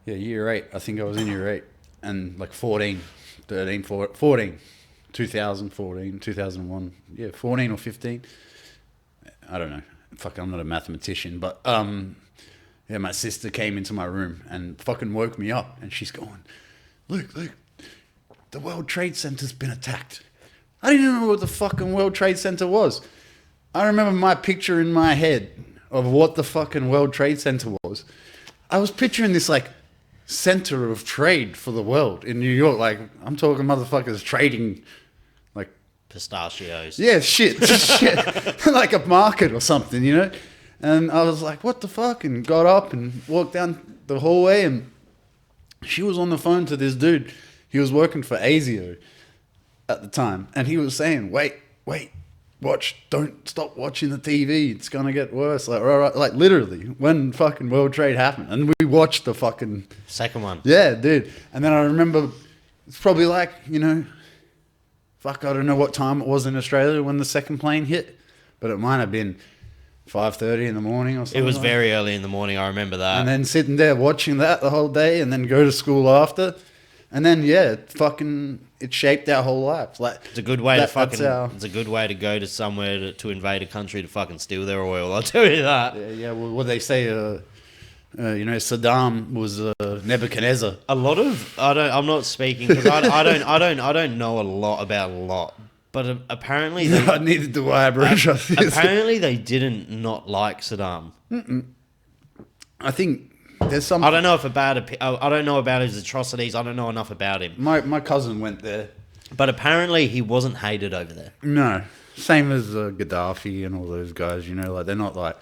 Yeah, year 8. I think I was in year 8 and like 14, 2014, 2001. Yeah, 14 or 15. I don't know. Fuck, I'm not a mathematician, but yeah, my sister came into my room and fucking woke me up and she's going, Luke, the World Trade Center's been attacked. I didn't even know what the fucking World Trade Center was. I remember my picture in my head of what the fucking World Trade Center was. I was picturing this like center of trade for the world in New York. Like, I'm talking motherfuckers trading like pistachios. yeah, shit, like a market or something, you know? And I was like, what the fuck? And got up and walked down the hallway and she was on the phone to this dude. He was working for ASIO at the time. And he was saying, wait, don't stop watching the TV. It's going to get worse. Like literally when fucking World Trade happened. And we watched the fucking... Second one. Yeah, dude. And then I remember it's probably like, you know, fuck, I don't know what time it was in Australia when the second plane hit. But it might have been 5:30 in the morning or something. It was like very early in the morning. I remember that. and then sitting there watching that the whole day and then go to school after. And then, yeah, it shaped our whole lives. Like, It's a good way It's a good way to go to somewhere to invade a country to fucking steal their oil. I'll tell you that. Yeah, well, what they say, you know, Saddam was Nebuchadnezzar. A lot of I'm not speaking because I don't know a lot about a lot, but apparently Neither do I, bro. apparently they didn't not like Saddam. I think there's some... I don't know I don't know about his atrocities. I don't know enough about him. My cousin went there. But apparently he wasn't hated over there. No, same as Gaddafi and all those guys. You know, like they're not like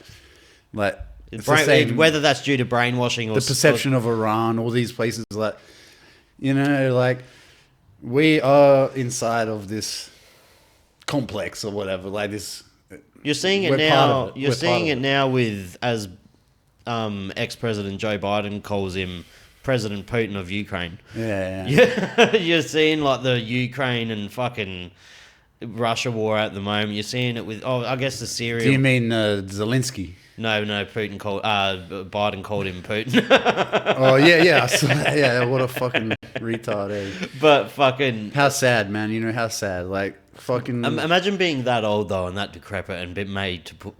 it's the same, whether that's due to brainwashing or the perception of Iran, all these places. Like, you know, like we are inside of this complex or whatever. Like this. You're seeing it We're now. part of it. You're We're seeing part it of now with as ex-president Joe Biden calls him President Putin of Ukraine. Yeah. You're seeing like the Ukraine and fucking Russia war at the moment. You're seeing it with I guess the Syria. Do you mean Zelensky? No. Biden called him Putin. Oh yeah. I saw that. Yeah, what a fucking retard. Eh? But fucking How sad, man. You know how sad. Like fucking. imagine being that old though and that decrepit and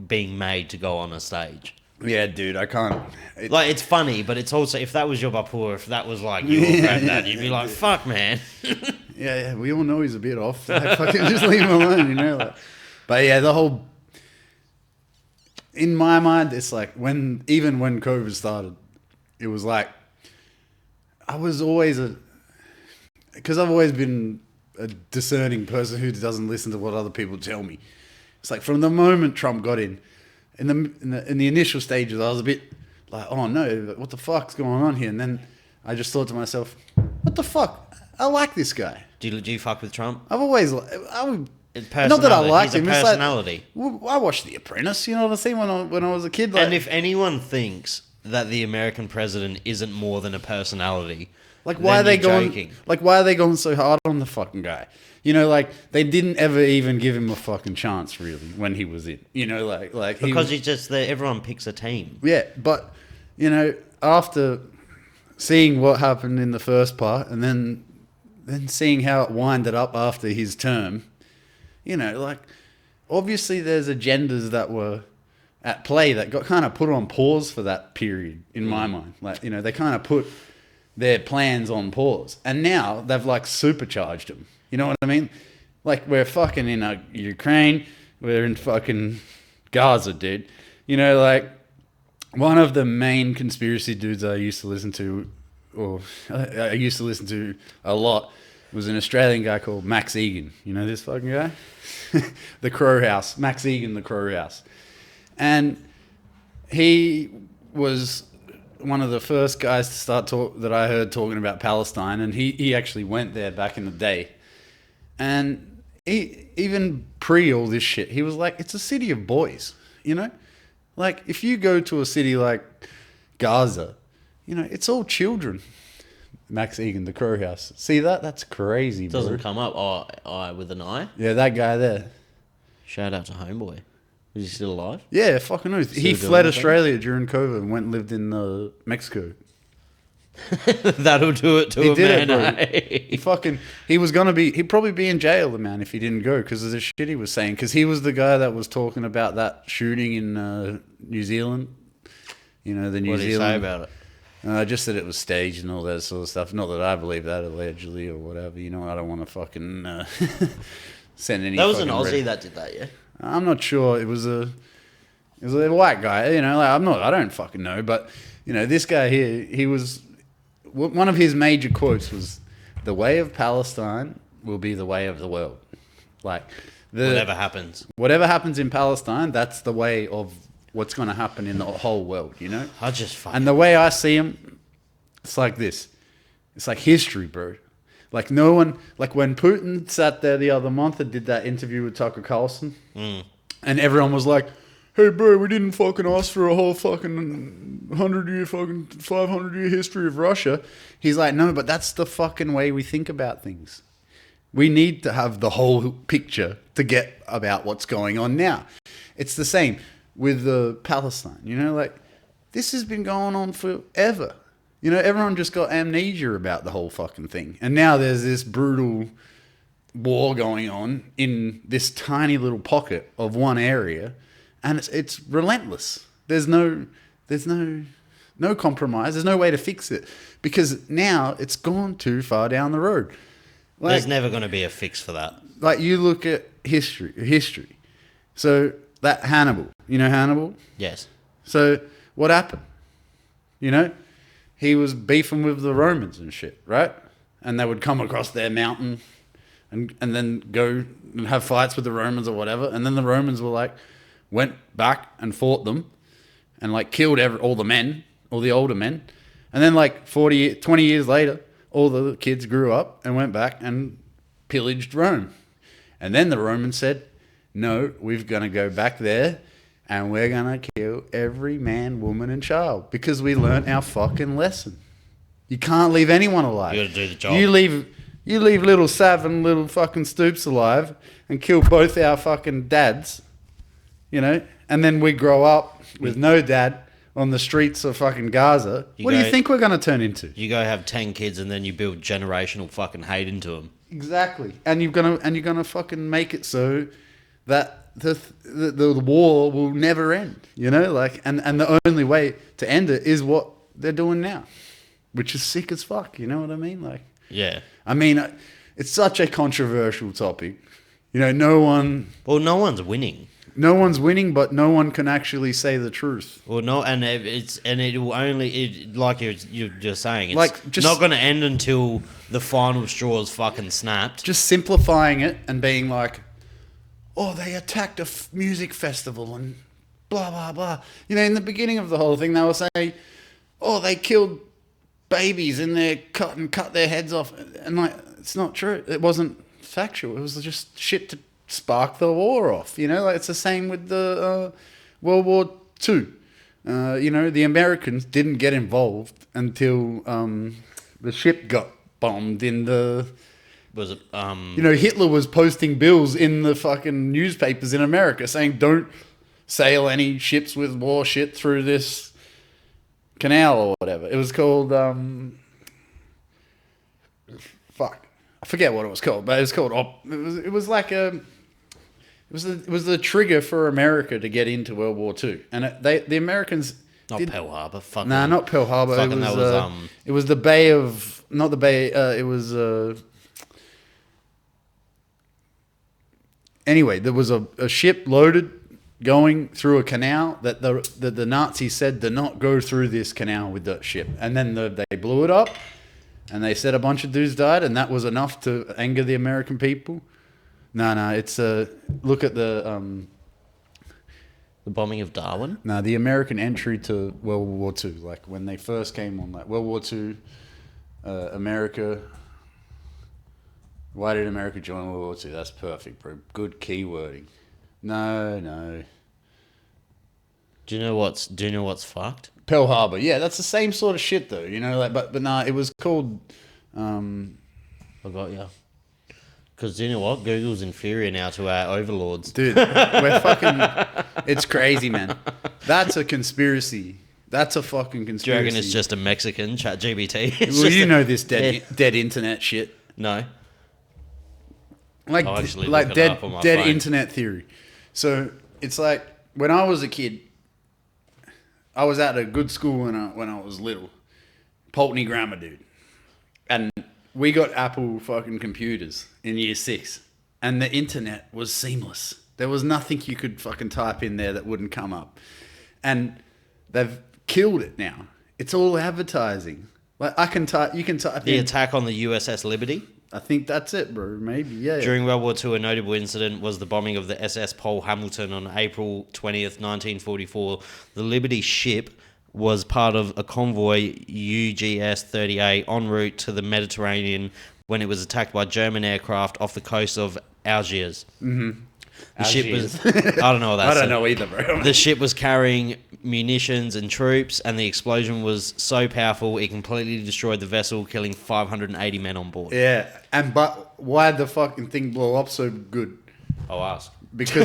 being made to go on a stage. Yeah, dude, I can't. Like, it's funny, but it's also, if that was your bapu or if that was like your granddad, you'd be like, fuck, man. Yeah, we all know he's a bit off. Like, fucking just leave him alone, you know. Like, but yeah, the whole. In my mind, it's like even when COVID started, it was like I was always because I've always been a discerning person who doesn't listen to what other people tell me. It's like from the moment Trump got in the initial stages, I was a bit like, oh no, what the fuck's going on here? And then I just thought to myself, what the fuck? I like this guy. Do you fuck with Trump? I've always, not that I liked him. He's a personality. It's like, I watched The Apprentice, you know what I'm saying, when I was a kid. Like, And if anyone thinks that the American president isn't more than a personality, like why are they going? Like why are they going so hard on the fucking guy? You know, like they didn't ever even give him a fucking chance, really, when he was in. You know, like because he's just there. Everyone picks a team. Yeah, but you know, after seeing what happened in the first part, and then seeing how it winded up after his term, you know, like obviously there's agendas that were at play that got kind of put on pause for that period in my mind. Like, you know, they kind of put their plans on pause, and now they've like supercharged them. You know what I mean? Like we're fucking in Ukraine, we're in fucking Gaza, dude. You know, like one of the main conspiracy dudes I used to listen to, or I used to listen to a lot, was an Australian guy called Max Egan. You know this fucking guy? The Crow House. Max Egan, the Crow House. And he was one of the first guys to that I heard talking about Palestine, and he actually went there back in the day. And he, even pre all this shit, he was like, it's a city of boys, you know? Like, if you go to a city like Gaza, you know, it's all children. Max Egan, the Crow House. See that? That's crazy, bro. Doesn't come up. I with an eye. Yeah, that guy there. Shout out to Homeboy. Is he still alive? Yeah, fucking knows. He fled Australia during COVID and went and lived in Mexico. That'll do it to He a did man. it, bro. He'd probably be in jail, the man, if he didn't go because of the shit he was saying. Because he was the guy that was talking about that shooting in New Zealand. You know, the New What did he Zealand. say about it? Just that it was staged and all that sort of stuff. Not that I believe that, allegedly, or whatever. You know, I don't want to fucking send any. That was an fucking Aussie that did that, yeah. I'm not sure. It was a white guy. You know, like, I don't fucking know. But you know, this guy here, he was. One of his major quotes was, "The way of Palestine will be the way of the world." Like, Whatever happens in Palestine, that's the way of what's going to happen in the whole world. You know. I just fucking. And the way I see him, it's like this. It's like history, bro. Like no one, like when Putin sat there the other month and did that interview with Tucker Carlson, and everyone was like, "Hey, bro, we didn't fucking ask for a whole fucking 100-year, fucking 500-year history of Russia." He's like, "No, but that's the fucking way we think about things. We need to have the whole picture to get about what's going on now." It's the same with Palestine. You know, like this has been going on forever. You know, everyone just got amnesia about the whole fucking thing. And now there's this brutal war going on in this tiny little pocket of one area, and it's relentless. There's no compromise. There's no way to fix it because now it's gone too far down the road. Like, There's never going to be a fix for that. Like you look at history. So that Hannibal, you know Hannibal? Yes. So what happened? You know, he was beefing with the Romans and shit, right? And they would come across their mountain and then go and have fights with the Romans or whatever. And then the Romans went back and fought them and like killed all the men, all the older men. And then like 20 years later, all the kids grew up and went back and pillaged Rome. And then the Romans said, "No, we're going to go back there and we're going to kill every man, woman, and child because we learnt our fucking lesson. You can't leave anyone alive. You got to do the job. You leave little Sav and little fucking Stoops alive and kill both our fucking dads, you know, and then we grow up with no dad on the streets of fucking Gaza. What do you think we're going to turn into? You go have 10 kids and then you build generational fucking hate into them. Exactly. And you're gonna fucking make it so that the war will never end, you know, like, and the only way to end it is what they're doing now, which is sick as fuck. You know what I mean? Like, yeah. I mean, it's such a controversial topic. You know, no one's winning. No one's winning, but no one can actually say the truth. Well, no, and it will only like you're just saying, it's like, just not going to end until the final straw is fucking snapped. Just simplifying it and being like, "Oh, they attacked a music festival and blah blah blah." You know, in the beginning of the whole thing, they were saying, "Oh, they killed babies and they cut their heads off," and like, it's not true. It wasn't factual. It was just shit to spark the war off. You know, like it's the same with the World War II. You know, the Americans didn't get involved until the ship got bombed in the. Was it? You know, Hitler was posting bills in the fucking newspapers in America saying, "Don't sail any ships with war shit through this canal," or whatever. It was called. Fuck, I forget what it was called, but it was called. It was like a. It was the trigger for America to get into World War II, and the Americans. Not Pearl Harbor. Fucking. Nah, not Pearl Harbor. Fucking It was the Bay of. Not the Bay. It was. Anyway, there was a ship loaded going through a canal that the Nazis said, "Do not go through this canal with that ship." And then they blew it up, and they said a bunch of dudes died, and that was enough to anger the American people. No, it's look at the bombing of Darwin. No, the American entry to World War II, like when they first came on, like World War II, America. Why did America join World War II? That's perfect, bro. Good keywording. No. Do you know what's fucked? Pearl Harbor. Yeah, that's the same sort of shit, though. You know, like, but nah, it was called. I got you. Because do you know what? Google's inferior now to our overlords. Dude, we're fucking... It's crazy, man. That's a conspiracy. That's a fucking conspiracy. Do you reckon it's just a Mexican ChatGPT? Well, you know this dead internet shit. No. Like dead internet theory. So it's like when I was a kid, I was at a good school when I was little. Pulteney Grammar, dude. And we got Apple fucking computers in year 6. And the internet was seamless. There was nothing you could fucking type in there that wouldn't come up. And they've killed it now. It's all advertising. Like you can type the in... attack on the USS Liberty? I think that's it, bro. Maybe, yeah. During World War II, a notable incident was the bombing of the SS Pole Hamilton on April 20th, 1944. The Liberty ship was part of a convoy UGS-38 en route to the Mediterranean when it was attacked by German aircraft off the coast of Algiers. Mm-hmm. The ship was... I don't know what that I don't know either, bro. The ship was carrying munitions and troops, and the explosion was so powerful it completely destroyed the vessel, killing 580 men on board. Yeah, but why did the fucking thing blow up so good? I'll ask. Because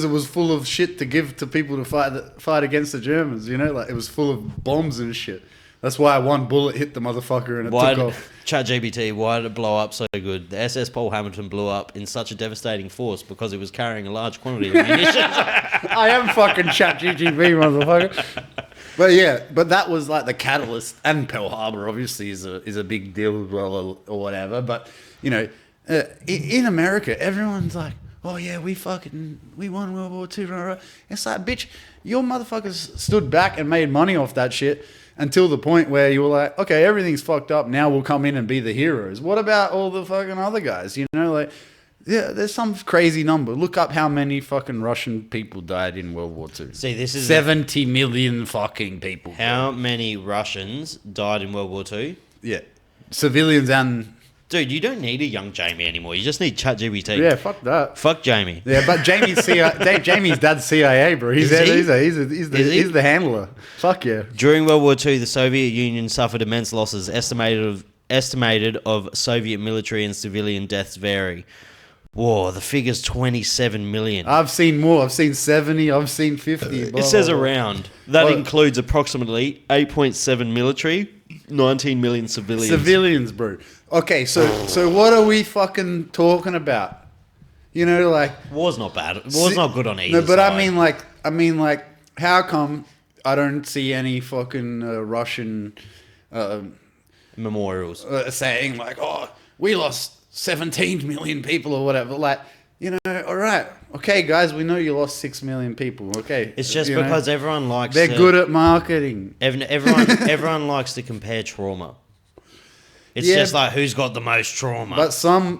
it was full of shit to give to people to fight against the Germans. You know, like it was full of bombs and shit. That's why one bullet hit the motherfucker and it took off. ChatGPT, why did it blow up so good? The SS Pole Hamilton blew up in such a devastating force because it was carrying a large quantity of munitions. I am fucking ChatGPT, motherfucker. But yeah, but that was like the catalyst, and Pearl Harbor obviously is a big deal as well or whatever. But you know, in America, everyone's like, oh yeah, we won World War II. It's like, bitch, your motherfuckers stood back and made money off that shit. Until the point where you were like, okay, everything's fucked up. Now we'll come in and be the heroes. What about all the fucking other guys? You know, like, yeah, there's some crazy number. Look up how many fucking Russian people died in World War II. See, this is 70 million fucking people. How many Russians died in World War II? Yeah, civilians and... Dude, you don't need a young Jamie anymore. You just need ChatGPT. Yeah, fuck that. Fuck Jamie. Yeah, but Jamie's dad's CIA, bro. He's the handler. Fuck yeah. During World War II, the Soviet Union suffered immense losses. Estimated of Soviet military and civilian deaths vary. Whoa, the figure's 27 million. I've seen more. I've seen 70. I've seen 50. It says around. That includes approximately 8.7 military, 19 million civilians. Civilians, bro. Okay, so what are we fucking talking about? You know, like... War's not bad. War's not good on either No, but side. I mean, like, how come I don't see any fucking Russian... memorials. Saying, like, oh, we lost 17 million people or whatever. Like, you know, all right. Okay, guys, we know you lost 6 million people. Okay. It's just because everyone likes They're good at marketing. Everyone likes to compare trauma. It's just like, who's got the most trauma? But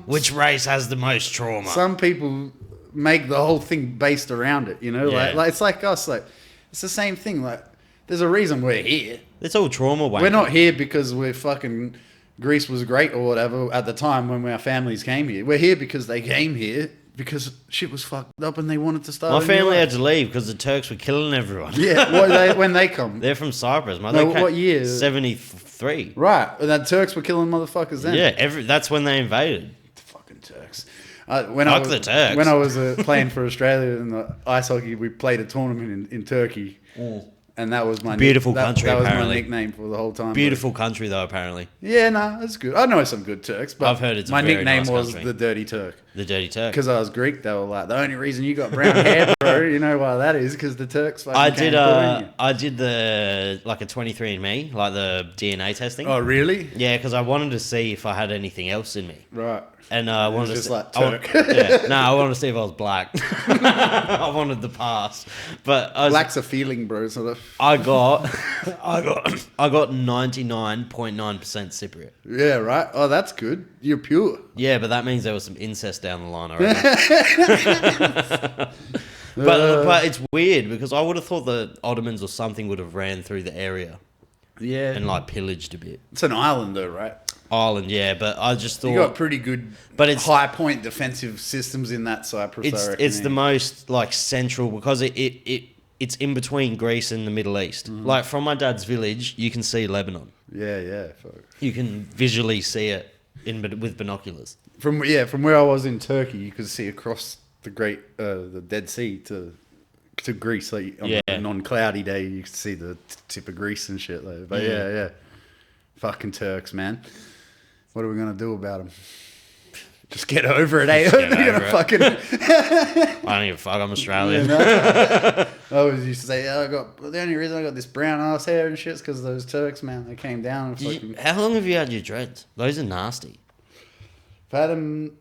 which race has the most trauma? Some people make the whole thing based around it, you know? Yeah. Like it's like us. Like, it's the same thing. Like, there's a reason we're here. It's all trauma, Wayne. We're not here because we're fucking... Greece was great or whatever at the time when our families came here. We're here because they came here because shit was fucked up and they wanted to start. My family had to leave because the Turks were killing everyone. Yeah, when they come. They're from Cyprus. What year? 73. Right, and the Turks were killing motherfuckers then. Yeah, that's when they invaded. The fucking Turks. The Turks. When I was playing for Australia in the ice hockey, we played a tournament in Turkey. And that was my beautiful country. That was apparently. my nickname for the whole time. Beautiful country, though. Apparently. Yeah, that's good. I know some good Turks, but I've heard it's my a very nickname nice was country. the Dirty Turk. The dirty Turk. Because I was Greek, they were like, the only reason you got brown hair, bro, you know why that is? Because the Turks fucking I did, did the, like a 23andMe, like the DNA testing. Oh, really? Yeah, because I wanted to see if I had anything else in me. Right. And I wanted just to like Turk. I wanted to see if I was black. I wanted the pass, but Black's a feeling, bro. Sort of. I got 99.9% Cypriot. Yeah, right. Oh, that's good. You're pure. Yeah, but that means there was some incest down the line already. But it's weird because I would have thought the Ottomans or something would have ran through the area Yeah. and like pillaged a bit. It's an island, though, right? Island, yeah, but I just thought You got pretty good, but it's high point defensive systems in that Cyprus. I reckon, it's the most like central because it's in between Greece and the Middle East. Like from my dad's village, you can see Lebanon. Yeah. Fuck. You can visually see it with binoculars. From where I was in Turkey, you could see across the Dead Sea to Greece. Like on a non-cloudy day, you could see the tip of Greece and shit. Like, but yeah, fucking Turks, man. What are we gonna do about them? Just get over it, eh? They're gonna fucking. I don't give a fuck. I'm Australian. I always used to say, the only reason I got this brown ass hair and shit is because of those Turks, man. They came down and fucking. How long have you had your dreads? Those are nasty. I've had them.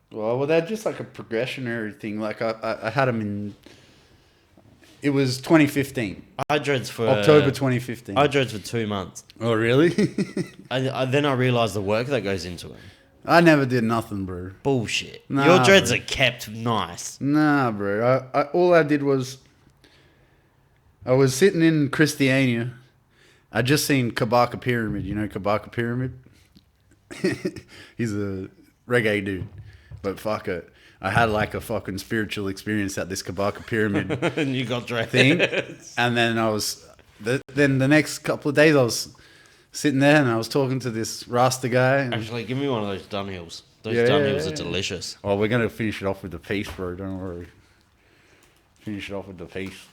Well, they're just like a progressionary thing. Like I had them in. It was 2015. I had dreads for October 2015. I had dreads for 2 months. Oh, really? Then I realised the work that goes into it. I never did nothing, bro. Bullshit. Nah, Your dreads bro. are kept nice. Nah, bro. All I did was I was sitting in Christiania. I just seen Kabaka Pyramid. You know Kabaka Pyramid? He's a reggae dude. But fuck it. I had like a fucking spiritual experience at this Kabaka Pyramid And you got dreads. thing. And then then the next couple of days I was sitting there and I was talking to this Rasta guy. And, Actually, give me one of those Dunhills. Those Yeah, Dunhills yeah, are delicious. oh, we're going to finish it off with the piece, bro. Don't worry. Finish it off with the piece.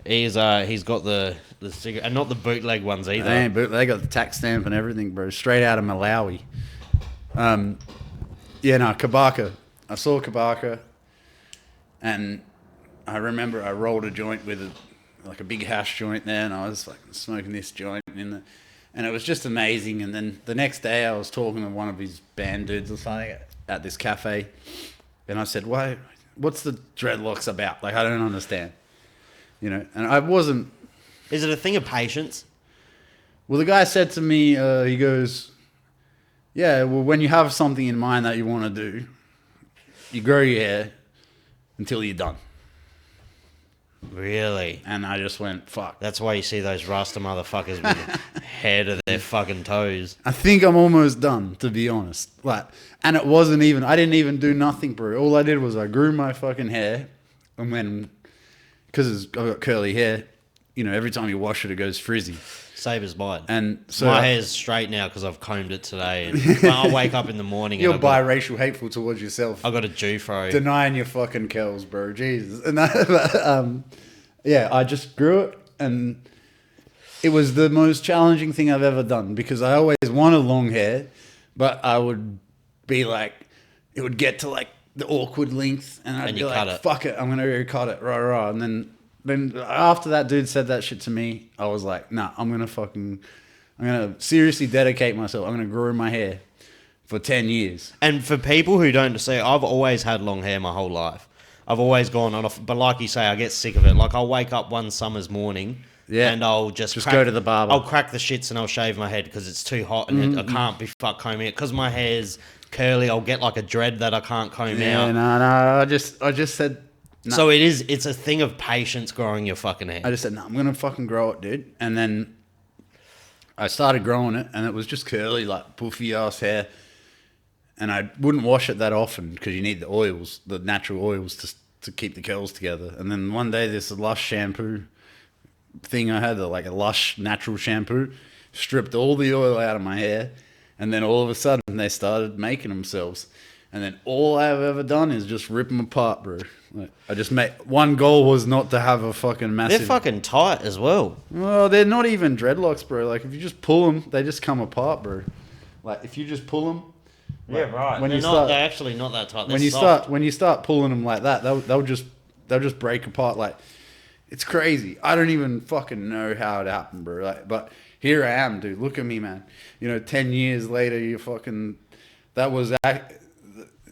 He's got the cigarette, and not the bootleg ones either. Man, but they got the tax stamp and everything, bro. Straight out of Malawi. Kabaka. I saw Kabaka, and I remember I rolled a joint with a big hash joint there, and I was like smoking this joint and it was just amazing. And then the next day I was talking to one of his band dudes or something at this cafe, and I said, what's the dreadlocks about? Like, I don't understand. You know, and I wasn't... Is it a thing of patience? Well, the guy said to me, he goes, yeah, well, when you have something in mind that you want to do, you grow your hair until you're done. Really? And I just went, fuck. That's why you see those Rasta motherfuckers with hair to their fucking toes. I think I'm almost done, to be honest. Like, and it wasn't even, I didn't even do nothing, bro. All I did was I grew my fucking hair, and then, because I've got curly hair, you know, every time you wash it, it goes frizzy. Same as mine. And so my hair's straight now because I've combed it today. And I wake up in the morning you're and biracial, hateful towards yourself. I got a Jufro. Denying your fucking curls, bro. Jesus. And I just grew it, and it was the most challenging thing I've ever done because I always wanted long hair, but I would be like, it would get to like the awkward length, and I'd be like, fuck it, I'm gonna go cut it, rah. And then after that dude said that shit to me, I was like, nah, I'm gonna seriously dedicate myself. I'm gonna grow my hair for 10 years. And for people who don't see, I've always had long hair my whole life. I've always gone on off, but like you say, I get sick of it. Like I'll wake up one summer's morning, and I'll just go to the barber. I'll crack the shits and I'll shave my head because it's too hot and I can't be combing it because my hair's curly. I'll get like a dread that I can't comb out. No. I just said. No. So it's a thing of patience growing your fucking hair. I just said, no, I'm gonna fucking grow it, dude. And then I started growing it, and it was just curly, like poofy ass hair. And I wouldn't wash it that often because you need the oils, the natural oils to keep the curls together. And then one day this Lush shampoo thing I had, like a Lush natural shampoo, stripped all the oil out of my hair. And then all of a sudden they started making themselves. And then all I've ever done is just rip them apart, bro. Like, I just one goal was not to have a fucking massive... They're fucking tight as well. Well, they're not even dreadlocks, bro. Like if you just pull them, they just come apart, bro. Like if you just pull them, Yeah, right. When They're you not. start- They're actually not that tight. They're When you soft. start pulling them like that, they'll just break apart. Like, it's crazy. I don't even fucking know how it happened, bro. Like, but here I am, dude. Look at me, man. 10 years later, you fucking.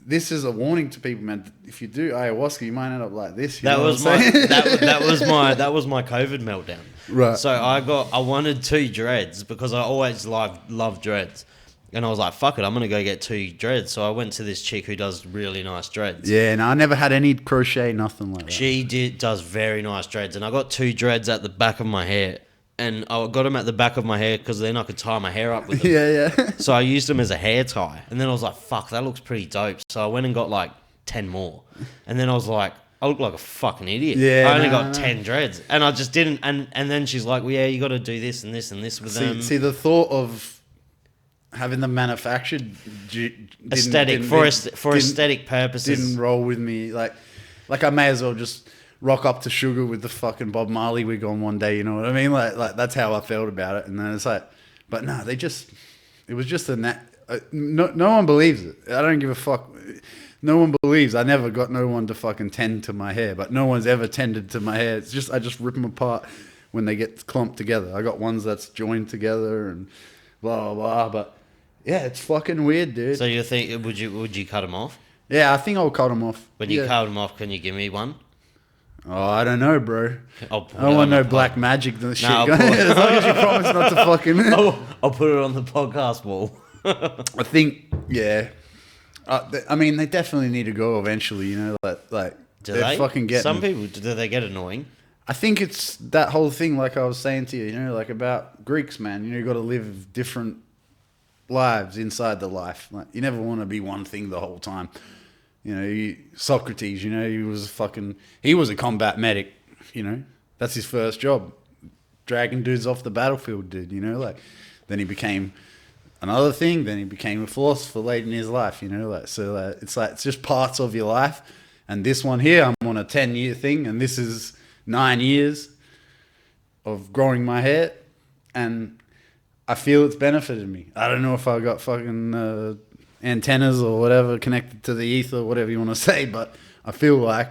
This is a warning to people, man. If you do ayahuasca, you might end up like this. That was my that was my COVID meltdown. Right. So I wanted 2 dreads because I always loved dreads, and I was like, fuck it, I'm gonna go get 2 dreads. So I went to this chick who does really nice dreads. Yeah, no, I never had any crochet, nothing like that. She does very nice dreads, and I got 2 dreads at the back of my hair, and I got them at the back of my hair because then I could tie my hair up with them. Yeah. So I used them as a hair tie, and then I was like, fuck, that looks pretty dope. So I went and got like 10 more, and then I was like, I look like a fucking idiot. Yeah, I only no, got 10 dreads, and I just didn't. And then she's like, well, yeah, you got to do this and this and this with them. See, the thought of having them manufactured Aesthetic for aesthetic purposes. didn't roll with me. Like I may as well just rock up to Sugar with the fucking Bob Marley wig on one day. You know what I mean? Like that's how I felt about it. And then it's like, but no, it was just no one believes it. I don't give a fuck. No one believes. I never got no one to fucking tend to my hair, but no one's ever tended to my hair. It's just I just rip them apart when they get clumped together. I got ones that's joined together and blah blah blah. But yeah, it's fucking weird, dude. So you think would you cut them off? Yeah, I think I'll cut them off. When you cut them off, can you give me one? Oh, I don't know, bro. I don't want no black magic shit. I'll Going. As long as you promise not to fucking. I'll put it on the podcast wall. I think, yeah. I mean, they definitely need to go eventually. Like Do they're they? fucking getting. Some people do they get annoying? I think it's that whole thing, like I was saying to you, like about Greeks, man. You got to live different lives inside the life. Like, you never want to be one thing the whole time. Socrates, he was a combat medic. That's his first job, dragging dudes off the battlefield, dude. Then he became another thing. Then he became a philosopher late in his life. It's just parts of your life. And this one here, I'm on a 10-year thing, and this is 9 years of growing my hair, and I feel it's benefited me. I don't know if I got fucking antennas or whatever connected to the ether, whatever you want to say, but I feel like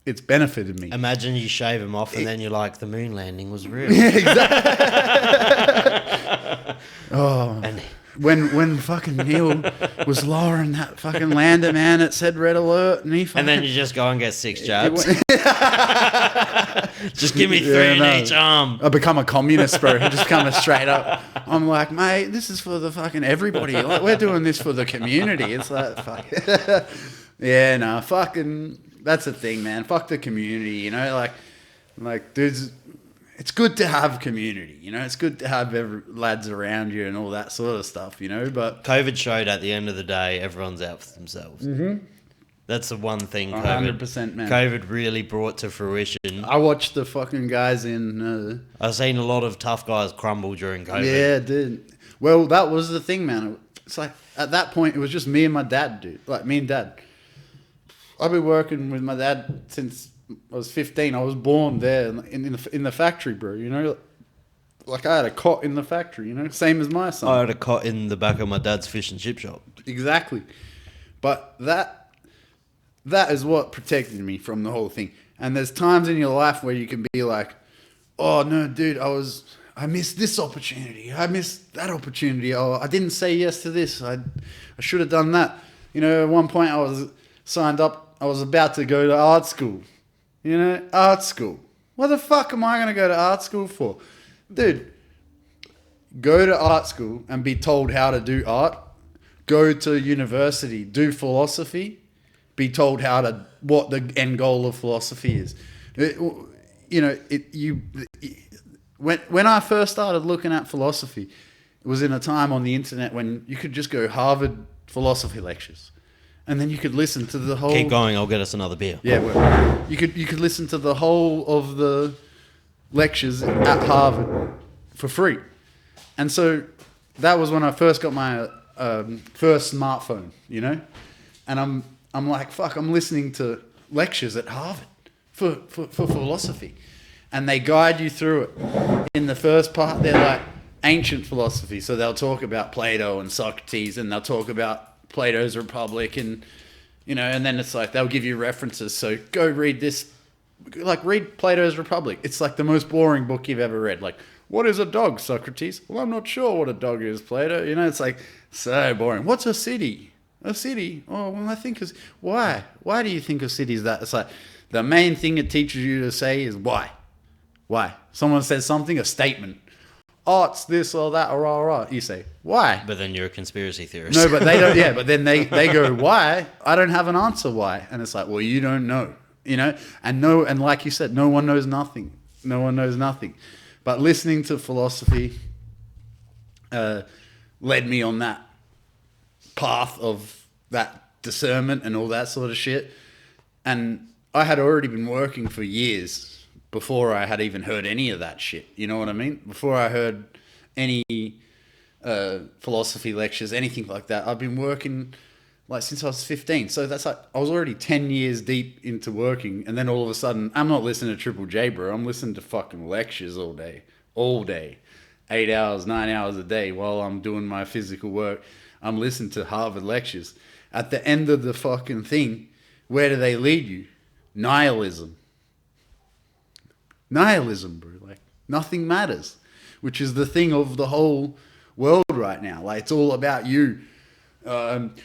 it's benefited me. Imagine you shave them off and then you're like, the moon landing was real. Yeah, exactly. And when fucking Neil was lowering that fucking lander, man, it said red alert, and and then you just go and get 6 jabs. Just give me 3 in each arm. I become a communist, bro. Just coming straight up. I'm like, mate, this is for the fucking everybody. Like, we're doing this for the community. It's like, fuck. Yeah, no, fucking. That's the thing, man. Fuck the community. Like, dudes. It's good to have community. It's good to have lads around you and all that sort of stuff. But COVID showed at the end of the day, everyone's out for themselves. Mm-hmm. That's the one thing 100%, man. COVID really brought to fruition. I watched the fucking guys in... I've seen a lot of tough guys crumble during COVID. Yeah, dude. Well, that was the thing, man. It's like, at that point, it was just me and my dad, dude. Like, me and dad. I've been working with my dad since I was 15. I was born there in the factory, bro. Like, I had a cot in the factory, same as my son. I had a cot in the back of my dad's fish and chip shop. Exactly. But that is what protected me from the whole thing. And there's times in your life where you can be like, oh, no, dude, I missed this opportunity. I missed that opportunity. Oh, I didn't say yes to this. I should have done that. At one point I was signed up. I was about to go to art school. Art school. What the fuck am I going to go to art school for? Dude, go to art school and be told how to do art. Go to university, do philosophy. Be told what the end goal of philosophy is. When I first started looking at philosophy, it was in a time on the internet when you could just go Harvard philosophy lectures, and then you could listen to the whole. Keep going. I'll get us another beer. Yeah, well, you could listen to the whole of the lectures at Harvard for free, and so that was when I first got my first smartphone. And I'm like, fuck, I'm listening to lectures at Harvard for philosophy. And they guide you through it. In the first part, they're like ancient philosophy. So they'll talk about Plato and Socrates, and they'll talk about Plato's Republic, and and then it's like they'll give you references. So go read this, like read Plato's Republic. It's like the most boring book you've ever read. Like, what is a dog, Socrates? Well, I'm not sure what a dog is, Plato. It's like so boring. What's a city? A city? Oh, well, I think is why? Why do you think a city is that? It's like the main thing it teaches you to say is why. Why? Someone says something, a statement. Oh, it's this or that or rah. You say, why? But then you're a conspiracy theorist. No, but they don't. Yeah, but then they go, why? I don't have an answer why. And it's like, well, you don't know, and like you said, no one knows nothing. No one knows nothing. But listening to philosophy led me on that path of that discernment and all that sort of shit. And I had already been working for years before I had even heard any of that shit. You know what I mean? Before I heard any philosophy lectures, anything like that. I've been working like since I was 15. So that's like, I was already 10 years deep into working. And then all of a sudden, I'm not listening to Triple J, bro. I'm listening to fucking lectures all day. 8 hours, 9 hours a day while I'm doing my physical work. I'm listening to Harvard lectures. At the end of the fucking thing, where do they lead you? Nihilism, bro. Like, nothing matters, which is the thing of the whole world right now. Like, it's all about you.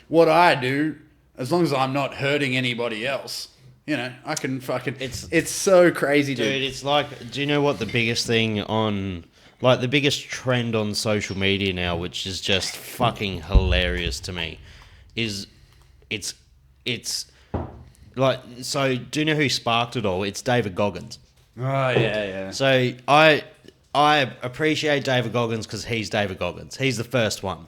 What I do, as long as I'm not hurting anybody else, I can fucking... It's so crazy, dude. It's like, do you know what the biggest thing on... Like, the biggest trend on social media now, which is just fucking hilarious to me, is it's like, so do you know who sparked it all? It's David Goggins. Oh, yeah. So I appreciate David Goggins because he's David Goggins. He's the first one.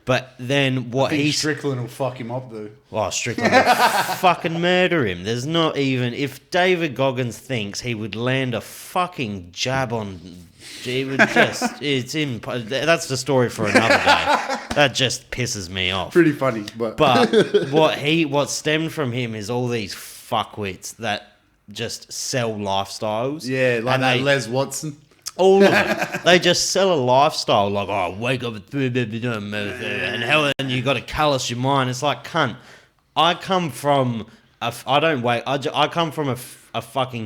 But then what he's... Strickland will fuck him up, though. Oh, Strickland will fucking murder him. There's not even... If David Goggins thinks he would land a fucking jab on... He would just... That's the story for another day. That just pisses me off. Pretty funny, but... But what stemmed from him is all these fuckwits that just sell lifestyles. Yeah, like that Les Watson. All of it. They just sell a lifestyle like, oh, wake up at and hell, and you got to callous your mind. It's like, cunt. I come from a fucking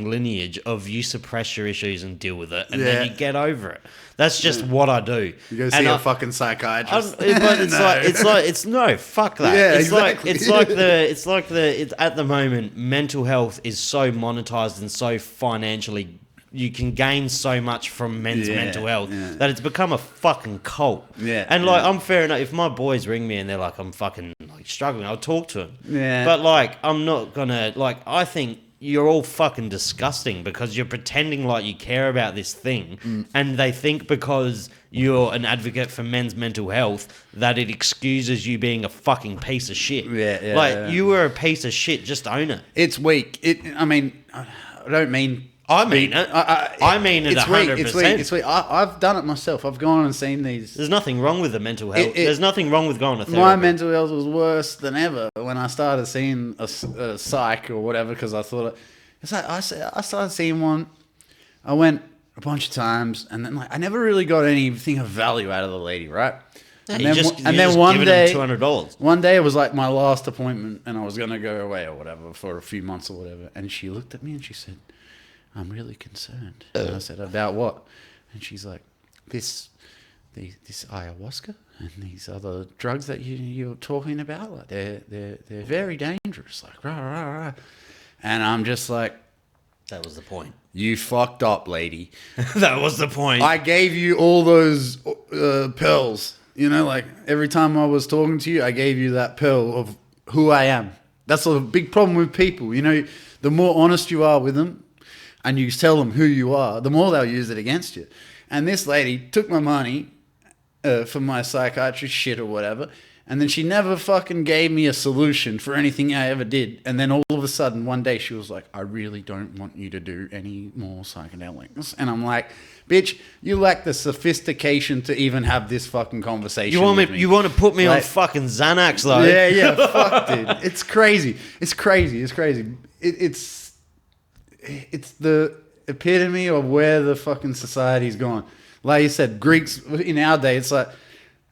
lineage of you suppress your issues and deal with it, and then you get over it. That's just what I do. You go see a fucking psychiatrist. But it's no, fuck that. Yeah, it's exactly. At the moment, mental health is so monetized and so financially. You can gain so much from men's mental health that it's become a fucking cult. Yeah. And like, I'm fair enough. If my boys ring me and they're like, I'm fucking like struggling, I'll talk to them. Yeah. But like, I'm not gonna like. I think you're all fucking disgusting because you're pretending like you care about this thing, and they think because you're an advocate for men's mental health that it excuses you being a fucking piece of shit. You were a piece of shit. Just own it. It's weak. I mean, I don't mean. I mean it. I mean it 100%. It's weak. I've done it myself. I've gone and seen these. There's nothing wrong with the mental health. There's nothing wrong with going to therapy. My mental health was worse than ever when I started seeing a psych or whatever because I thought it's like I started seeing one. I went a bunch of times and then like I never really got anything of value out of the lady, right? And then one day, $200. One day it was like my last appointment and I was gonna go away or whatever for a few months or whatever, and she looked at me and she said, I'm really concerned. And I said, about what? And she's like, this ayahuasca and these other drugs that you're talking about, like they're very dangerous. Like rah rah rah. And I'm just like, that was the point. You fucked up, lady. That was the point. I gave you all those pills. Like every time I was talking to you, I gave you that pill of who I am. That's a big problem with people. The more honest you are with them, and you tell them who you are, the more they'll use it against you. And this lady took my money for my psychiatry shit or whatever, and then she never fucking gave me a solution for anything I ever did. And then all of a sudden, one day she was like, I really don't want you to do any more psychedelics. And I'm like, bitch, you lack the sophistication to even have this fucking conversation. You want to put me on fucking Xanax, though? Yeah, fuck, dude. It's crazy. It's the epitome of where the fucking society's gone. Like you said, Greeks in our day, it's like,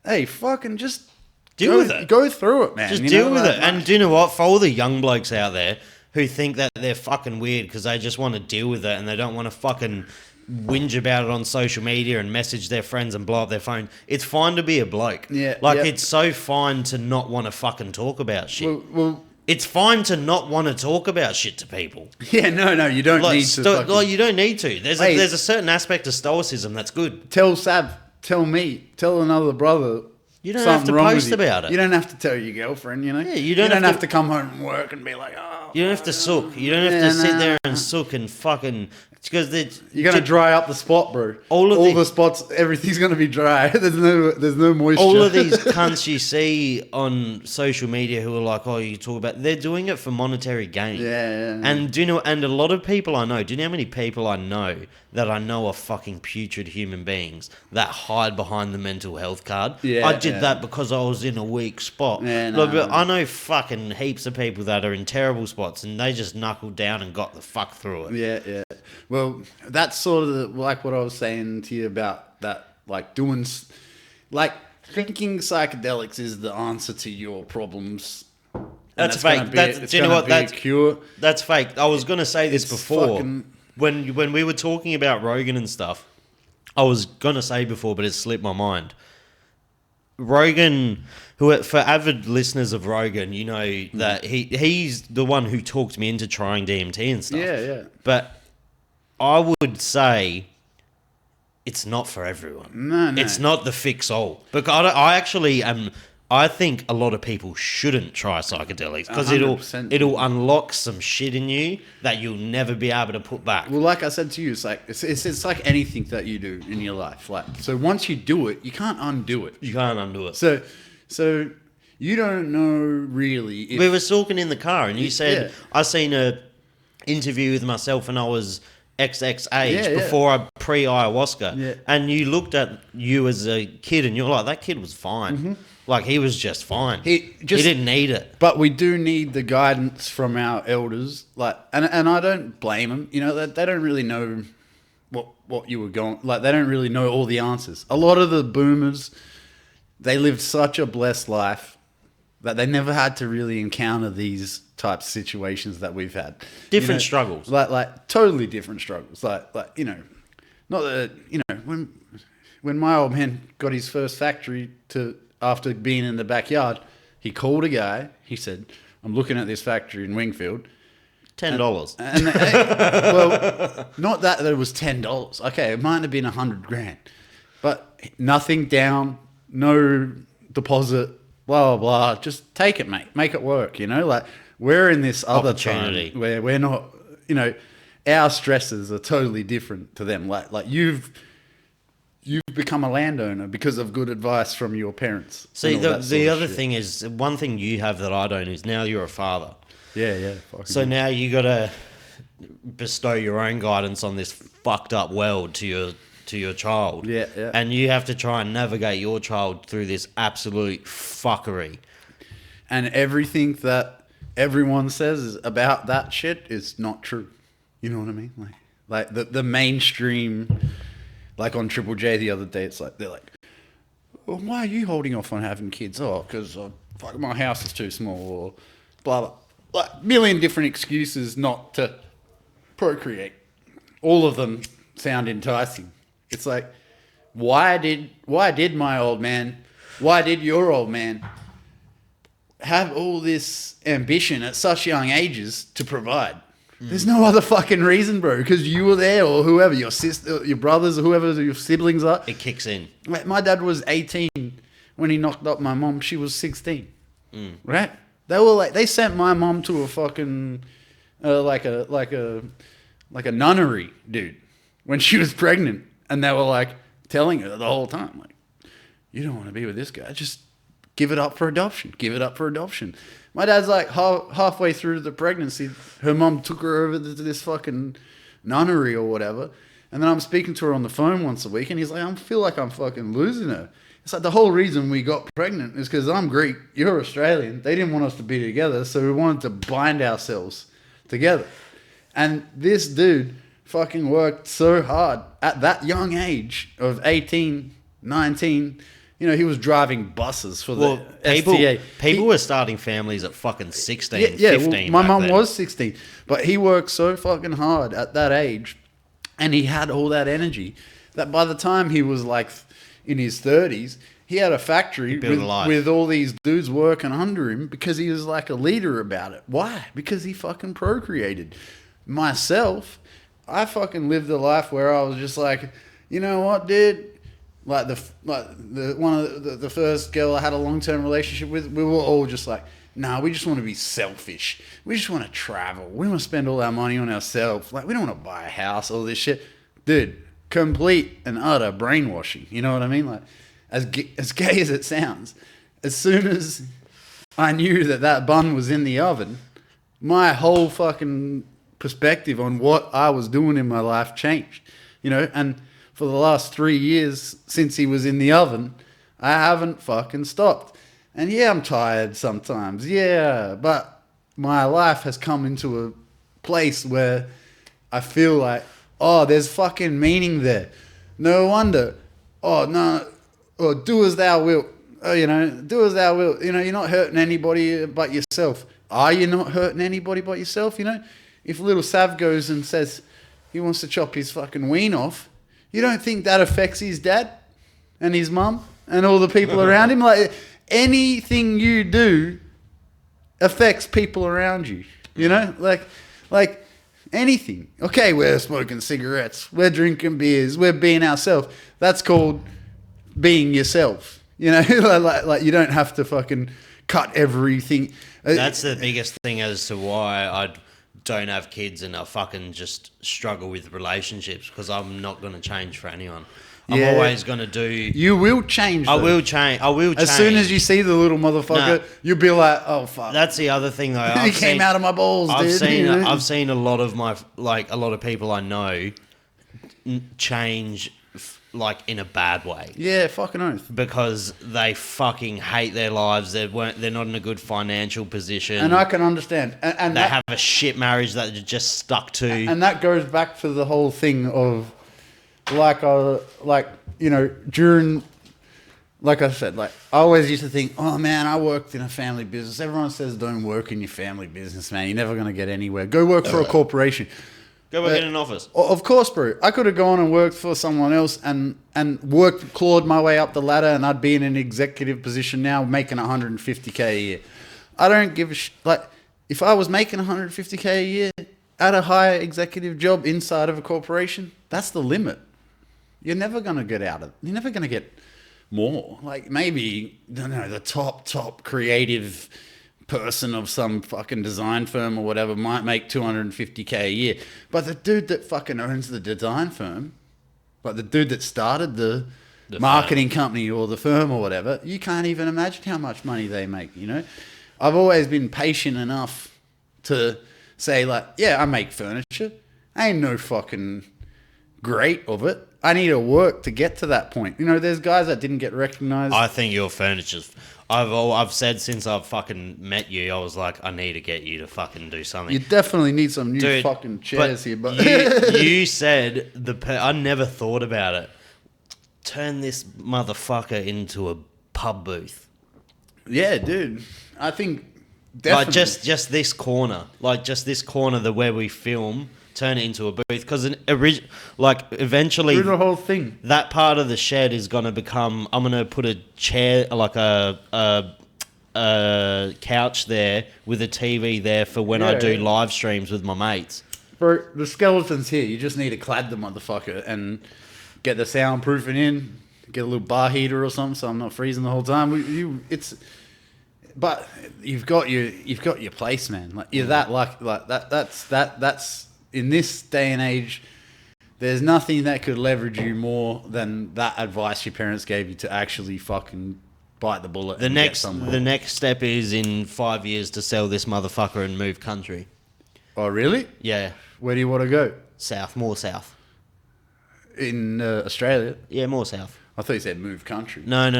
hey, fucking just Deal with it. Go through it, man. Just You deal know, with like- it. And do you know what? For all the young blokes out there who think that they're fucking weird because they just want to deal with it and they don't want to fucking whinge about it on social media and message their friends and blow up their phone. It's fine to be a bloke. Yeah, Like, yeah. it's so fine to not want to fucking talk about shit. Well, It's fine to not want to talk about shit to people. yeah, no, you don't Like, need to. Fucking, like, you don't need to. There's Hey. a certain aspect of stoicism that's good. tell Sav, tell me, tell another brother. You don't have something to wrong with post you. about it. You don't have to tell your girlfriend, you know. Yeah, you don't have have to- to come home from work and be like, oh. You don't have to sook. You don't have Yeah, to sit nah. there and sook and fucking... Because You're gonna dry up the spot, bro. All of the spots, everything's gonna be dry. there's no moisture. all of these cunts you see on social media who are like, oh, you talk about... They're doing it for monetary gain. Yeah. And do you know... And a lot of people I know... Do you know how many people I know that I know are fucking putrid human beings that hide behind the mental health card? Yeah, I did yeah. that because I was in a weak spot. Yeah, Look, no, but I know fucking heaps of people that are in terrible spots and they just knuckled down and got the fuck through it. Yeah. Well, that's sort of like what I was saying to you about that, like thinking psychedelics is the answer to your problems. And That's gonna fake. be- That's, it's do you know gonna what? be a That's cure. That's fake. I was going to say this It's before. fucking- When we were talking about Rogan and stuff, I was going to say before, but it slipped my mind. Rogan, for avid listeners of Rogan, you know that he's the one who talked me into trying DMT and stuff. Yeah. But I would say it's not for everyone. No. It's not the fix-all. Because I actually am... I think a lot of people shouldn't try psychedelics because 100%. it'll unlock some shit in you that you'll never be able to put back. Well, like I said to you, it's like anything that you do in your life. Like, so once you do it, you can't undo it. You can't undo it. So you don't know really. If, We were talking in the car and you said, Yeah. I seen a interview with myself when I was XX age Yeah, yeah. before I pre-ayahuasca. Yeah. And you looked at you as a kid and you're like, that kid was fine. Like, he was just fine. He didn't need it. But we do need the guidance from our elders, like, and I don't blame them. You know, they don't really know what you were going. Like, they don't really know all the answers. A lot of the boomers, they lived such a blessed life that they never had to really encounter these types of situations that we've had. Different You know, struggles. like totally different struggles. Like you know, not that you know when my old man got his first factory after being in the backyard, he called a guy. He said, "I'm looking at this factory in Wingfield." $10. And well, not that it was $10. Okay, it might have been $100,000, but nothing down, no deposit, blah blah blah. Just take it, mate. Make it work. You know, like we're in this other Opportunity. time where we're not. You know, our stresses are totally different to them. Like you've become a landowner because of good advice from your parents. See, and all that sort the of other shit. thing is, one thing you have that I don't is now you're a father. Yeah. Fucking So now you got to bestow your own guidance on this fucked up world to your child. Yeah. And you have to try and navigate your child through this absolute fuckery. And everything that everyone says about that shit is not true. You know what I mean? Like the mainstream, like on Triple J the other day, it's like they're like, well, why are you holding off on having kids? Oh, because fuck, my house is too small, or blah blah. Like million different excuses not to procreate. All of them sound enticing. It's like, why did my old man, why did your old man have all this ambition at such young ages to provide? There's no other fucking reason, bro, because you were there, or whoever, your sister, your brothers, or whoever your siblings are. It kicks in. Like, my dad was 18 when he knocked up my mom. She was 16, right? They sent my mom to a fucking like a nunnery, dude, when she was pregnant, and they were like telling her the whole time, like, you don't want to be with this guy, just give it up for adoption. Give it up for adoption. My dad's like halfway through the pregnancy, her mom took her over to this fucking nunnery or whatever. And then I'm speaking to her on the phone once a week, and he's like, I feel like I'm fucking losing her. It's like the whole reason we got pregnant is because I'm Greek, you're Australian. They didn't want us to be together, so we wanted to bind ourselves together. And this dude fucking worked so hard at that young age of 18, 19, You know, he was driving buses for the people STA. were starting families at fucking 16, Yeah, 15. well, my back mum then. was 16, but he worked so fucking hard at that age, and he had all that energy that by the time he was like in his 30s, he had a factory built a life. with all these dudes working under him because he was like a leader about it. Why? Because he fucking procreated. Myself, I fucking lived a life where I was just like, you know what, dude? Like the first girl I had a long-term relationship with, we were all just like, nah, we just want to be selfish. We just want to travel. We want to spend all our money on ourselves. Like, we don't want to buy a house, all this shit. Dude, complete and utter brainwashing. You know what I mean? Like, as gay as it sounds, as soon as I knew that bun was in the oven, my whole fucking perspective on what I was doing in my life changed. You know, and for the last 3 years since he was in the oven, I haven't fucking stopped. And yeah, I'm tired sometimes. Yeah, but my life has come into a place where I feel like, oh, there's fucking meaning there. No wonder. Oh, no. Oh, do as thou wilt. Oh, you know, do as thou wilt. You know, you're not hurting anybody but yourself. Are you not hurting anybody but yourself? You know, if little Sav goes and says he wants to chop his fucking ween off, you don't think that affects his dad and his mum and all the people around him? Like, anything you do affects people around you, you know? Like anything. Okay, we're smoking cigarettes, we're drinking beers, we're being ourselves. That's called being yourself, you know? like you don't have to fucking cut everything. That's the biggest thing as to why I don't have kids and I fucking just struggle with relationships, because I'm not going to change for anyone. I'm always going to do... You will change, though. I will change. As soon as you see the little motherfucker, you'll be like, oh, fuck. That's the other thing, though. He came out of my balls, dude. I've seen a lot of a lot of people I know change like in a bad way. Yeah, fucking oath. Because they fucking hate their lives. They're not in a good financial position. And I can understand. And they have a shit marriage that they're just stuck to. And that goes back to the whole thing of, you know, during, like I said, like, I always used to think, oh man, I worked in a family business. Everyone says don't work in your family business, man. You're never going to get anywhere. Go work for a corporation. Go work in an office. Of course, bro. I could have gone and worked for someone else and clawed my way up the ladder, and I'd be in an executive position now making 150K a year. I don't give a like, if I was making 150K a year at a higher executive job inside of a corporation, that's the limit. You're never going to get out of it. You're never going to get more. Like, maybe, I don't know, the top creative person of some fucking design firm or whatever might make 250K a year. But the dude that fucking owns the design firm, but the dude that started the marketing company or the firm or whatever, you can't even imagine how much money they make, you know? I've always been patient enough to say, like, yeah, I make furniture. I ain't no fucking great of it. I need to work to get to that point. You know, there's guys that didn't get recognized. I think your furniture's... I've said since I've fucking met you, I was like, I need to get you to fucking do something. You definitely need some new Dude, fucking chairs here. But you said I never thought about it. Turn this motherfucker into a pub booth. Yeah, dude. I think definitely. Like just this corner, where we film. Turn it into a booth, because eventually do the whole thing. That part of the shed is gonna become. I'm gonna put a chair, like a couch there with a TV there for when I do live streams with my mates. Bro, the skeleton's here. You just need to clad the motherfucker and get the soundproofing in. Get a little bar heater or something, so I'm not freezing the whole time. But you've got your place, man. Like, you're that lucky. Like that's. In this day and age, there's nothing that could leverage you more than that advice your parents gave you to actually fucking bite the bullet. The next step is in 5 years to sell this motherfucker and move country. Oh, really? Yeah. Where do you want to go? More south. In Australia? Yeah, more south. I thought you said move country. No,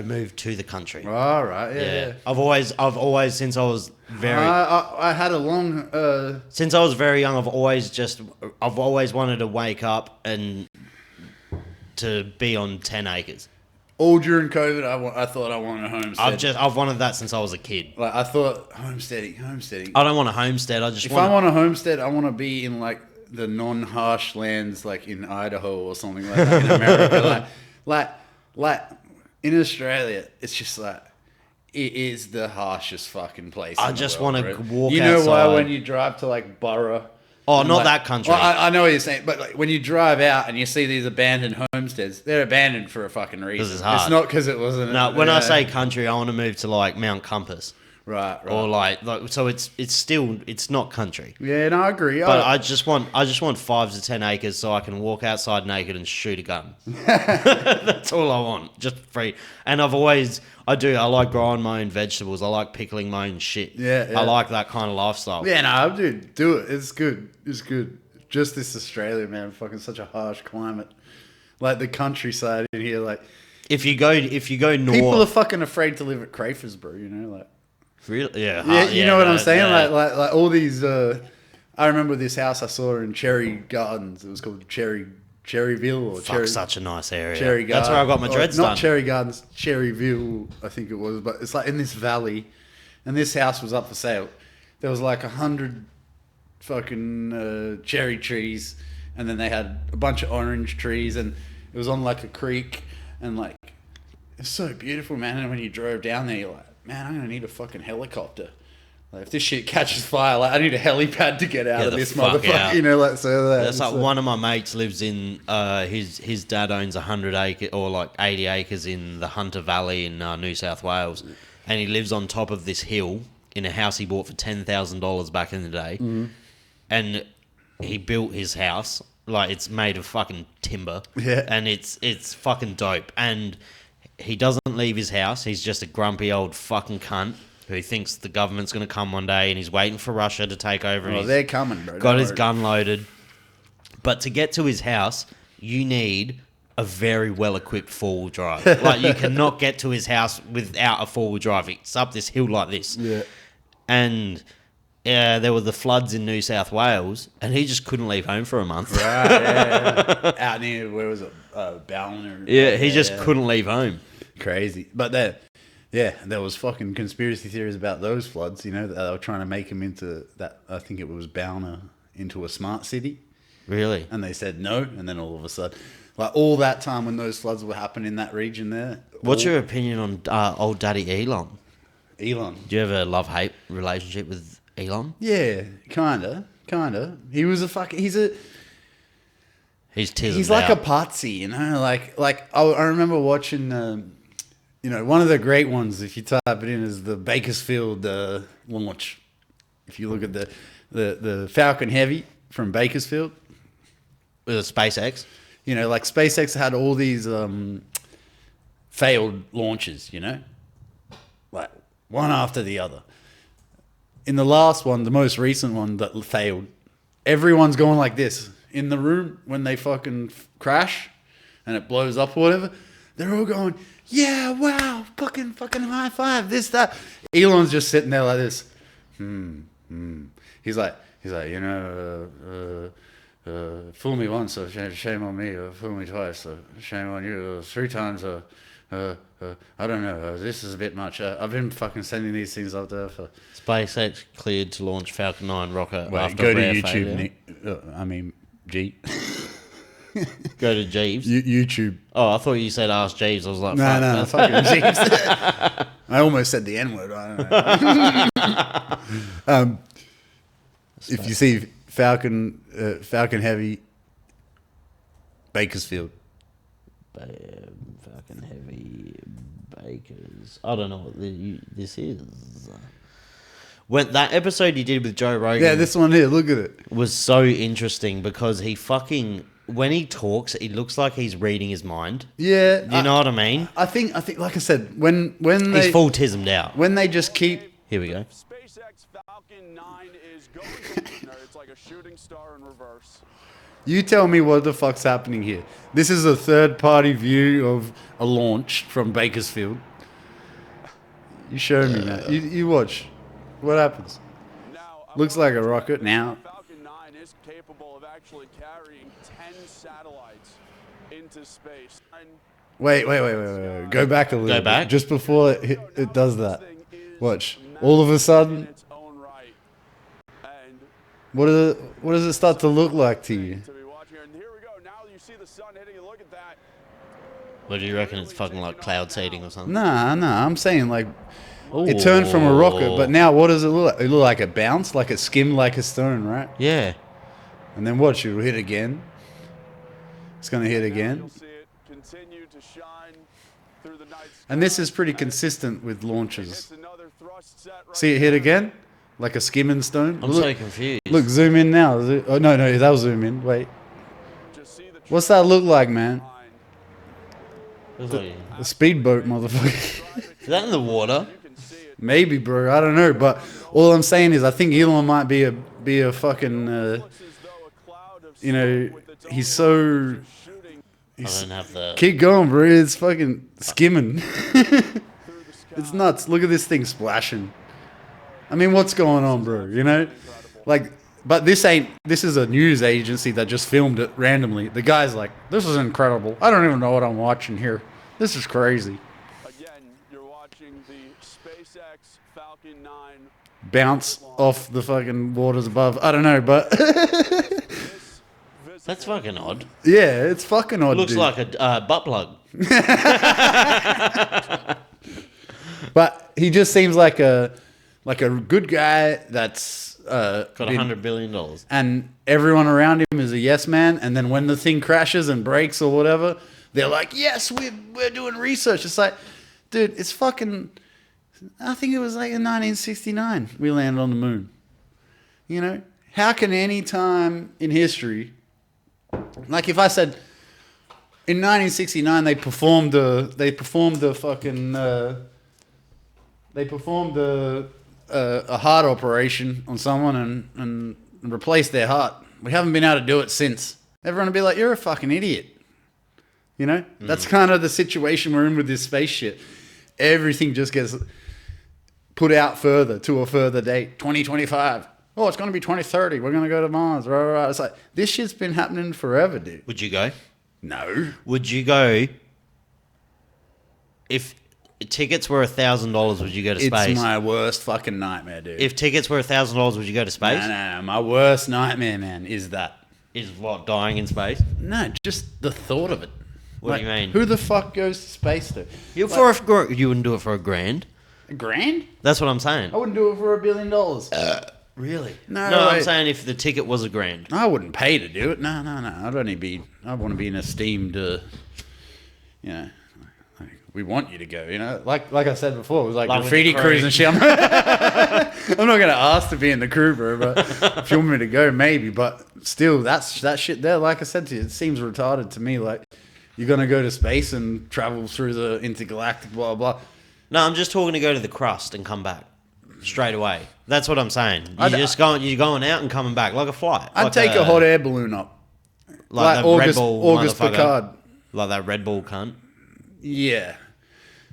move to the country. All right, yeah. I've always, since I was very... I had a long... Since I was very young, I've always wanted to wake up and to be on 10 acres. all during COVID, I thought I wanted a homestead. I've wanted that since I was a kid. Like, I thought homesteading. I don't want a homestead. If I want a homestead, I want to be in like the non-harsh lands, like in Idaho or something like that in America. like in Australia, it's just like it is the harshest fucking place. I just want to walk. You know outside. why when you drive to like Borough? Oh, not like, that country. Well, I know what you're saying, but like when you drive out and you see these abandoned homesteads, they're abandoned for a fucking reason. Because it's hard. It's not because it wasn't. No, when I say country, I want to move to like Mount Compass. Right. Or like so it's still not country. Yeah, no, I agree. But I just want 5 to 10 acres so I can walk outside naked and shoot a gun. That's all I want, just free. And I like growing my own vegetables. I like pickling my own shit. Yeah. I like that kind of lifestyle. Yeah, no, dude, do it. It's good. It's good. Just this Australia, man, fucking such a harsh climate. Like the countryside in here, like If you go north, people are fucking afraid to live at Crafers, bro. You know, like. really, yeah, Yeah, you know what I'm saying? yeah. Like all these. I remember this house I saw in Cherry Gardens. It was called Cherryville or Fuck, such a nice area. Cherry Gardens. That's where I got my dreads not done. Cherry Gardens, Cherryville, I think it was. But it's like in this valley, and this house was up for sale. There was like 100 fucking cherry trees, and then they had a bunch of orange trees, and it was on like a creek, and like it's so beautiful, man. And when you drove down there, you're like, man, I'm gonna need a fucking helicopter. Like, if this shit catches fire, like I need a helipad to get out of the this fuck motherfucker. out. You know, like so. That's like one of my mates lives in. His dad owns 100 acres or like 80 acres in the Hunter Valley in New South Wales, and he lives on top of this hill in a house he bought for $10,000 back in the day, and he built his house like it's made of fucking timber, and it's fucking dope. And he doesn't leave his house. He's just a grumpy old fucking cunt who thinks the government's going to come one day, and he's waiting for Russia to take over. Oh, they're coming, bro. Got his gun loaded. But to get to his house, you need a very well-equipped four-wheel drive. Like, you cannot get to his house without a four-wheel drive. It's up this hill like this. Yeah. And there were the floods in New South Wales, and he just couldn't leave home for a month. Right, yeah. Out near, where was it? Ballina. Yeah, he just couldn't leave home. Crazy. But there was fucking conspiracy theories about those floods, you know, that they were trying to make him into that, I think it was Ballina, into a smart city. Really? And they said no, and then all of a sudden, like all that time when those floods were happening in that region there. What's your opinion on old daddy Elon? Elon? Do you have a love-hate relationship with Elon? Yeah, kinda. He was a fucking, he's He's like out. a patsy, you know, like I remember watching, you know, one of the great ones, if you type it in, is the Bakersfield launch. If you look at the Falcon Heavy from Bakersfield. With a SpaceX? You know, like SpaceX had all these failed launches, you know? Like, one after the other. In the last one, the most recent one that failed, everyone's going like this. In the room, when they fucking crash and it blows up or whatever, they're all going, yeah, wow, fucking high five, this, that. Elon's just sitting there like this. He's like, you know, fool me once, so shame on me. Fool me twice, so shame on you. 3 times, I don't know. This is a bit much. I've been fucking sending these things up there for. SpaceX cleared to launch Falcon 9 rocket after go to rare YouTube. failure. G. Go to Jeeves. YouTube. Oh, I thought you said Ask Jeeves. I was like, No, fuck. fucking Jeeves. I almost said the N word. I don't know. If you see Falcon Heavy, Bakersfield. Falcon Heavy Bakers. I don't know what this is. When that episode you did with Joe Rogan, Yeah, this one here. Look at it. was so interesting because when he talks, it looks like he's reading his mind. Yeah, You know what I mean? I think, like I said, when He's they full tismed out. when they just keep. Here we go. SpaceX Falcon 9 is going to it's like a shooting star in reverse. You tell me what the fuck's happening here. This is a third-party view of a launch from Bakersfield. You show me, man. You watch. What happens? Now, Looks like a rocket now. Falcon 9 is capable of actually carrying 10 satellites into space. And Wait. Go back a little. Go back? Bit. Just before it does that. Watch. All of a sudden, In its own right. And what does it start to look like to you? to be watching here. And here we go. Now you see the sun hitting. Look at that. What do you reckon? It's fucking like cloud seeding or something? Nah. I'm saying like it turned from a rocket, but now what does it look like? It look like it bounced, like it skimmed like a stone, right? Yeah. And then watch, it'll hit again. It's gonna hit again. You'll see it continue to shine through the night sky. And this is pretty consistent with launches. It's another thrust set right See it hit again? Like a skimming stone? I'm so confused. Look, zoom in now. Oh, no, that'll zoom in. Wait. Just see the What's that look like, man? line. Looks like- A speedboat, motherfucker. Is that in the water? You can see it. Maybe, bro. I don't know. But all I'm saying is I think Elon might be a fucking, Looks as though a cloud of you know, smoke with its he's own so... shooting I don't have the. Keep going, bro. It's fucking skimming. through the sky. It's nuts. Look at this thing splashing. I mean, what's going on, bro? You know? Like, but this is a news agency that just filmed it randomly. The guy's like, this is incredible. I don't even know what I'm watching here. This is crazy. Again, you're watching the SpaceX Falcon 9. Bounce off the fucking waters above. I don't know, but This That's fucking odd. yeah, it's fucking odd, Looks dude. like a butt plug. But he just seems like a good guy that's Got been- $100 billion. and everyone around him is a yes man. And then when the thing crashes and breaks or whatever, they're like, yes, we're doing research. It's like, dude, it's fucking. I think it was like in 1969 we landed on the moon. You know, how can any time in history, like if I said in 1969 they performed a heart operation on someone and replaced their heart. We haven't been able to do it since. Everyone would be like, you're a fucking idiot. You know? That's kind of the situation we're in with this space shit. Everything just gets put out further to a further date. 2025. Oh, it's going to be 2030. We're going to go to Mars. Rah, rah, rah. It's like, this shit's been happening forever, dude. Would you go? No. Would you go if tickets were $1,000? Would you go to space? It's my worst fucking nightmare, dude. If tickets were $1,000, would you go to space? No. My worst nightmare, man, is that. Is what, dying in space? No, just the thought of it. What do you mean? Who the fuck goes to space, though? You wouldn't do it for $1,000. A grand? That's what I'm saying. I wouldn't do it for $1 billion. Really? No, I'm wait. saying if the ticket was $1,000. I wouldn't pay to do it. No. I want to be an esteemed, you know, like, we want you to go, you know. Like I said before, it was like Like with graffiti the crew. crews and shit. I'm not going to ask to be in the crew, bro, but if you want me to go, maybe. But still, that shit there, like I said to you, it seems retarded to me. Like, you're going to go to space and travel through the intergalactic blah, blah. No, I'm just talking to go to the crust and come back straight away. That's what I'm saying. You're going out and coming back like a flight. I'd like take a hot air balloon up. like that Red Bull August motherfucker. Picard. Like that Red Bull cunt. Yeah,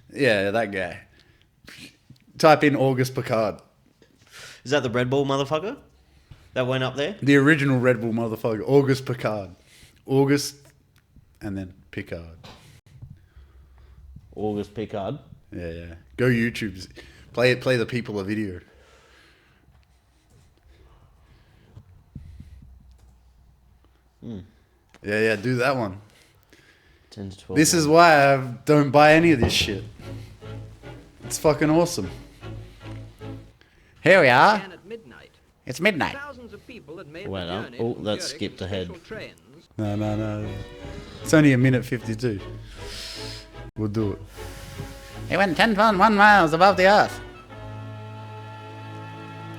that guy. Type in August Picard. Is that the Red Bull motherfucker that went up there? The original Red Bull motherfucker. August Picard. August and then Picard. August Picard. Yeah. Go YouTube. Play the people a video. Yeah, do that one. 10 to 12. This is why I don't buy any of this shit. It's fucking awesome. Here we are. began at midnight. It's midnight. Thousands of people had made Wait the up. journey Oh, from that Zurich skipped in ahead. special trains. No. It's only a minute 52. We'll do it. He went 10.1 miles above the earth.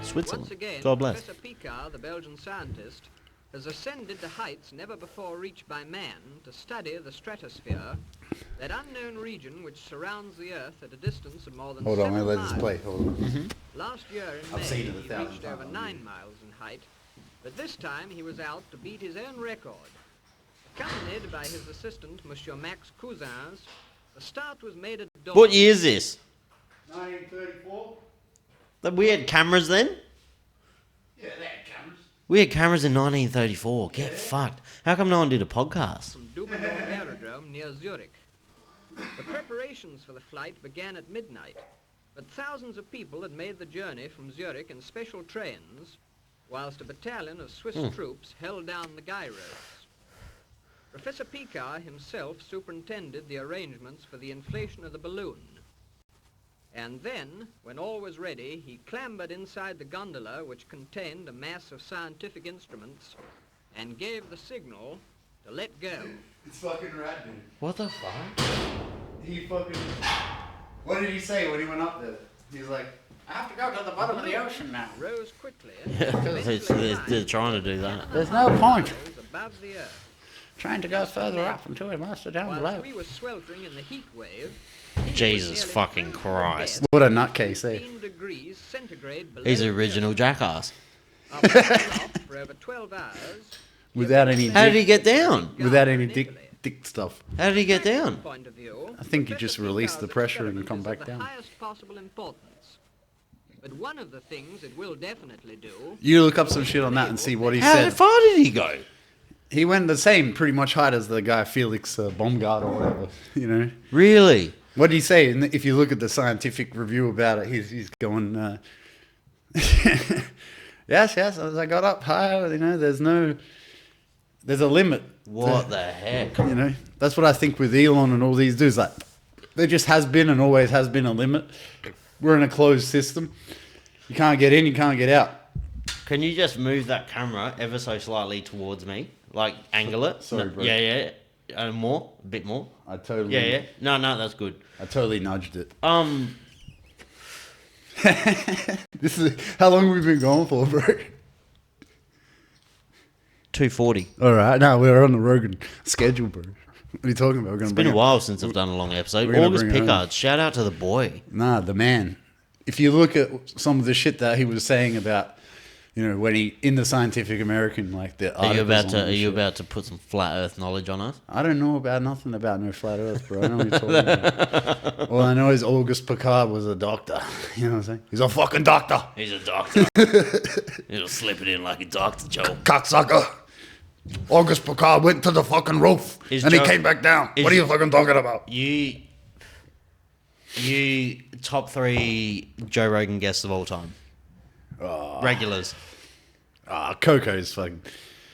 Switzerland. Once again, God bless. Professor Picard, the Belgian scientist, has ascended to heights never before reached by man to study the stratosphere, that unknown region which surrounds the Earth at a distance of more than Hold on, 7 let this miles. play. Hold on. Last year in May, seen it he 1,000 reached over times. 9 miles in height, but this time he was out to beat his own record. Accompanied by his assistant, Monsieur Max Cousins, the start was made at dawn. What year is this? 1934? We had cameras then? Yeah, they had cameras. We had cameras in 1934. Get fucked. How come no one did a podcast? From Dubendorf Aerodrome near Zurich. The preparations for the flight began at midnight, but thousands of people had made the journey from Zurich in special trains, whilst a battalion of Swiss troops held down the guy ropes. Professor Picard himself superintended the arrangements for the inflation of the balloon. And then, when all was ready, he clambered inside the gondola which contained a mass of scientific instruments and gave the signal to let go. It's fucking rad, dude. What the fuck? He fucking... What did he say when he went up there? He's like, I have to go to the bottom of the ocean now. Rose quickly. They're trying to do that. There's no point Above the earth. trying to go further up until we master down While below. we were sweltering in the heat wave, Jesus fucking Christ. what a nutcase, eh? 15 degrees centigrade below He's the an original jackass. After being off for over 12 hours, Without any How did he dick, get down? without any in Italy. dick stuff. How did he get down? Point of view, I think you Professor just release the Picard's pressure and experiment come is back of the down. highest possible importance. But one of the things it will definitely do. You look up some shit on that and see what he How said. far did he go? He went the same, pretty much height as the guy Felix Baumgart or whatever, you know. Really? What did he say? And if you look at the scientific review about it, he's going, yes, as I got up higher, you know, there's a limit. What the heck? You know, that's what I think with Elon and all these dudes. Like, there just has been and always has been a limit. We're in a closed system. You can't get in, you can't get out. Can you just move that camera ever so slightly towards me? Like, angle it? Sorry, No, bro. Yeah. More? A bit more? I totally, Yeah. No, that's good. I totally nudged it. This is how long have we been going for, bro? 240. All right, no, we're on the Rogan schedule, bro. What are you talking about? We're gonna It's been a while since I've done a long episode. we're gonna August bring it home. Pickard, shout out to the boy. Nah, the man. If you look at some of the shit that he was saying about, you know, when he in the Scientific American, like the Are you articles about on to this shit. about to put some flat Earth knowledge on us? I don't know about nothing about no flat Earth, bro. I don't know what you're talking about. All I know is August Pickard was a doctor. You know what I'm saying? He's a fucking doctor. He's a doctor. He'll slip it in like a doctor, Joe. Cocksucker. August Pickard went to the fucking roof Is and Joe- he came back down. is- What are you fucking talking about? You top 3 Joe Rogan guests of all time. Regulars. Coco's fucking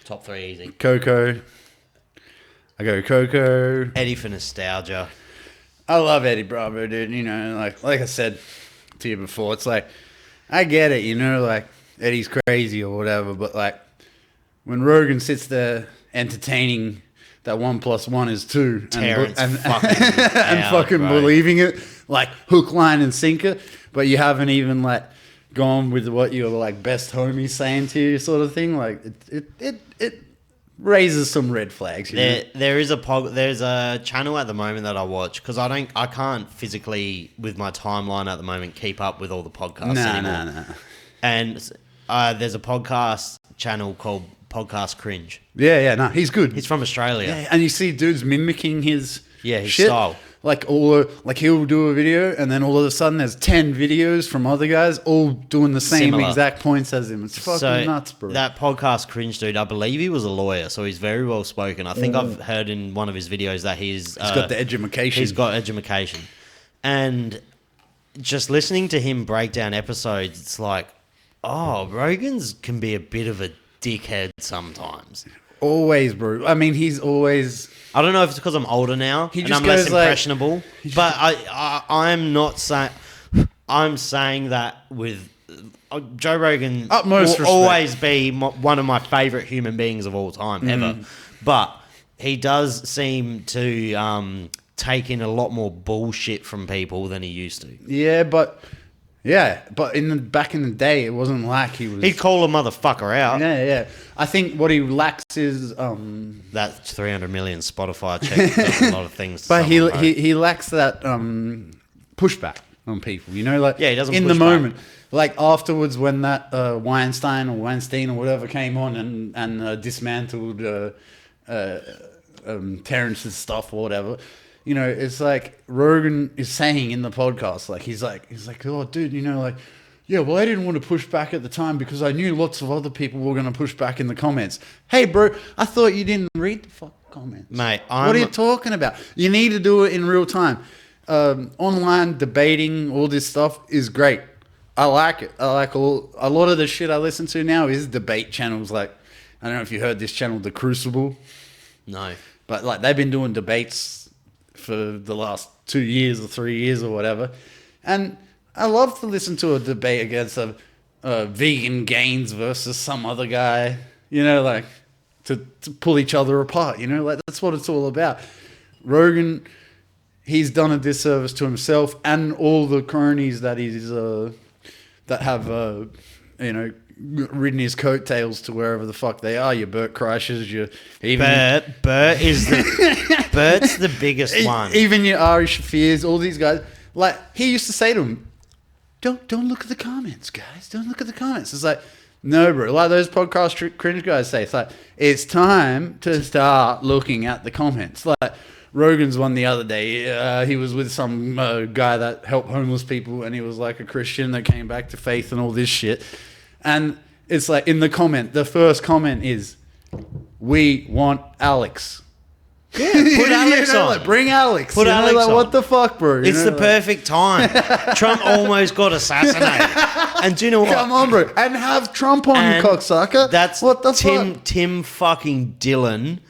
Top 3 easy. Coco. I go Coco. Eddie for nostalgia. I love Eddie Bravo, dude. You know, like I said to you before, it's like I get it, you know, like Eddie's crazy or whatever, but like when Rogan sits there entertaining that 1 + 1 is 2 Terrence and fucking and out, fucking bro. believing it, like hook, line, and sinker, but you haven't even like gone with what your like best homie saying to you, sort of thing. Like it raises some red flags. You know? There's a channel at the moment that I watch because I can't physically with my timeline at the moment keep up with all the podcasts anymore. Nah. And there's a podcast channel called Podcast Cringe. Yeah, no, he's good. He's from Australia. Yeah, and you see dudes mimicking his his shit. style. Like he'll do a video, and then all of a sudden there's 10 videos from other guys all doing the same Similar. exact points as him. It's fucking nuts, bro. That Podcast Cringe dude, I believe he was a lawyer, so he's very well spoken. I think I've heard in one of his videos that he's got the education. He's got education. And just listening to him break down episodes, it's like, oh, Rogan's can be a bit of a dickhead sometimes. Always, bro. I mean, he's always... I don't know if it's because I'm older now He and just I'm less goes like- impressionable, but I'm not saying... I'm saying that with... Joe Rogan Utmost will respect. always be one of my favourite human beings of all time, ever. But he does seem to take in a lot more bullshit from people than he used to. Yeah, but back in the day, it wasn't like he was... He'd call a motherfucker out. Yeah. I think what he lacks is... That 300 million Spotify check does a lot of things. To But someone, bro. he lacks that pushback on people, you know, like Yeah, he doesn't in push the back. moment. Like afterwards, when that Weinstein or whatever came on and dismantled Terrence's stuff or whatever, you know, it's like Rogan is saying in the podcast, like he's like, oh, dude, you know, like, yeah, well, I didn't want to push back at the time because I knew lots of other people were going to push back in the comments. Hey, bro, I thought you didn't read the fuck. comments. Mate, what are you talking about? You need to do it in real time. Online debating, all this stuff is great. I like it. I like a lot of the shit I listen to now is debate channels. Like, I don't know if you heard this channel, The Crucible. No. But like they've been doing debates for the last 2 years or 3 years or whatever. And I love to listen to a debate against a vegan Gaines versus some other guy, you know, like to pull each other apart, you know, like that's what it's all about. Rogan, he's done a disservice to himself and all the cronies that he's that have you know, ridden his coattails to wherever the fuck they are. Your Bert Kreischer's, your even Bert is Bert's the biggest one. Even your Ari Shafirs, all these guys. Like he used to say to him, "Don't look at the comments, guys. Don't look at the comments." It's like, no, bro. Like those podcast cringe guys say, it's like it's time to start looking at the comments. Like Rogan's one the other day. He was with some guy that helped homeless people, and he was like a Christian that came back to faith and all this shit. And it's like in the comment, the first comment is, "We want Alex." Yeah, put Alex on. Like, bring Alex. Put Alex like, on. What the fuck, bro? It's the perfect time. Trump almost got assassinated. And do you know what? Come on, bro. And have Trump on, you cocksucker. That's what the fuck? Tim fucking Dillon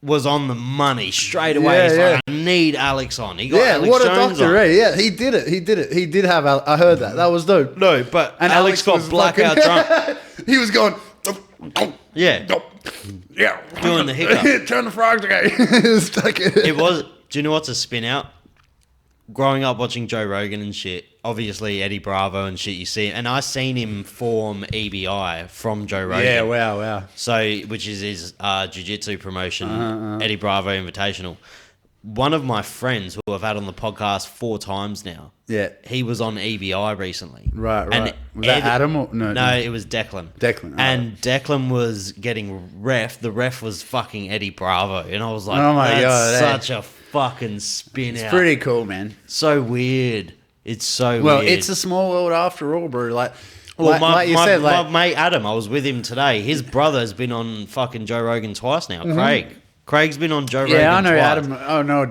was on the money straight away. He's like, I need Alex on. He got Alex what a Jones doctor, on. right? Yeah, he did it. He did have. I heard that. That was dope. No, but And Alex got was blackout drunk. He was going. Yeah. Yeah. Doing the hiccup. Turn the frogs again. It was. Do you know what's a spin out? Growing up watching Joe Rogan and shit, obviously Eddie Bravo and shit, you see, and I seen him form EBI from Joe Rogan. Yeah, wow. So, which is his jiu-jitsu promotion, Eddie Bravo Invitational. One of my friends who I've had on the podcast 4 times now. Yeah. He was on EBI recently. Right. And Was that Adam or no? No, it was Declan. Declan. And Declan was getting ref. The ref was fucking Eddie Bravo. And I was like, Oh my that's God, such a fucking spin out. It's pretty cool, man. So weird. It's so Well, weird. it's a small world after all, bro. Like my mate Adam, I was with him today. His brother's been on fucking Joe Rogan twice now. Mm-hmm. Craig's been on Joe Rogan yeah, I know twice. Adam. Oh no,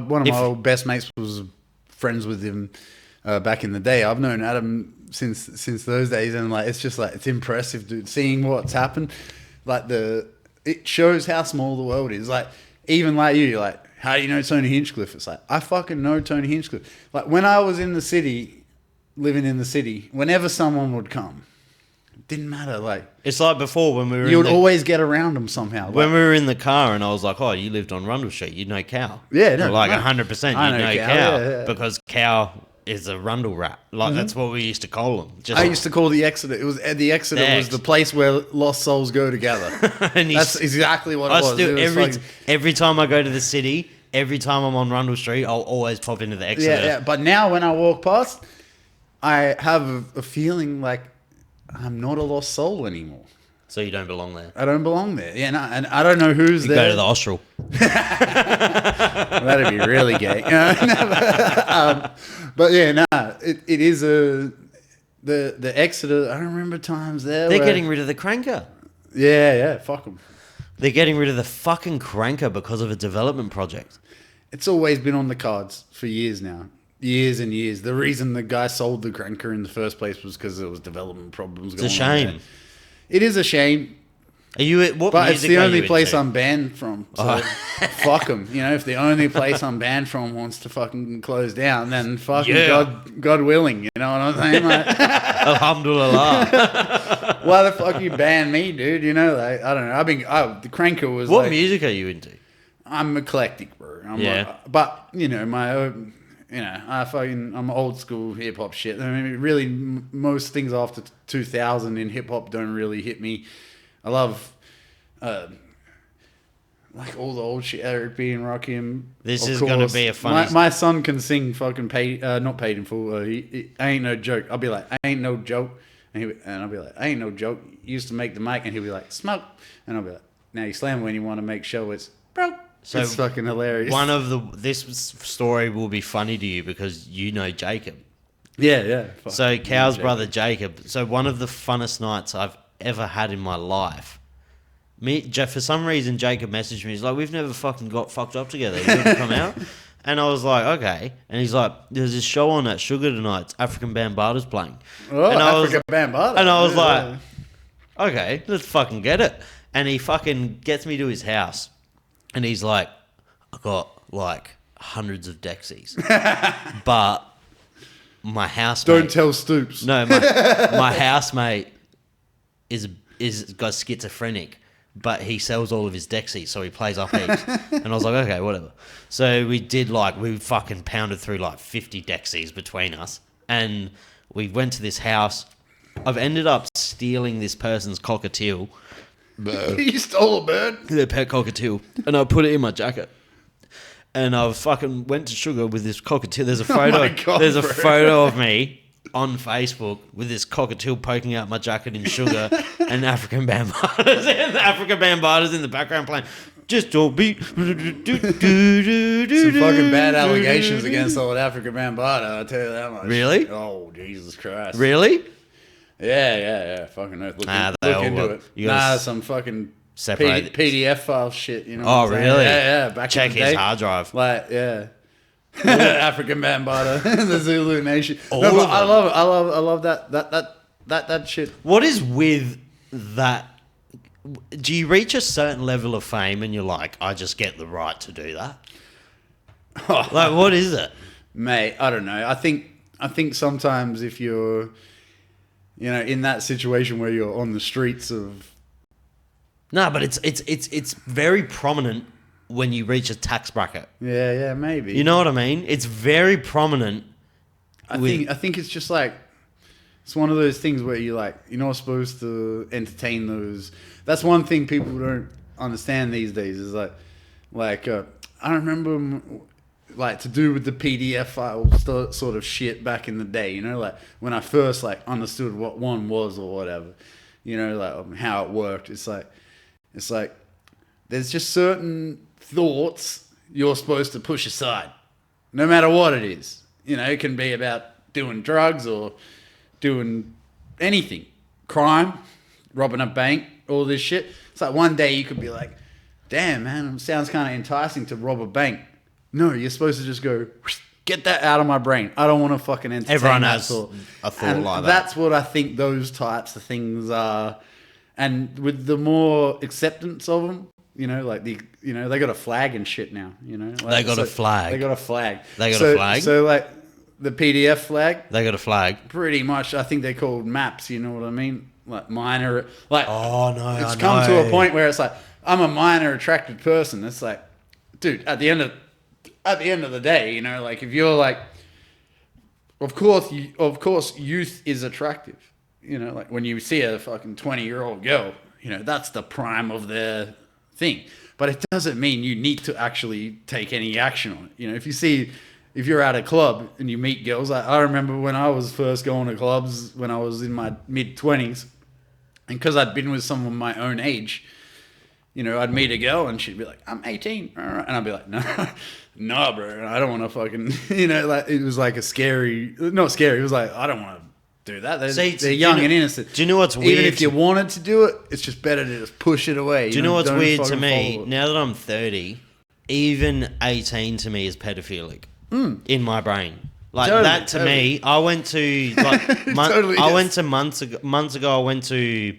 one of my old best mates was friends with him back in the day. I've known Adam since those days, and like it's just like it's impressive, dude. Seeing what's happened, like it shows how small the world is. Like even like you, like how do you know Tony Hinchcliffe? It's like I fucking know Tony Hinchcliffe. Like when I was in the city, living in the city, whenever someone would come. Didn't matter, like It's like before when we were you would always get around them somehow. When we were in the car and I was like, oh, you lived on Rundle Street, you know Cow. Yeah, no, like right. 100% I you know know Cow, Cow. yeah. Because Cow is a Rundle rat. Like that's what we used to call them. Just I used to call the Exeter. It was the Exeter was the place where lost souls go together. and That's exactly what it was. Still, It was every time I go to the city, every time I'm on Rundle Street, I'll always pop into the Exeter. yeah. But now when I walk past, I have a feeling like I'm not a lost soul anymore. So you don't belong there. I don't belong there. Yeah, no, and I don't know who's You there. go to the Austral. That'd be really gay. But yeah, it is the Exeter. I remember times there. They're where- getting rid of the cranker. Yeah, fuck them. They're getting rid of the fucking cranker because of a development project. It's always been on the cards for years now. Years and years. The reason the guy sold the cranker in the first place was because there was development problems going on. It's a shame. there. It is a shame, Are you at what but it's music the are only you place into? I'm banned from. So fuck them. You know, if the only place I'm banned from wants to fucking close down, then fucking Yeah. God willing. You know what I'm saying? Like, Alhamdulillah. why the fuck you ban me, dude? You know, like I don't know. The cranker was What like, music are you into? I'm eclectic, bro. Yeah. But you know, I'm old school hip hop shit. I mean, really, most things after 2000 in hip hop don't really hit me. I love, like all the old shit, Eric B and Rakim. This of is course. gonna be a funny. My son can sing fucking not paid in full. He ain't no joke. I'll be like, I ain't no joke, and I'll be like, I ain't no joke. He used to make the mic, and he'll be like, smoke, and I'll be like, now you slam when you want to make sure it's broke. So it's fucking hilarious. this story will be funny to you because you know Jacob. Yeah. So Cow's brother Jacob. So one of the funnest nights I've ever had in my life Jeff, for some reason, Jacob messaged me. He's like, we've never fucking got fucked up together. You ever come out? And I was like, okay. And he's like, there's this show on at Sugar tonight. It's African Bambaatas playing. Oh, and African Bambaatas. And I was like, okay, let's fucking get it. And he fucking gets me to his house. And he's like, I got like hundreds of Dexies. But my housemate... Don't tell Stoops. No, my housemate is got schizophrenic. But he sells all of his Dexies, so he plays up heaps. And I was like, okay, whatever. So we fucking pounded through like 50 Dexies between us. And we went to this house. I've ended up stealing this person's cockatiel. You stole a bird? Their pet cockatiel. And I put it in my jacket. And I fucking went to Sugar with this cockatiel. There's a photo. my God, there's a bro. photo of me on Facebook with this cockatiel poking out my jacket in Sugar and African Bambaatas and the African Bambaatas in the background playing. Just don't be. Some Some fucking bad allegations against old African Bambaataa, I'll tell you that much. Really? Oh, Jesus Christ. Really? Yeah. Fucking earth. Look, they look all into look. it. You gotta Some fucking separate it. PDF file shit, you know. Oh, what I'm saying? really? Yeah. Back Check in the his day. hard drive. Like, yeah. African Bambaataa, the Zulu nation. All No, of but I them. love it. I love that shit. What is with that? Do you reach a certain level of fame and you're like, I just get the right to do that? Like, what is it? Mate, I don't know. I think sometimes if you're, in that situation where you're on the streets of... No, but it's very prominent when you reach a tax bracket. Yeah, maybe. You know what I mean? It's very prominent. I think it's just like, it's one of those things where you're not supposed to entertain those. That's one thing people don't understand these days is I remember to do with the PDF file sort of shit back in the day, when I first understood what one was or whatever, how it worked. It's like there's just certain thoughts you're supposed to push aside, no matter what it is. It can be about doing drugs or doing anything, crime, robbing a bank, all this shit. It's like one day you could be like, damn, man, it sounds kind of enticing to rob a bank. No, you're supposed to just go, get that out of my brain. I don't want to fucking entertain Everyone that has thought. a thought And like that. that's what I think those types of things are. And with the more acceptance of them, they got a flag and shit now, They got a flag. They got a flag. They got a flag? So the PDF flag, They got a flag. pretty much, I think they're called maps, you know what I mean? Like minor, like, Oh, no, it's I come know. to a point where it's like, I'm a minor attracted person. It's like, dude, at the end of the day, if you're like, of course, youth is attractive. When you see a fucking 20-year-old girl, that's the prime of their thing. But it doesn't mean you need to actually take any action on it. If you're at a club and you meet girls, I remember when I was first going to clubs when I was in my mid-20s, and because I'd been with someone my own age, I'd meet a girl and she'd be like, I'm 18. And I'd be like, no, bro, I don't want to fucking, it was like not scary. It was like, I don't want to do that. They're young and innocent. Do you know what's weird? Even if you wanted to do it, it's just better to just push it away. Do you know what's Don't weird to fucking me? follow it. Now that I'm 30, even 18 to me is pedophilic in my brain. Like Totally, that to me, I went to Totally I is. went to months ago. I went to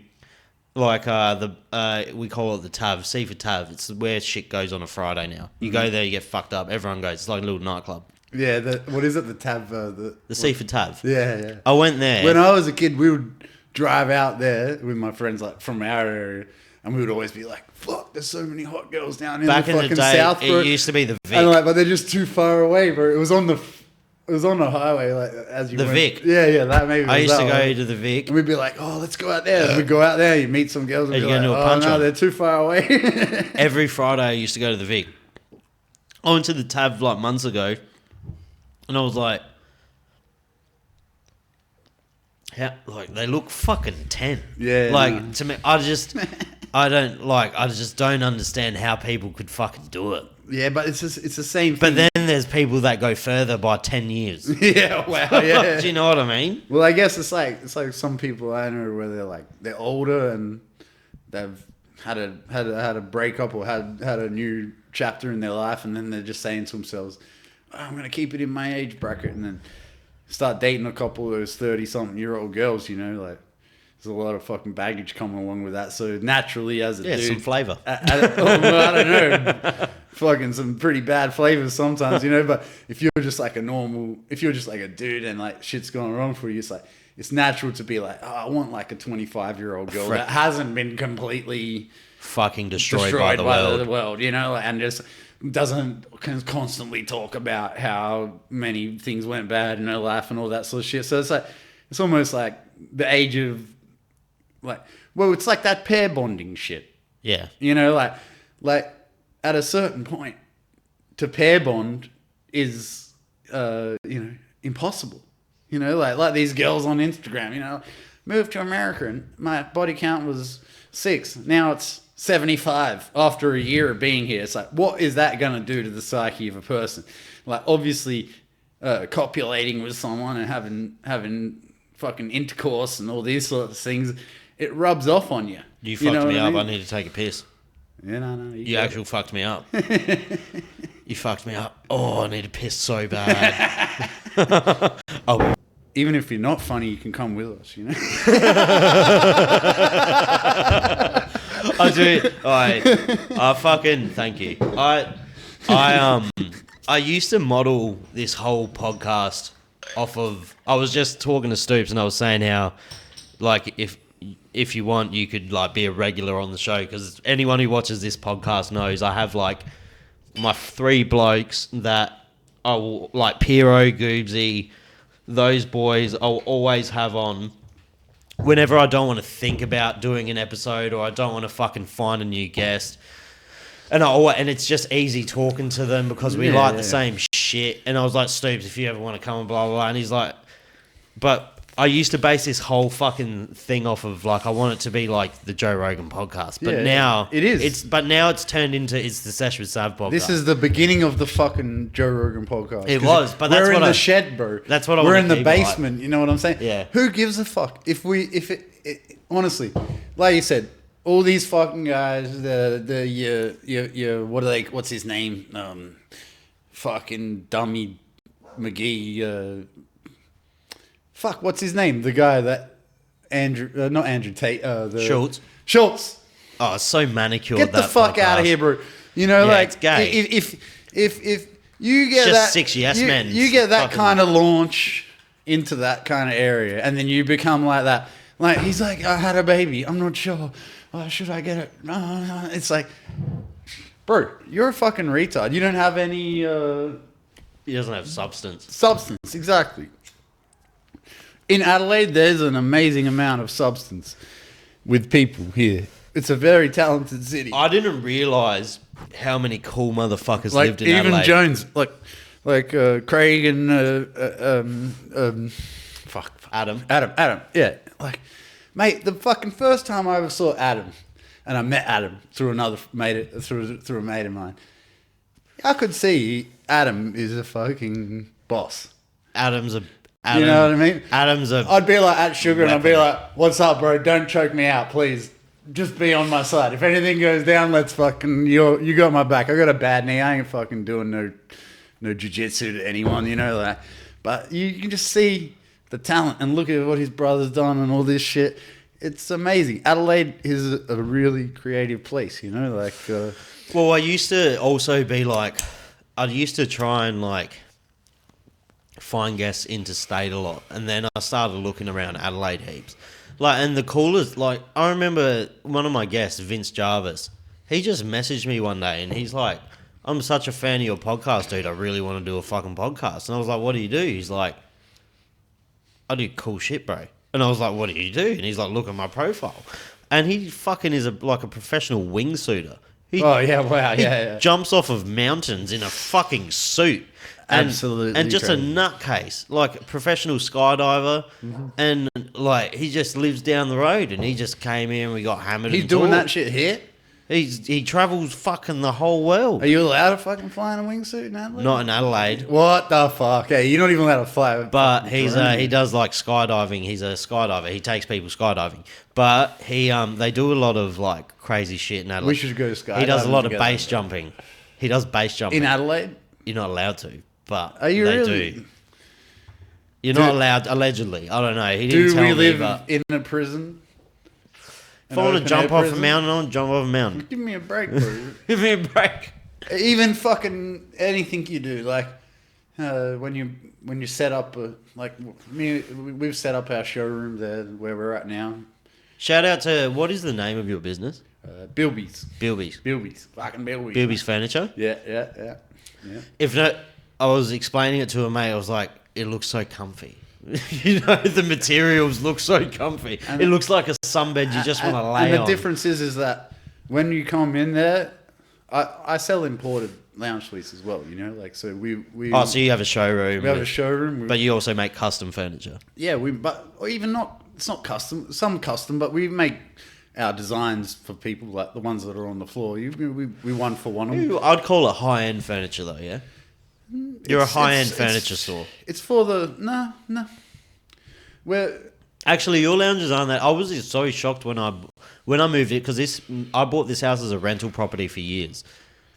we call it the TAV, Seaford TAV. It's where shit goes on a Friday now. You go there, you get fucked up. Everyone goes. It's like a little nightclub. Yeah, what is it? The tab? The Seaford TAV. Yeah. I went there. When I was a kid, we would drive out there with my friends from our area, and we would always be like, "Fuck, there's so many hot girls down in Back the in the fucking day, South." Bro. it used to be the Vic. And but they're just too far away, bro. It was on the highway, as you The went. Vic. Yeah, that maybe. I was used to that go one. to the Vic. And we'd be like, "Oh, let's go out there." And we'd go out there, you meet some girls, and Are be you like, going to a "Oh punch no, on?" they're too far away." Every Friday I used to go to the Vic. I went to the TAV like months ago, and I was like, they look fucking 10. Yeah, Like no. to me, I just don't understand how people could fucking do it. Yeah, but it's the same thing. But then there's people that go further by 10 years. yeah, wow, yeah. Do you know what I mean? Well, I guess it's like some people I know where they're older and they've had a breakup or had a new chapter in their life, and then they're just saying to themselves, oh, I'm gonna keep it in my age bracket, and then start dating a couple of those 30-something-year-old girls. You know, like there's a lot of fucking baggage coming along with that. So naturally, as a dude, some flavour. I don't know, fucking some pretty bad flavors sometimes, you know. But if you're just like a dude and like shit's going wrong for you, it's natural to be like, oh, I want like a 25-year-old girl that hasn't been completely fucking destroyed by the world, you know, and just doesn't constantly talk about how many things went bad in her life and all that sort of shit. So it's almost like the age of it's like that pair bonding shit. Yeah. You know, like at a certain point to pair bond is, impossible. You know, like these girls on Instagram, you know, moved to America and my body count was 6. Now it's 75 after a year of being here. It's like, what is that going to do to the psyche of a person? Like, obviously, copulating with someone and having fucking intercourse and all these sorts of things, it rubs off on you. You fucked me up. I need to take a piss. Yeah, no. You actually fucked me up. You fucked me up. Oh, I need to piss so bad. Oh. Even if you're not funny, you can come with us, you know? I do. I fucking thank you. I used to model this whole podcast off of. I was just talking to Stoops and I was saying how, like, if you want, you could like be a regular on the show, because anyone who watches this podcast knows I have like my 3 blokes that I will, like Piero, Goobsy, those boys I'll always have on whenever I don't want to think about doing an episode or I don't want to fucking find a new guest. And it's just easy talking to them because we like the same shit. And I was like, Stoops, if you ever want to come and blah, blah, blah. And he's like, but I used to base this whole fucking thing off of like, I want it to be like the Joe Rogan podcast. But now it is. But now it's turned into, it's the Sesh with Sav podcast. This is the beginning of the fucking Joe Rogan podcast. It was, but that's we're what in the shed, bro. That's what I We're want in to the keep basement. Like. You know what I'm saying? Yeah. Who gives a fuck if it honestly, like you said, all these fucking guys, what's his name? Fucking dummy McGee. Fuck, what's his name? The guy that not Andrew Tate. Schultz. Schultz. Oh, it's so manicured. Get the fuck out of here, bro. You know, like it's gay. If you get it's just that 6 yes men. You get that kind of launch into that kind of area, and then you become like that. Like he's like, I had a baby. I'm not sure. Should I get it? No. It's like, bro, you're a fucking retard. You don't have any. He doesn't have substance. Substance, exactly. In Adelaide, there's an amazing amount of substance with people here. It's a very talented city. I didn't realise how many cool motherfuckers like lived in even Adelaide. Jones, like Craig and Adam. Yeah, like mate, the fucking first time I ever saw Adam, and I met Adam through a mate of mine. I could see Adam is a fucking boss. You know what I mean? I'd be like at Sugar and I'd be like, what's up, bro? Don't choke me out, please. Just be on my side. If anything goes down, let's fucking, you got my back. I got a bad knee. I ain't fucking doing no jiu-jitsu to anyone, you know, like. But you can just see the talent and look at what his brother's done and all this shit. It's amazing. Adelaide is a really creative place, you know, like. Well, I used to also be like, I used to try and like find guests interstate a lot, and then I started looking around Adelaide heaps. Like, and the coolest, like, I remember one of my guests, Vince Jarvis, he just messaged me one day and he's like, I'm such a fan of your podcast, dude. I really want to do a fucking podcast. And I was like, what do you do? He's like, I do cool shit, bro. And I was like, what do you do? And he's like, look at my profile. And he fucking is like a professional wingsuiter. He jumps off of mountains in a fucking suit. Absolutely. And just crazy. A nutcase, like a professional skydiver. Mm-hmm. And like he just lives down the road, and he just came here and we got hammered. He's doing that shit here? He travels fucking the whole world. Are you allowed to fucking fly in a wingsuit in Adelaide? Not in Adelaide. What the fuck? Hey, you're not even allowed to fly. But he does like skydiving. He's a skydiver. He takes people skydiving. But they do a lot of like crazy shit in Adelaide. We should go skydiving. He does a lot of together. base jumping. He does base jumping. In Adelaide? You're not allowed to, but Are you they really? do. You're not allowed, allegedly. I don't know. He didn't Do tell we me, live but in a prison? if I want to jump off a mountain, I'll jump off a mountain. Give me a break, bro. Give me a break. Even fucking anything you do, like when you set up we've set up our showroom there where we're at now. Shout out to, what is the name of your business? Beilby's, fucking Beilby's. Beilby's Furniture. Yeah. If not, I was explaining it to a mate. I was like, it looks so comfy. You know, the materials look so comfy. And it looks like a sunbed you just want to lay and the on. difference is that when you come in there, I sell imported lounge suites as well. You know, like so we. Oh, so you have a showroom. We have a showroom, but you also make custom furniture. Yeah, or even not. It's not custom. Some custom, but we make our designs for people like the ones that are on the floor. We one for one them. I'd call it high end furniture though. Yeah. You're a high end furniture store. It's for the no. We're Actually, your lounges aren't that. I was just so shocked when I moved it because I bought this house as a rental property for years,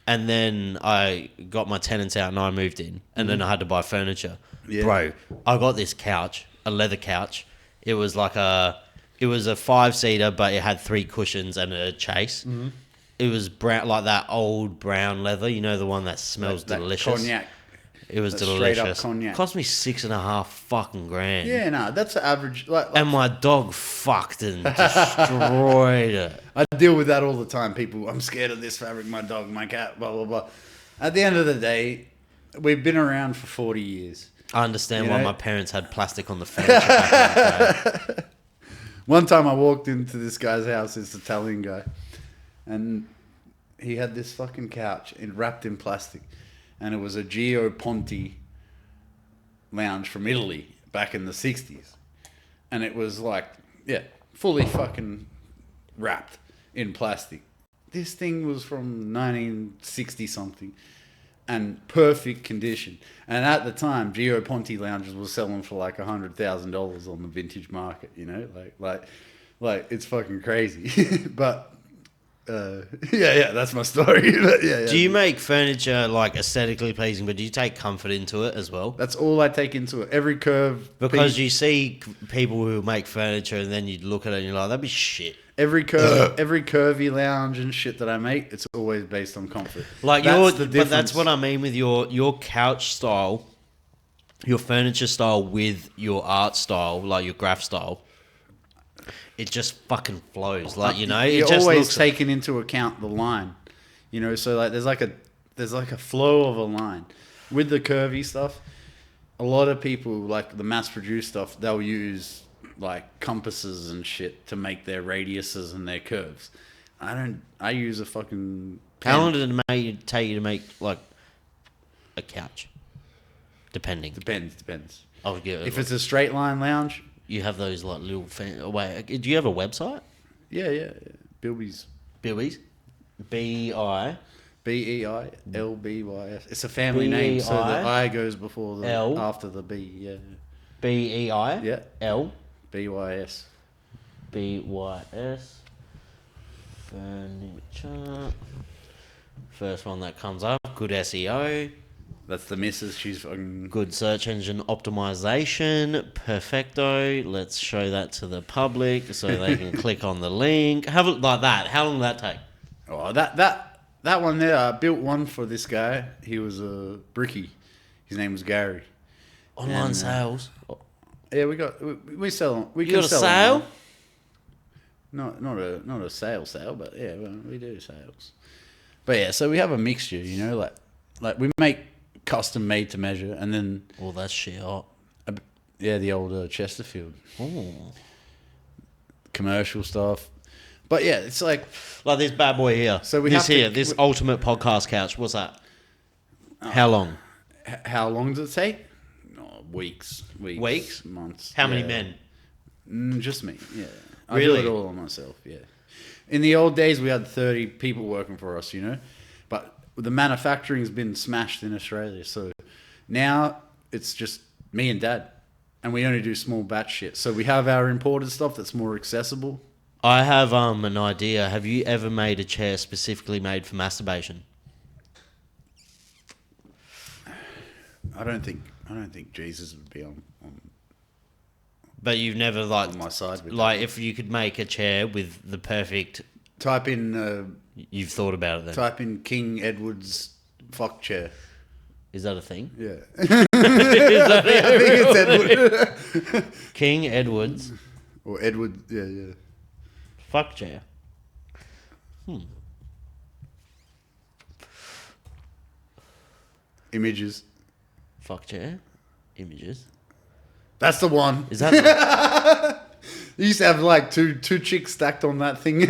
and then I got my tenants out and I moved in, and then I had to buy furniture. Yeah. Bro, I got this couch, a leather couch. It was like a 5-seater, but it had 3 cushions and a chase. Mm-hmm. It was brown, like that old brown leather. You know, the one that smells delicious. Cognac. It was That's straight up delicious. cognac. Cost me $6.5 fucking grand. Yeah, no, that's the average. Like, And my dog fucked and destroyed it. I deal with that all the time. People, I'm scared of this fabric, my dog, my cat, blah, blah, blah. At the end of the day, we've been around for 40 years. I understand You why know? my parents had plastic on the furniture back in the day. One time I walked into this guy's house, this Italian guy, and he had this fucking couch wrapped in plastic. And it was a Gio Ponti lounge from Italy back in the 60s. And it was like, yeah, fully fucking wrapped in plastic. This thing was from 1960 something and perfect condition. And at the time, Gio Ponti lounges were selling for like $100,000 on the vintage market, you know, like it's fucking crazy. But yeah, that's my story. yeah. Do you make furniture like aesthetically pleasing, but do you take comfort into it as well? That's all I take into it. Every curve. Because you see people who make furniture and then you look at it and you're like, that'd be shit. Every curvy lounge and shit that I make, it's always based on comfort. Like that's the but difference. that's what I mean with your couch style, your furniture style with your art style, like your graph style. It just fucking flows, like, you know. You're it just always looks taking into account the line, you know. So like, there's like a flow of a line with the curvy stuff. A lot of people, like the mass-produced stuff, they'll use like compasses and shit to make their radiuses and their curves. I use a fucking pen. How long did it take you to make like a couch? Depending. Depends. I'll give it. If it's a straight line lounge, you have those like little wait, do you have a website? yeah. Beilby's. Beilby's? B-I? Beilbys. It's a family name, so the I goes before the L after the B. Yeah. B-E-I? Yeah. L? BYS. B-Y-S. Furniture. First one that comes up. Good SEO. That's the missus. She's fucking Good search engine optimization. Perfecto. Let's show that to the public so they can click on the link. Have it like that. How long did that take? Oh, that one there. I built one for this guy. He was a brickie. His name was Gary. Online And, sales. Yeah, we sell. We You can got a sell sale? online. Not a sale, but yeah, well, we do sales. But yeah, so we have a mixture, you know, like we make custom made to measure, and then Oh, that's shit hot. yeah, the old Chesterfield Oh. commercial stuff. But yeah, it's like This bad boy here. So we this have to- here, this ultimate podcast couch. What's that? How long? how long does it take? Oh, weeks, Weeks? months. How many yeah. men? Just me. Yeah, I Really? do it all on myself. Yeah, In the old days, we had 30 people working for us, you know, but the manufacturing's been smashed in Australia. So now it's just me and Dad, and we only do small batch shit. So we have our imported stuff that's more accessible. I have an idea. Have you ever made a chair specifically made for masturbation? I don't think Jesus would be on But you've never like my side with like if you could make a chair with the perfect. Type in. You've thought about it then. Type in King Edward's fuck chair. Is that a thing? Yeah. Is that I think it's Edward. King Edward's Or Edward. Yeah. fuck chair. Images. Fuck chair. Images. That's the one. Is that You used to have like two chicks stacked on that thing.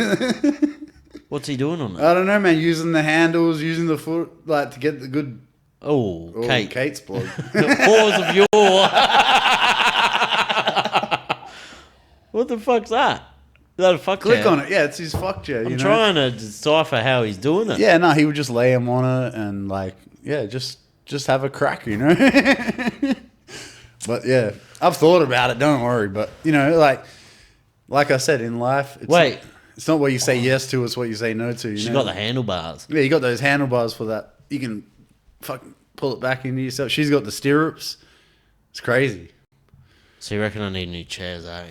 what's he doing on it? I don't know, man. Using the handles, using the foot, like to get the good. Oh, Oh, Kate. Kate's blog. Pause of your. What the fuck's that? Is that a fuck Click chair? on it. Yeah, it's his fuck chair. I'm you know? trying to decipher how he's doing it. Yeah, no, he would just lay him on it and like, yeah, just have a crack, you know. But yeah, I've thought about it. Don't worry. But you know, like I said in life, it's not what you say yes to; it's what you say no to. She's know? got the handlebars. Yeah, you got those handlebars for that. You can fucking pull it back into yourself. She's got the stirrups. It's crazy. So you reckon I need new chairs, eh?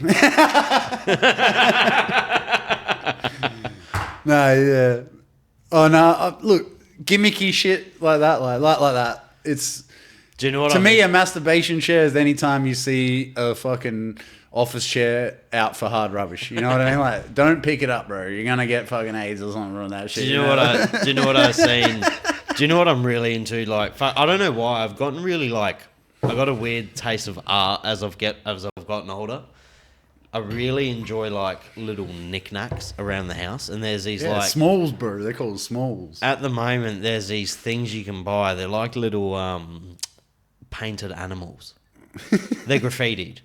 No, yeah. Oh no, look, gimmicky shit like that, like that. It's Do you know what to I me mean? a masturbation chair is anytime you see a fucking office chair out for hard rubbish. You know what I mean? Like, don't pick it up, bro. You're gonna get fucking AIDS or something from that shit. Do you know what I've seen? Do you know what I'm really into? Like, I don't know why I've gotten really like I got a weird taste of art as I've gotten older. I really enjoy like little knickknacks around the house, and there's these like smalls, bro. They're called smalls. at the moment there's these things you can buy. They're like little painted animals. They're graffitied.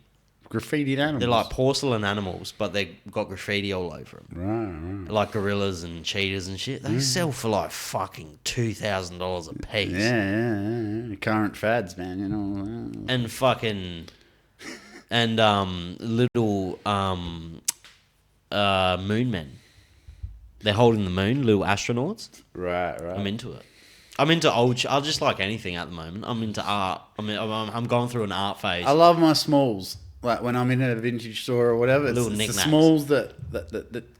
Graffitied animals. They're like porcelain animals, but they've got graffiti all over them. Right. Like gorillas and cheetahs and shit. They sell for like fucking $2,000 a piece. Yeah. Current fads, man. You know. And fucking little moon men. They're holding the moon, little astronauts. Right. I'm into it. I'm into old. I just like anything at the moment. I'm into art. I'm going through an art phase. I love my smalls. Like when I'm in a vintage store or whatever, it's the knickknacks. smalls that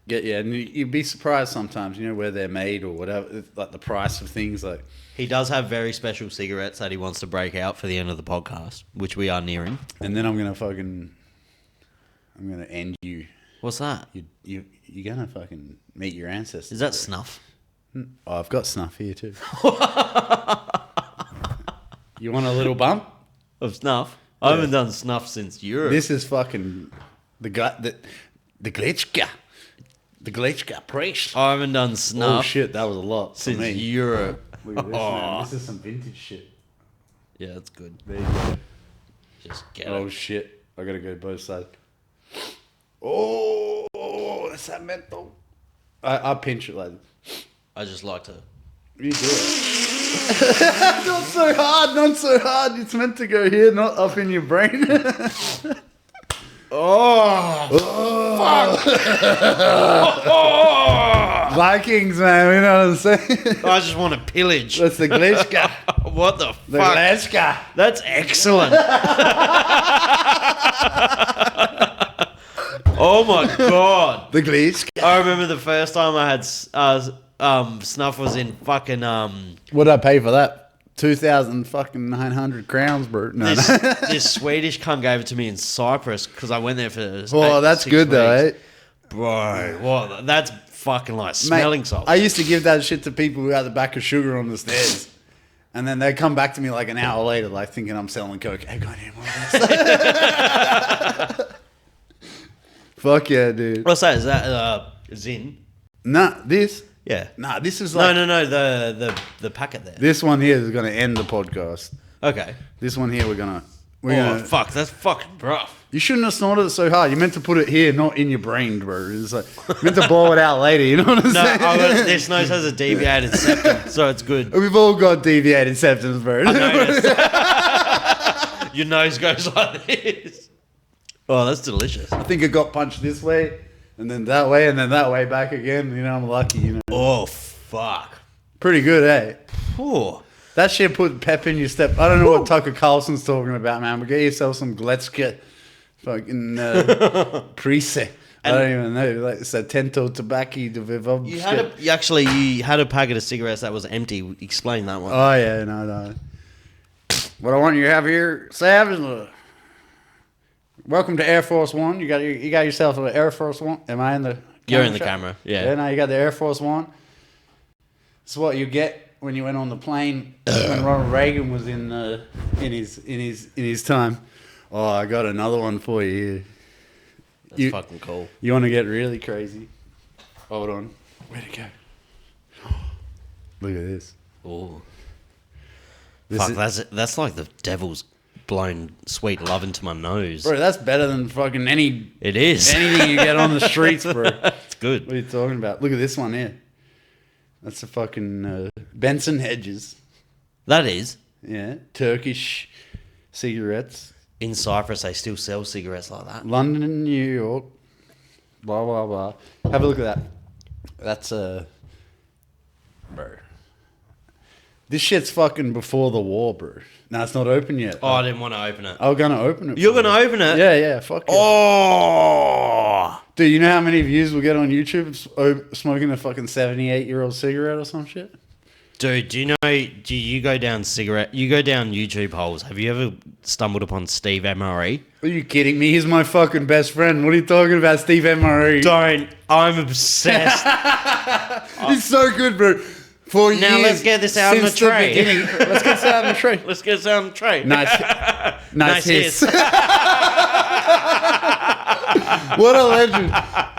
get you. And you'd be surprised sometimes, you know, where they're made or whatever, like the price of things. Like He does have very special cigarettes that he wants to break out for the end of the podcast, which we are nearing. And then I'm gonna end you. What's that? You're gonna fucking meet your ancestors. Is that snuff? Oh, I've got snuff here too. You want a little bump? Of snuff? I haven't done snuff since Europe. This is fucking the glitchka. The glitchka priest. I haven't done snuff Oh shit, that was a lot for since me. Europe. Look at this, man. This is some vintage shit. Yeah, that's good. There you go. Just get Oh it. shit, I gotta go both sides. Oh, that's that mental. I pinch it like this. I just like to. You do it. Not so hard. It's meant to go here, not up in your brain. Vikings, man. You know what I'm saying? I just want to pillage. That's the glitchka. What the The fuck? glitchka. That's excellent. Oh my god. The glitchka. I remember the first time I had snuff was in fucking What'd I pay for that? 2,900 crowns, bro. No, this, no. this Swedish cunt gave it to me in Cyprus because I went there for Oh, that's 6 good though, eh? weeks. Bro, what? That's fucking like smelling Mate, salts. I used to give that shit to people who had the back of sugar on the stairs. And then they come back to me like an hour later, like thinking I'm selling coke. Hey, got any more of this? Fuck yeah, dude. What's that? Is that Zin? Nah, this? Yeah. Nah, this is like... No, the packet there. This one here is going to end the podcast. Okay. This one here, we're Fuck, that's fucking rough. You shouldn't have snorted it so hard. You meant to put it here, not in your brain, bro. It's like you meant to blow it out later. You know what I'm No, saying? this nose has a deviated septum, so it's good. We've all got deviated septums, bro. Your nose goes like this. Oh, that's delicious. I think it got punched this way, and then that way, and then that way back again. You know, I'm lucky. You know. Oh, fuck. Pretty good, eh? Oh. That shit put pep in your step. I don't know what Tucker Carlson's talking about, man. But get yourself some Gletska fucking Prise. I don't even know. Like it's a Tento tobacco. You had a packet of cigarettes that was empty. Explain that one. Oh yeah, no. What I want you to have here, Sav, is welcome to Air Force One. You got yourself an Air Force One. Am I in the? You're in the shot? camera. Yeah. Yeah. Now you got the Air Force One. It's what you get when you went on the plane when Ronald Reagan was in his time. Oh, I got another one for you here. That's fucking cool. You want to get really crazy? Hold on. Where'd it go? Look at this. Oh. This Fuck, that's like the devil's blown sweet love into my nose. Bro, that's better than fucking anything It is. you get on the streets, bro. It's good. What are you talking about? Look at this one here. That's a fucking Benson Hedges. That is. Yeah. Turkish cigarettes. In Cyprus, they still sell cigarettes like that. London, New York. Blah, blah, blah. Have a look at that. That's bro. This shit's fucking before the war, bro. No, it's not open yet. Oh, I didn't want to open it. I'm gonna open it. You're for going to you. open it? Yeah, fuck it. Oh! Dude, you know how many views we'll get on YouTube smoking a fucking 78-year-old cigarette or some shit? Dude, do you go down YouTube holes? Have you ever stumbled upon Steve MRE? Are you kidding me? He's my fucking best friend. What are you talking about, Steve MRE? Don't. I'm obsessed. He's so good, bro. For Now years, let's get this out on the since tray. beginning. Let's get this out on the tray. Let's get this on the tray. Nice hiss. hiss. What a legend.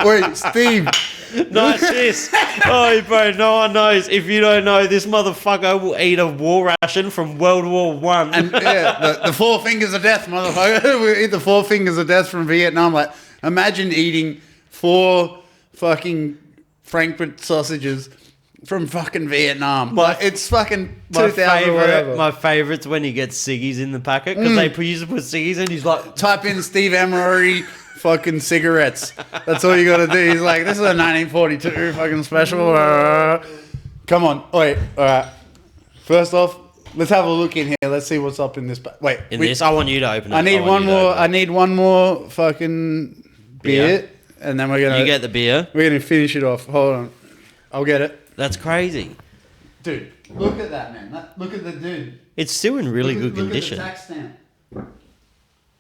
Wait, Steve. Nice hiss. Oh, bro, no one knows. If you don't know, this motherfucker will eat a war ration from World War One. And yeah, the four fingers of death, motherfucker. We eat the four fingers of death from Vietnam. Like, imagine eating 4 fucking Frankfurt sausages from fucking Vietnam. It's fucking 2000 or whatever. My favourite's when he gets ciggies in the packet because they used to put ciggies in. He's like, Type in Steve Emery fucking cigarettes. That's all you gotta do. He's like, this is a 1942 fucking special. Come on. Wait, alright. First off, let's have a look in here. Let's see what's up in this. Wait. this, I want you to open it. I need one more fucking beer. And then we're gonna. You get the beer. We're gonna finish it off. Hold on. I'll get it. That's crazy. Dude, look at that, man. Look at the dude. It's still in really good condition. Look at the tax stamp.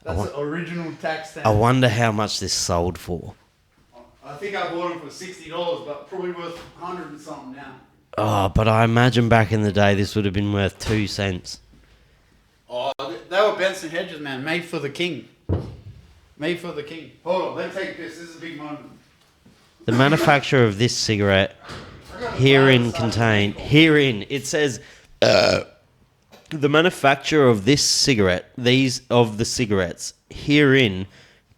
That's an original tax stamp. I wonder how much this sold for. I think I bought them for $60, but probably worth 100 and something now. Oh, but I imagine back in the day this would have been worth 2 cents. Oh, they were Benson Hedges, man. Made for the king. Made for the king. Hold on, let's take this. This is a big moment. The manufacturer of this cigarette it says the manufacturer of this cigarette, the cigarettes herein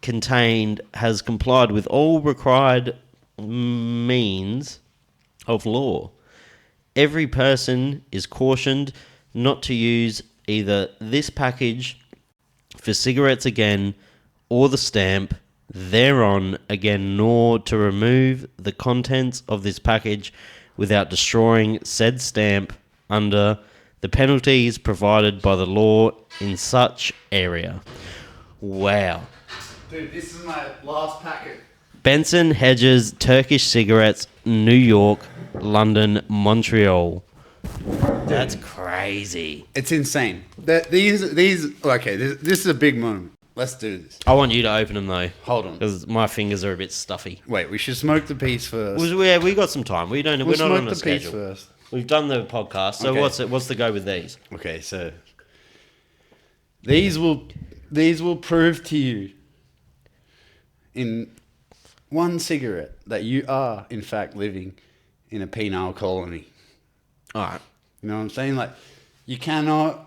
contained has complied with all required means of law. Every person is cautioned not to use either this package for cigarettes again or the stamp thereon again, nor to remove the contents of this package without destroying said stamp under the penalties provided by the law in such area. Wow. Dude, this is my last packet. Benson Hedges Turkish cigarettes, New York, London, Montreal. That's crazy. It's insane. This is a big moment. Let's do this. I want you to open them though. Hold on. Because my fingers are a bit stuffy. Wait, we should smoke the piece first. We got some time. We're not on a piece schedule. first. We've done the podcast. So Okay. what's the go with these? Okay, so these will prove to you in one cigarette that you are in fact living in a penal colony. All right. You know what I'm saying? Like, you cannot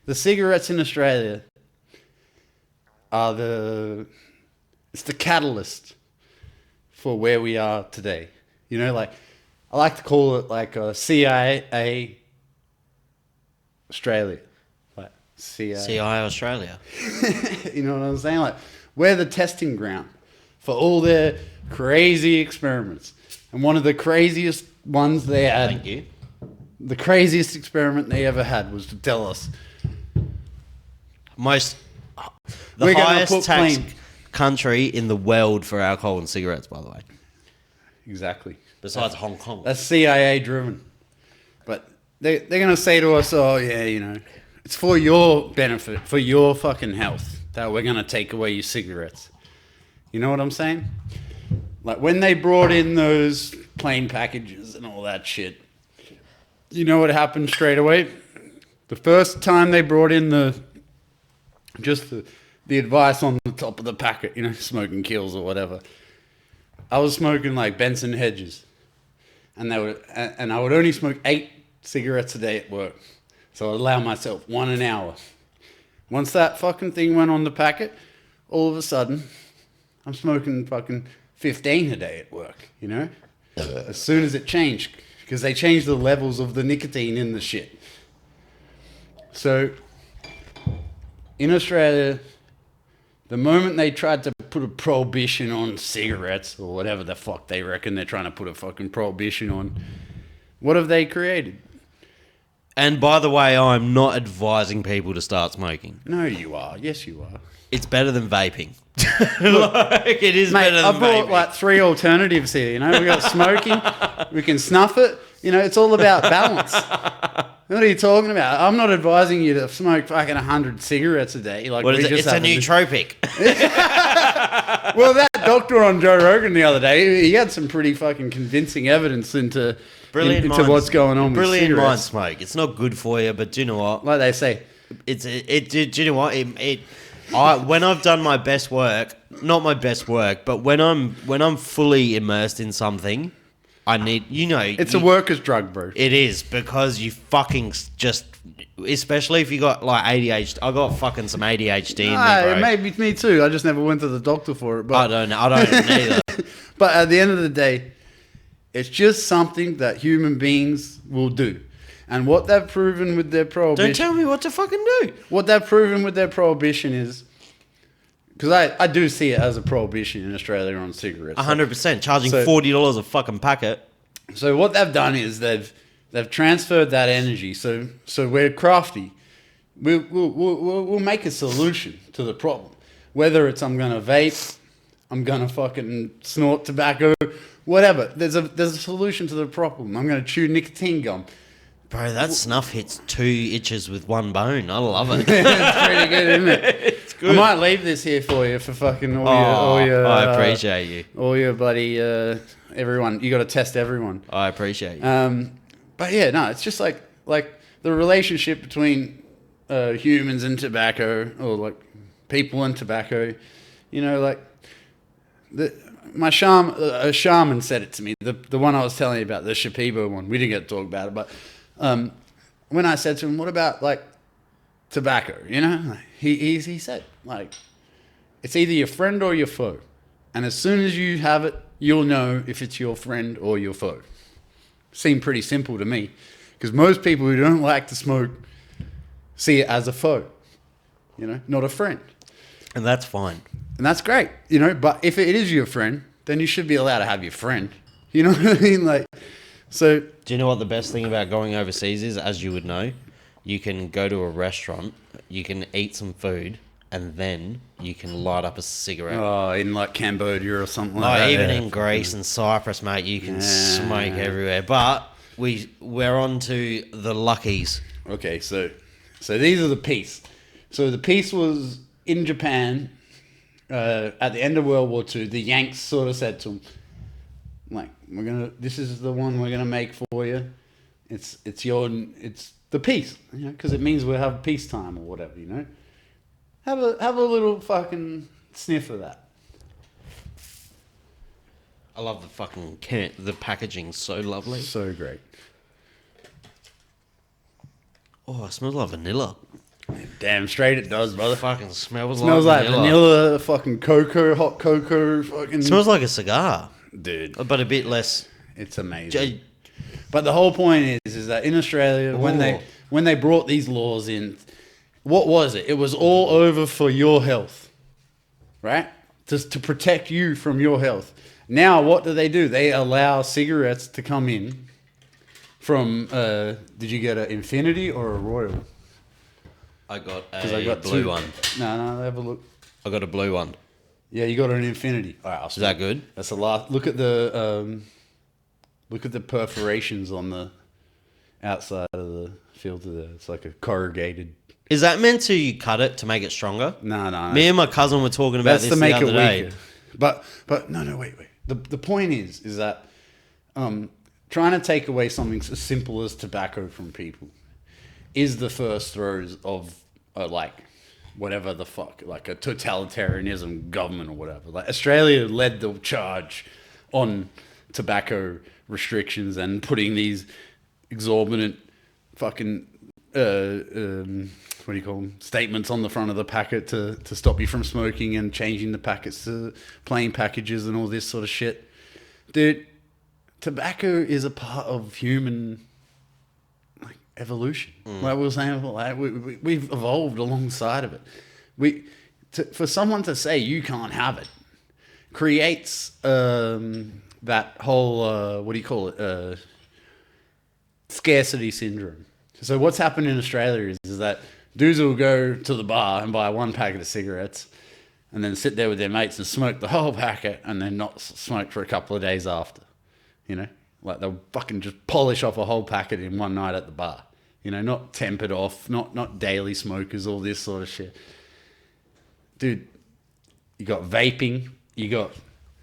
The cigarettes in Australia are it's the catalyst for where we are today. You know, like, I like to call it like a CIA Australia. Like, CI Australia. You know what I'm saying? Like, we're the testing ground for all their crazy experiments. And one of the craziest ones they had, Thank you. the craziest experiment they ever had was to tell us The We're gonna highest put tax plain- country in the world for alcohol and cigarettes, by the way. exactly. Besides Hong Kong. That's CIA driven. But they're going to say to us, oh, yeah, you know, it's for your benefit, for your fucking health, that we're going to take away your cigarettes. You know what I'm saying? Like, when they brought in those plain packages and all that shit, you know what happened straight away? The first time they brought in the advice on the top of the packet, you know, smoking kills or whatever. I was smoking like Benson Hedges, and I would only smoke 8 cigarettes a day at work, so I'd allow myself 1 an hour. Once that fucking thing went on the packet, all of a sudden, I'm smoking fucking 15 a day at work. You know, as soon as it changed, because they changed the levels of the nicotine in the shit. So, in Australia, the moment they tried to put a prohibition on cigarettes, or whatever the fuck they reckon they're trying to put a fucking prohibition on, what have they created? And by the way, I'm not advising people to start smoking. No, you are. Yes, you are. It's better than vaping. Like, it is Mate, better I than brought vaping. like 3 alternatives here, you know? We got smoking, we can snuff it, you know, it's all about balance. What are you talking about? I'm not advising you to smoke fucking 100 cigarettes a day. Like, What is we it? just It's a have nootropic. Well, that doctor on Joe Rogan the other day, he had some pretty fucking convincing evidence into what's going on with Brilliant mind cigarettes. smoke. It's not good for you, but do you know what? Like they say, Do you know what? When I've done my best work, not my best work, but when I'm fully immersed in something, I need, it's a worker's drug, bro. It is, because you fucking just, especially if you got like ADHD. I got fucking some ADHD in me, bro. Maybe me too. I just never went to the doctor for it. But I don't either. But at the end of the day, it's just something that human beings will do. And what they've proven with their prohibition... Don't tell me what to fucking do. What they've proven with their prohibition is... Because I do see it as a prohibition in Australia on cigarettes. 100%. Charging So- $40 a fucking packet. So what they've done is they've transferred that energy. So we're crafty. We'll make a solution to the problem. Whether it's I'm gonna vape, I'm gonna fucking snort tobacco, whatever. There's a solution to the problem. I'm gonna chew nicotine gum. Bro, that snuff hits 2 itches with 1 bone. I love it. It's pretty good, isn't it? It's good. I might leave this here for you for fucking all your I appreciate you. all your bloody everyone. You got to test everyone. I appreciate you. But yeah, no, it's just like the relationship between humans and tobacco, or like people and tobacco. You know, like a shaman said it to me. The one I was telling you about, the Shipibo one. We didn't get to talk about it, but when I said to him, "What about like tobacco?" You know, he said like it's either your friend or your foe, and as soon as you have it, you'll know if it's your friend or your foe. Seemed pretty simple to me, because most people who don't like to smoke see it as a foe, you know, not a friend. And that's fine. And that's great, you know, but if it is your friend, then you should be allowed to have your friend. You know what I mean? Like, so... Do you know what the best thing about going overseas is? As you would know, you can go to a restaurant, you can eat some food, and then you can light up a cigarette. Oh, in like Cambodia or something like that. Even yeah. in Greece and Cyprus, mate, you can smoke everywhere. But we're on to the luckies. Okay, so these are the peace. So the peace was in Japan at the end of World War II. The Yanks sort of said to them, like, this is the one we're gonna make for you. It's the peace, you know, because it means we'll have peacetime or whatever, you know. Have a little fucking sniff of that. I love the fucking the packaging's so lovely. So great. Oh, it smells like vanilla. Damn straight it does, brother. Fucking smells Like vanilla, fucking cocoa, hot cocoa, fucking. Smells like a cigar, dude. but a bit less. It's amazing. But the whole point is that in Australia, when they brought these laws in, what was it? It was all over for your health, right? Just to protect you from your health. Now, what do? They allow cigarettes to come in from. Did you get an Infinity or a Royal? I got a blue one. No, have a look. I got a blue one. Yeah, you got an Infinity. All right, is that good? That's the last. Look at the perforations on the outside of the filter there. It's like a corrugated. Is that meant to cut it to make it stronger? No. Me and my cousin were talking about this the other day. But no, wait. The point is that trying to take away something as simple as tobacco from people is the first throes of like whatever the fuck, like a totalitarianism government or whatever. Like Australia led the charge on tobacco restrictions and putting these exorbitant fucking what do you call them, statements on the front of the packet to stop you from smoking and changing the packets to plain packages and all this sort of shit. Dude, tobacco is a part of human evolution. Like we were saying, like we've evolved alongside of it. For someone to say you can't have it creates that whole what do you call it, scarcity syndrome. So what's happened in Australia is that dudes will go to the bar and buy one packet of cigarettes and then sit there with their mates and smoke the whole packet and then not smoke for a couple of days after. You know, like they'll fucking just polish off a whole packet in one night at the bar. You know, not tempered off, not daily smokers, all this sort of shit. Dude, you got vaping,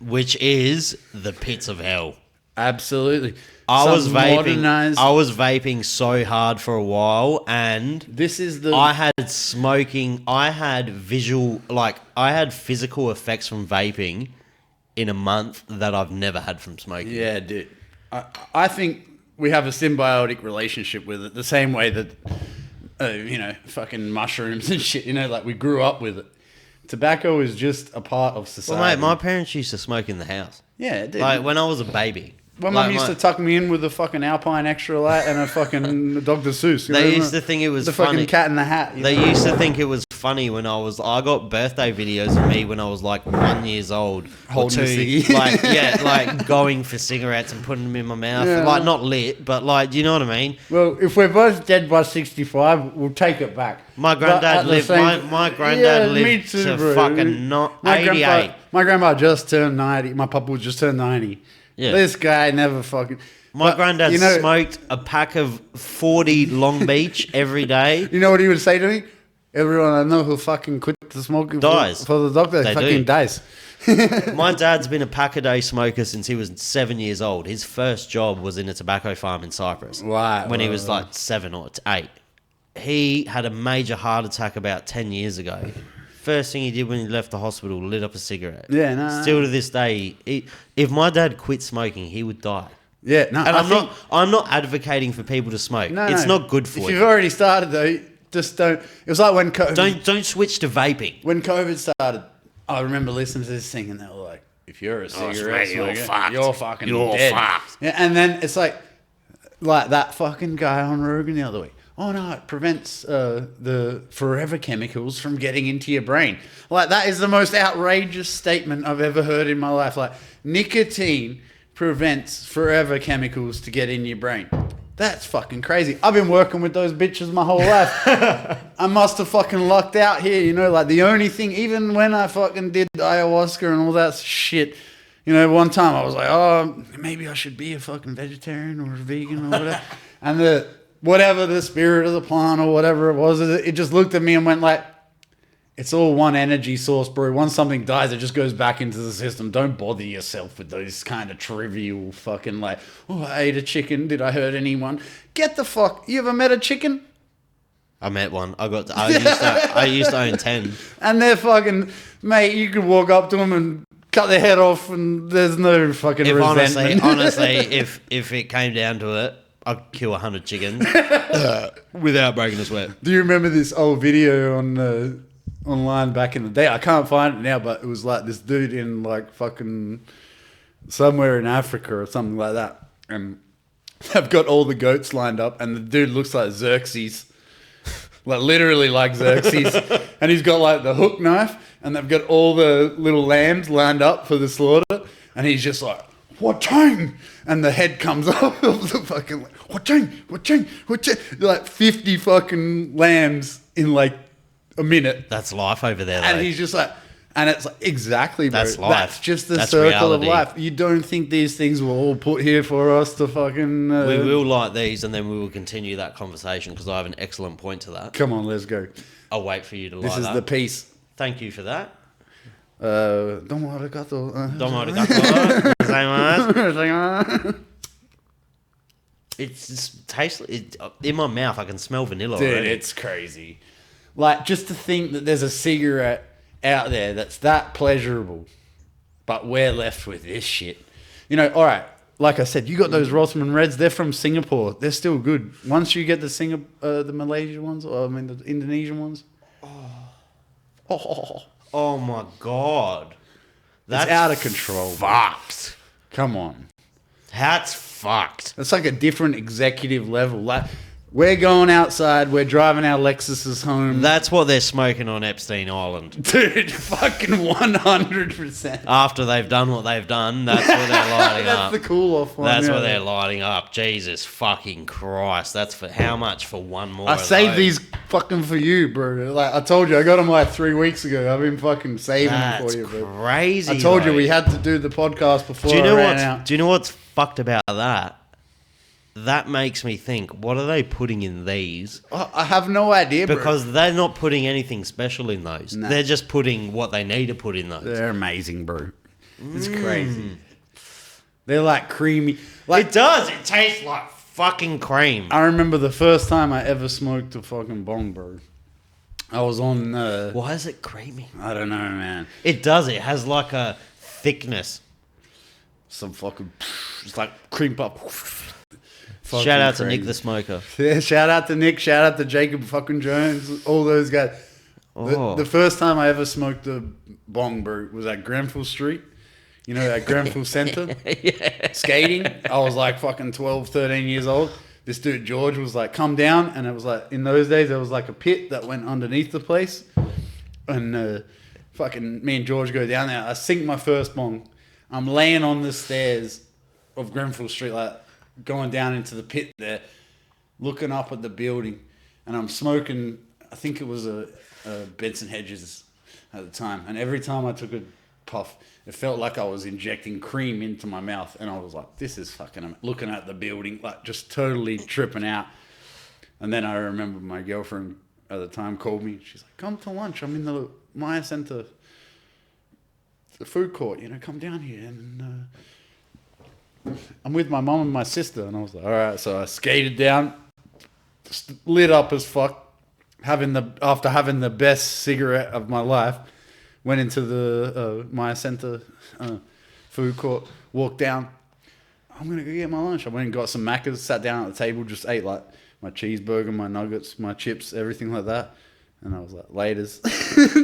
which is the pits of hell. Absolutely. I was vaping so hard for a while, and I had smoking. I had physical effects from vaping in a month that I've never had from smoking. Yeah, dude. I think we have a symbiotic relationship with it, the same way that, fucking mushrooms and shit, like we grew up with it. Tobacco is just a part of society. Well, mate, my parents used to smoke in the house. Yeah, dude. Like when I was a baby. My mum used to tuck me in with a fucking Alpine Extra Light and a fucking Dr. Seuss. They used to think it was the funny. fucking Cat in the Hat. They used to think it was funny when I got birthday videos of me when I was like 1 year old. Holding a ciggy. like going for cigarettes and putting them in my mouth. Yeah. Like not lit, but like, do you know what I mean? Well, if we're both dead by 65, we'll take it back. My granddad lived. My granddad lived to bro. Fucking not 88. My grandma just turned 90. My papa just turned 90. Yeah. This guy never fucking... My granddad smoked a pack of 40 Long Beach every day. You know what he would say to me? Everyone I know who fucking quit the smoking dies. For the doctor, they fucking dies. My dad's been a pack-a-day smoker since he was 7 years old. His first job was in a tobacco farm in Cyprus. Right. When he was like 7 or 8. He had a major heart attack about 10 years ago. First thing he did when he left the hospital, lit up a cigarette. Yeah, no. Still to this day, if my dad quit smoking, he would die. Yeah, no. And I'm not advocating for people to smoke. No, it's not good for you. If you've already started though, just don't. It was like when COVID. Don't switch to vaping. When COVID started, I remember listening to this thing and they were like, "If you're a cigarette smoker, you're fucking dead." Fucked. Yeah, and then it's like that fucking guy on Rogan the other week. Oh no, it prevents the forever chemicals from getting into your brain. Like that is the most outrageous statement I've ever heard in my life. Like nicotine prevents forever chemicals to get in your brain. That's fucking crazy. I've been working with those bitches my whole life. I must have fucking lucked out here, like the only thing, even when I fucking did ayahuasca and all that shit, one time I was like, oh, maybe I should be a fucking vegetarian or a vegan or whatever. And whatever the spirit of the plant or whatever it was, it just looked at me and went like, it's all one energy source, bro. Once something dies, it just goes back into the system. Don't bother yourself with those kind of trivial fucking like, oh, I ate a chicken. Did I hurt anyone? Get the fuck. You ever met a chicken? I met one. I used to own 10. And they're fucking, mate, you could walk up to them and cut their head off and there's no fucking resentment. Honestly, if it came down to it, I'd kill 100 chickens without breaking a sweat. Do you remember this old video on online back in the day? I can't find it now, but it was like this dude in like fucking somewhere in Africa or something like that, and they've got all the goats lined up, and the dude looks like Xerxes, like literally like Xerxes, and he's got like the hook knife, and they've got all the little lambs lined up for the slaughter, and he's just like, what time? And the head comes off of the fucking, what time? Like 50 fucking lambs in like a minute. That's life over there, though. And he's just like, and it's like, exactly, bro. That's life. That's just the That's circle reality. of life. You don't think these things were all put here for us to fucking... We will light these, and then we will continue that conversation, because I have an excellent point to that. Come on, let's go. I'll wait for you to light This is that. the piece. Thank you for that. Domo arigato. Domo arigato. Gozaimasu. It's tasteless. In my mouth, I can smell vanilla Dude, already. it's crazy. Like, just to think that there's a cigarette out there that's that pleasurable, but we're left with this shit. You know, all right, like I said, you got those Rossmann Reds. They're from Singapore. They're still good. Once you get the Malaysian ones, or I mean the Indonesian ones. Oh my god. That's out of control. Fucked. Come on. That's fucked. That's like a different executive level. Like, we're going outside. We're driving our Lexuses home. That's what they're smoking on Epstein Island. Dude, fucking 100%. After they've done what they've done, that's what they're lighting up. That's the cool off one. That's yeah. what they're lighting up. Jesus fucking Christ. That's for how much for one more? I of saved those? these fucking for you, bro. Like, I told you, I got them like 3 weeks ago. I've been fucking saving them That's for you, bro. crazy. I told you though. we had to do the podcast before Do you know I ran what's out. Do you know what's fucked about that? That makes me think, what are they putting in these? I have no idea, bro. Because they're not putting anything special in those. Nah. They're just putting what they need to put in those. They're amazing, bro. It's crazy. They're like creamy. Like, It does. It tastes like fucking cream. I remember the first time I ever smoked a fucking bong, bro. I was on, Why is it creamy? I don't know, man. It does. It has like a thickness. Some fucking, it's like cream puff. Fucking Shout out to crazy. Nick the Smoker. Yeah, shout out to Nick, shout out to Jacob fucking Jones, all those guys. Oh. The first time I ever smoked a bong, bro, was at Grenfell Street. You know, at Grenfell Centre. Skating. I was like fucking 12, 13 years old. This dude, George, was like, come down. And it was like, in those days, there was like a pit that went underneath the place. And fucking me and George go down there. I sink my first bong. I'm laying on the stairs of Grenfell Street, like going down into the pit there, looking up at the building. And I'm smoking, I think it was a Benson Hedges at the time. And every time I took a puff, it felt like I was injecting cream into my mouth. And I was like, this is fucking, looking at the building, like just totally tripping out. And then I remember my girlfriend at the time called me. She's like, come to lunch. I'm in the Maya Center, the food court, you know, come down here. And I'm with my mom and my sister. And I was like, all right. So I skated down, lit up as fuck, after having the best cigarette of my life. Went into the Maya Center food court, walked down. I'm going to go get my lunch. I went and got some Maccas, sat down at the table, just ate like my cheeseburger, my nuggets, my chips, everything like that. And I was like, laters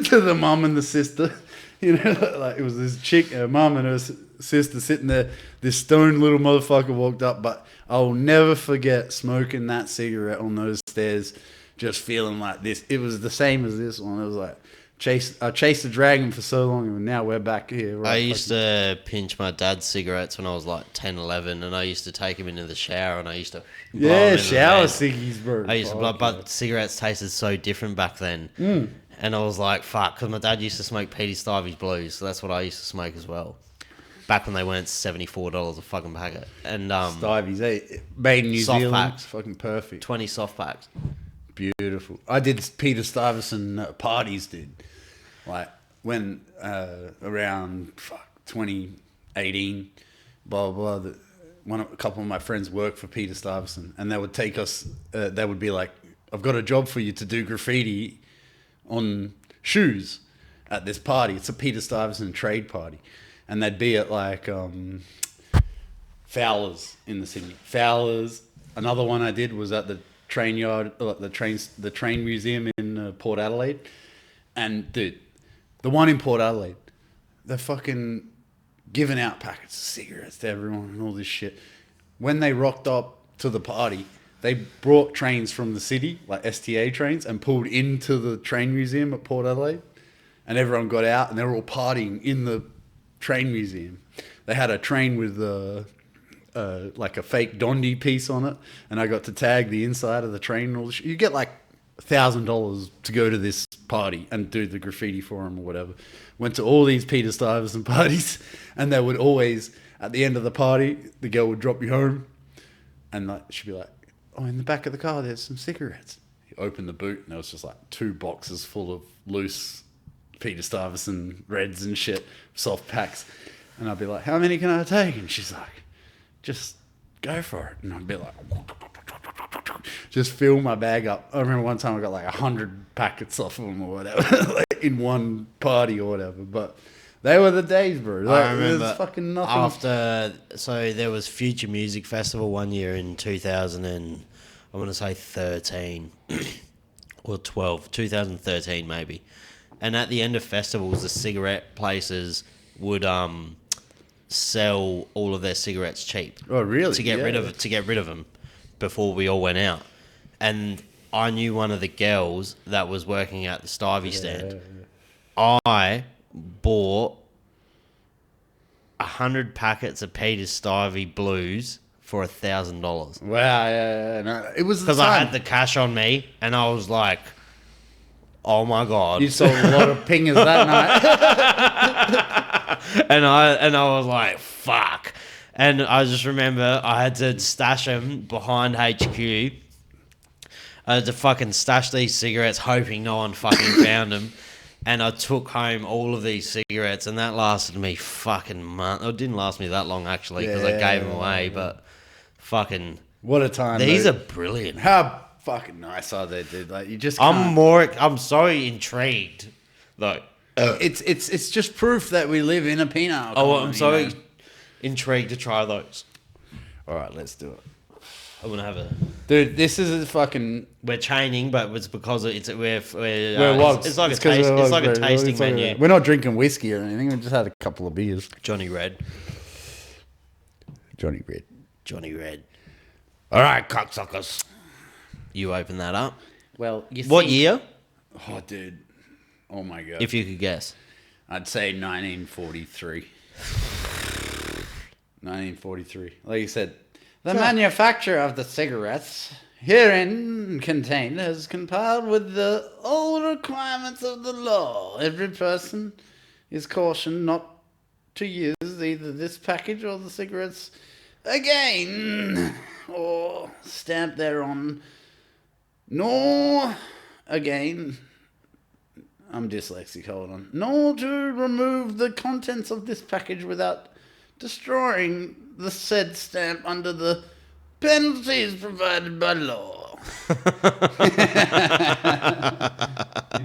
to the mum and the sister. You know, like it was this chick, her mum and her sister sitting there. This stoned little motherfucker walked up. But I'll never forget smoking that cigarette on those stairs, just feeling like this. It was the same as this one. It was like, I chased the dragon for so long, and now we're back here. Right? I used to pinch my dad's cigarettes when I was like 10, 11, and I used to take him into the shower, and I used to blow 'em Yeah, in the shower head. ciggies, bro. I used to blow, Fuck, but cigarettes tasted so different back then. And I was like, fuck, because my dad used to smoke Petey Stivey's Blues, so that's what I used to smoke as well. Back when they weren't $74 a fucking packet. And Stivies, eh? Made in New Soft Zealand. packs. Fucking perfect. 20 soft packs. Beautiful. I did Peter Stuyvesant parties, dude. Like when around 2018, blah blah blah. A couple of my friends worked for Peter Stuyvesant, and they would take us. They would be like, "I've got a job for you to do graffiti on shoes at this party. It's a Peter Stuyvesant trade party," and they'd be at like Fowler's in the city. Fowler's, Another one I did was at the train yard, the train museum in Port Adelaide. And dude, the one in Port Adelaide, they're fucking giving out packets of cigarettes to everyone and all this shit. When they rocked up to the party, they brought trains from the city, like STA trains, and pulled into the train museum at Port Adelaide. And everyone got out and they were all partying in the train museum. They had a train with like a fake Dondi piece on it, and I got to tag the inside of the train and all this shit. You get like $1,000 to go to this party and do the graffiti forum or whatever. Went to all these Peter Stuyvesant parties, and they would always, at the end of the party, the girl would drop you home, and like she'd be like, "Oh, in the back of the car, there's some cigarettes." You open the boot, and there was just like 2 boxes full of loose Peter Stuyvesant reds and shit, soft packs. And I'd be like, "How many can I take?" And she's like, "Just go for it." And I'd be like, just fill my bag up. I remember one time I got like 100 packets off them or whatever, like in one party or whatever. But they were the days, bro. Like, I remember there's fucking nothing. after, so there was Future Music Festival one year in 2000 and I want to say 13 or 12, 2013 maybe. And at the end of festivals, the cigarette places would sell all of their cigarettes cheap. Oh, really? To get rid of them before we all went out. And I knew one of the girls that was working at the Stivey stand. I bought 100 packets of Peter Stivey Blues for $1,000 Wow, yeah. No, it was because I had the cash on me, and I was like, "Oh my god!" You sold a lot of pingers that night. and I was like, "Fuck!" And I just remember I had to stash them behind HQ. I had to fucking stash these cigarettes, hoping no one fucking found them. And I took home all of these cigarettes, and that lasted me fucking months. It didn't last me that long, actually, because I gave them away. But fucking... What a time, These dude. are brilliant. How fucking nice are they, dude? Like, you just can't... I'm so intrigued, though. It's just proof that we live in a penal Oh, colony, I'm so you know? intrigued to try those. All right, let's do it. I'm gonna have a... Dude, this is a fucking... We're chaining, but it's because we're logs. it's like It's a 'cause taste. we're It's logs, like a bro. tasting It's like menu. We're not drinking whiskey or anything. We just had a couple of beers. Johnny Red. Johnny Red. Johnny Red. All right, cocksuckers. You open that up. Well, you see, What year? Oh, dude. Oh, my God. If you could guess. I'd say 1943. 1943. Like you said, the manufacture of the cigarettes herein contained is compiled with all requirements of the law. Every person is cautioned not to use either this package or the cigarettes again, or stamp thereon, nor again... I'm dyslexic, hold on. Nor to remove the contents of this package without destroying the said stamp under the penalties provided by law. You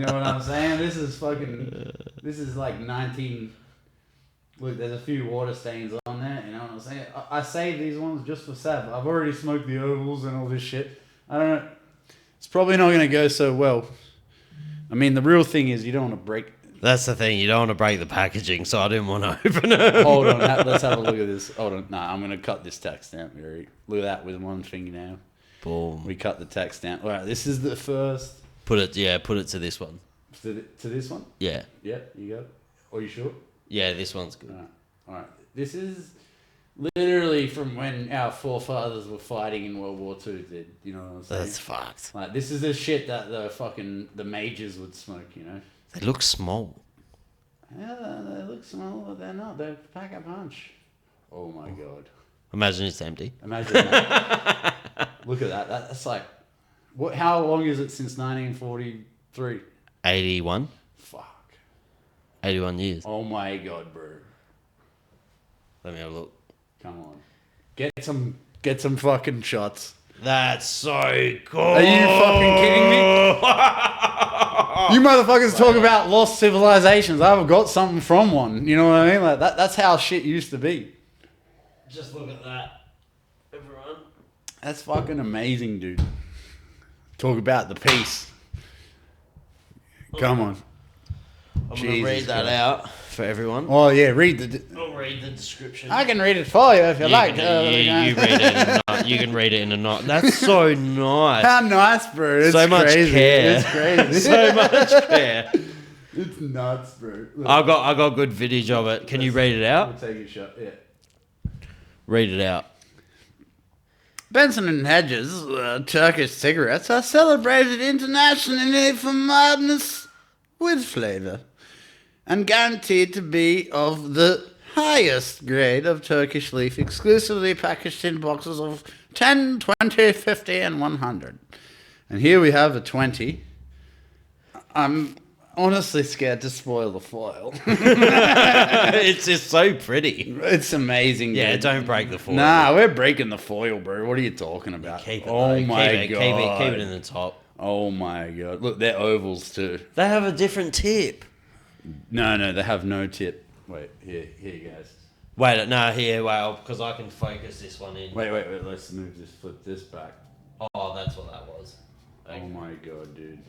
know what I'm saying? This is like 19... Look, there's a few water stains on there, you know what I'm saying? I saved these ones just for Sav. I've already smoked the ovals and all this shit. I don't know. It's probably not going to go so well. I mean, the real thing is you don't want to break... That's the thing. You don't want to break the packaging, so I didn't want to open it. Hold on. Let's have a look at this. Hold on. Nah, I'm going to cut this tax stamp. Look at that with one finger now. Boom. We cut the tax stamp. All right, this is the first... Put it to this one. To this one? Yeah. Yeah, you got it. Are you sure? Yeah, this one's good. All right. This is literally from when our forefathers were fighting in World War II, dude. You know what I'm saying? That's fucked. Like, this is the shit that the majors would smoke, you know? They look small. Yeah, they look small, but they're not. They pack a punch. Oh, my God. Imagine it's empty. Imagine that. Look at that. That's like... What? How long is it since 1943? 81. Fuck. 81 years. Oh, my God, bro. Let me have a look. Come on. Get some fucking shots. That's so cool. Are you fucking kidding me? You motherfuckers talk about lost civilizations. I've got something from one. You know what I mean? Like that's how shit used to be. Just look at that, everyone. That's fucking amazing, dude. Talk about the piece. Come on. I'm going to read that out for everyone. Oh, yeah, read the... I'll read the description. I can read it for you if you like. You read it in a knot. You can read it in a knot. That's so nice. How nice, bro. It's so much crazy. care. It's crazy. So much care. It's nuts, bro. Look, I got good footage of it. Can you read it I'll out? take a shot, yeah. Read it out. Benson and Hedges Turkish cigarettes are celebrated internationally for mildness with flavor and guaranteed to be of the highest grade of Turkish leaf, exclusively packaged in boxes of 10, 20, 50, and 100. And here we have a 20. I'm honestly scared to spoil the foil. It's just so pretty. It's amazing. Yeah, dude. don't break the foil. Nah, we're breaking the foil, bro. What are you talking about? Keep it. Oh though. my Keep god. Keep it in the top. Oh my god. Look, they're ovals too. They have a different tip. No, they have no tip. Wait, here you guys. Wait, no, here, wait, because I can focus this one in. Wait. Let's move this. Flip this back. Oh, that's what that was. Okay. Oh my god, dude.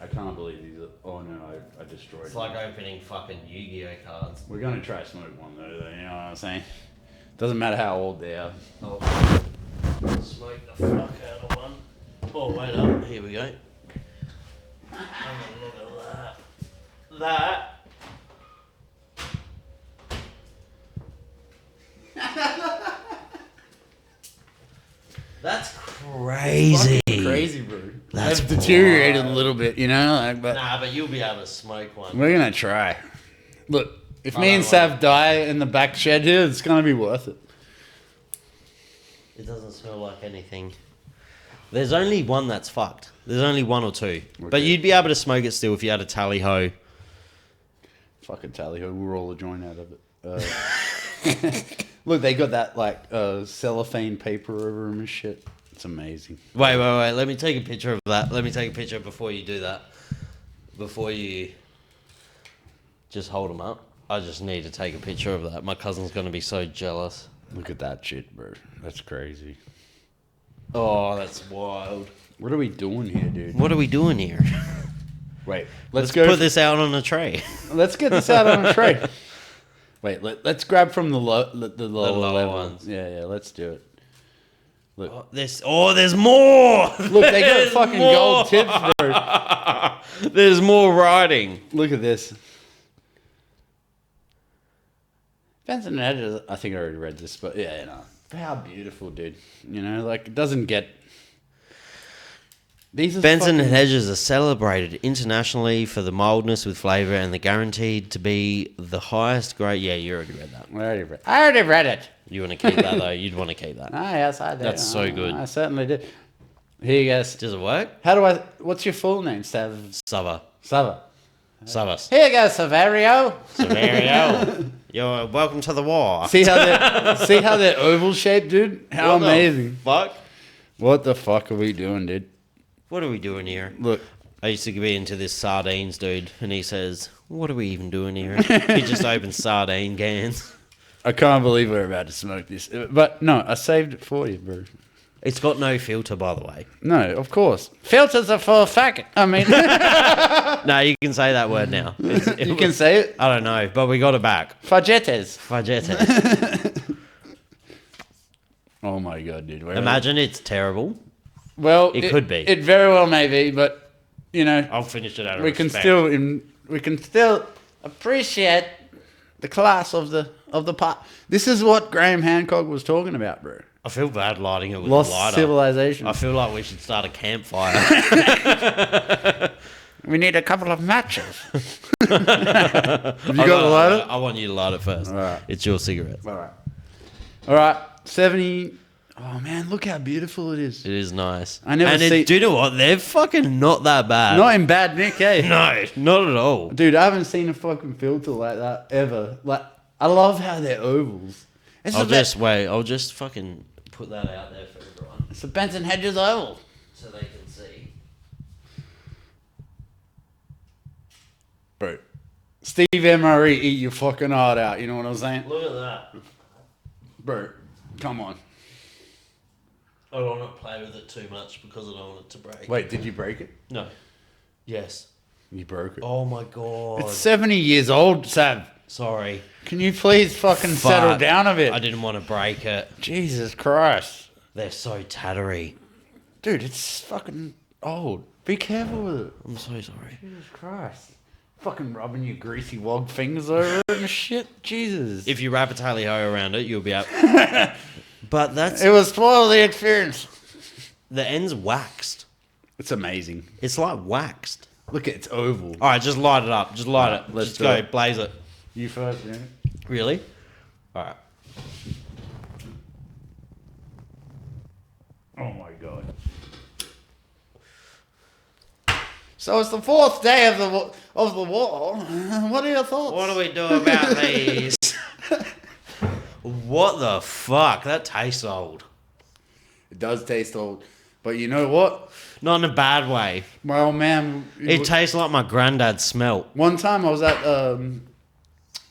I can't believe these. Oh no, I destroyed. It's like opening fucking Yu-Gi-Oh cards. We're gonna try smoke one though. You know what I'm saying? Doesn't matter how old they are. Oh, smoke the fuck out of one. Oh, wait up. Here we go. Have a look at that. That's crazy. Crazy, bro. That's They've deteriorated wild. a little bit, you know. Like, but Nah, but you'll be able to smoke one. we're gonna try. Look, if I me and don't Sav die in the back shed here, it's gonna be worth it. It doesn't smell like anything. There's only one that's fucked. There's only one or two. But Okay. you'd be able to smoke it still if you had a tally ho. Fucking tally ho, we'll roll a joint out of it. Look, they got that like cellophane paper over them and shit. It's amazing. Wait. Let me take a picture of that. Let me take a picture before you do that. Before you just hold them up. I just need to take a picture of that. My cousin's going to be so jealous. Look at that shit, bro. That's crazy. Oh, that's wild. What are we doing here, dude? What are we doing here? Wait, Let's put this out on a tray. Let's get this out on a tray. Wait, let's grab from the lower lower level. ones. Yeah, let's do it. Look, There's more. look, they got There's fucking more. gold tips, bro. There's more writing. Look at this. Benson and Hedges, I think I already read this, but yeah, you know. How beautiful, dude. You know, like, it doesn't get... These are Benson and fucking- Hedges are celebrated internationally for the mildness with flavour and the guaranteed to be the highest grade. Yeah, you already read that. I already read it. You want to keep that though? You'd want to keep that. Ah, yes, I did. That's so good. I certainly did. Here you guys. Does it work? How do I... What's your full name, Sav? Sava. Sava. Savas. Here you go, Saverio. Severio. You're welcome to the war. See how they're oval shaped, dude? How What the amazing. fuck? What the fuck are we doing, dude? What are we doing here? Look. I used to be into this sardines dude, and he says, "What are we even doing here?" He just opens sardine cans. I can't believe we're about to smoke this. But no, I saved it for you, bro. It's got no filter, by the way. No, of course. Filters are for faggot. I mean, No, you can say that word now. you can say it. I don't know, but we got it back. Fagettes. Fagette. Oh my god, dude. Imagine it's terrible. Well, It could be. It very well may be, but you know, I'll finish it out of we can respect. still appreciate the class of the pot. This is what Graham Hancock was talking about, bro. I feel bad lighting it with Lost a lighter. civilization. I feel like we should start a campfire. We need a couple of matches. Have you got a lighter? I want you to light it first. All right. It's your cigarette. All right. 70. Oh man, look how beautiful it is. It is nice. I never and see- do you know what? They're fucking not that bad. Not in bad nick, eh? No, not at all. Dude, I haven't seen a fucking filter like that ever. Like, I love how they're ovals. It's I'll the just wait. I'll just fucking put that out there for everyone It's a Benson Hedges oval. so they can see. Bro, Steve MRE, eat your fucking heart out. You know what I'm saying? Look at that. Bro, come on. I don't want to play with it too much because I don't want it to break. Wait, did you break it? No. Yes. You broke it. Oh my god. It's 70 years old, Sav. Sorry. Can you please fucking settle Fuck. down a bit? I didn't want to break it. Jesus Christ. They're so tattery. Dude, it's fucking old. Be careful with it. I'm so sorry. Jesus Christ. Fucking rubbing your greasy wog fingers over it and shit. Jesus. If you wrap a tally-ho around it, you'll be out. But that's... It will spoil the experience. The end's waxed. It's amazing. It's like waxed. Look, it's oval. All right, just light it up. Just light it. let's Just do go. it. Blaze it. You first, yeah. Really? All right. Oh my god. So it's the fourth day of the war. What are your thoughts? What do we do about these? What the fuck? That tastes old. It does taste old. But you know what? Not in a bad way. My old man... It tastes like my granddad's smelt. One time I was at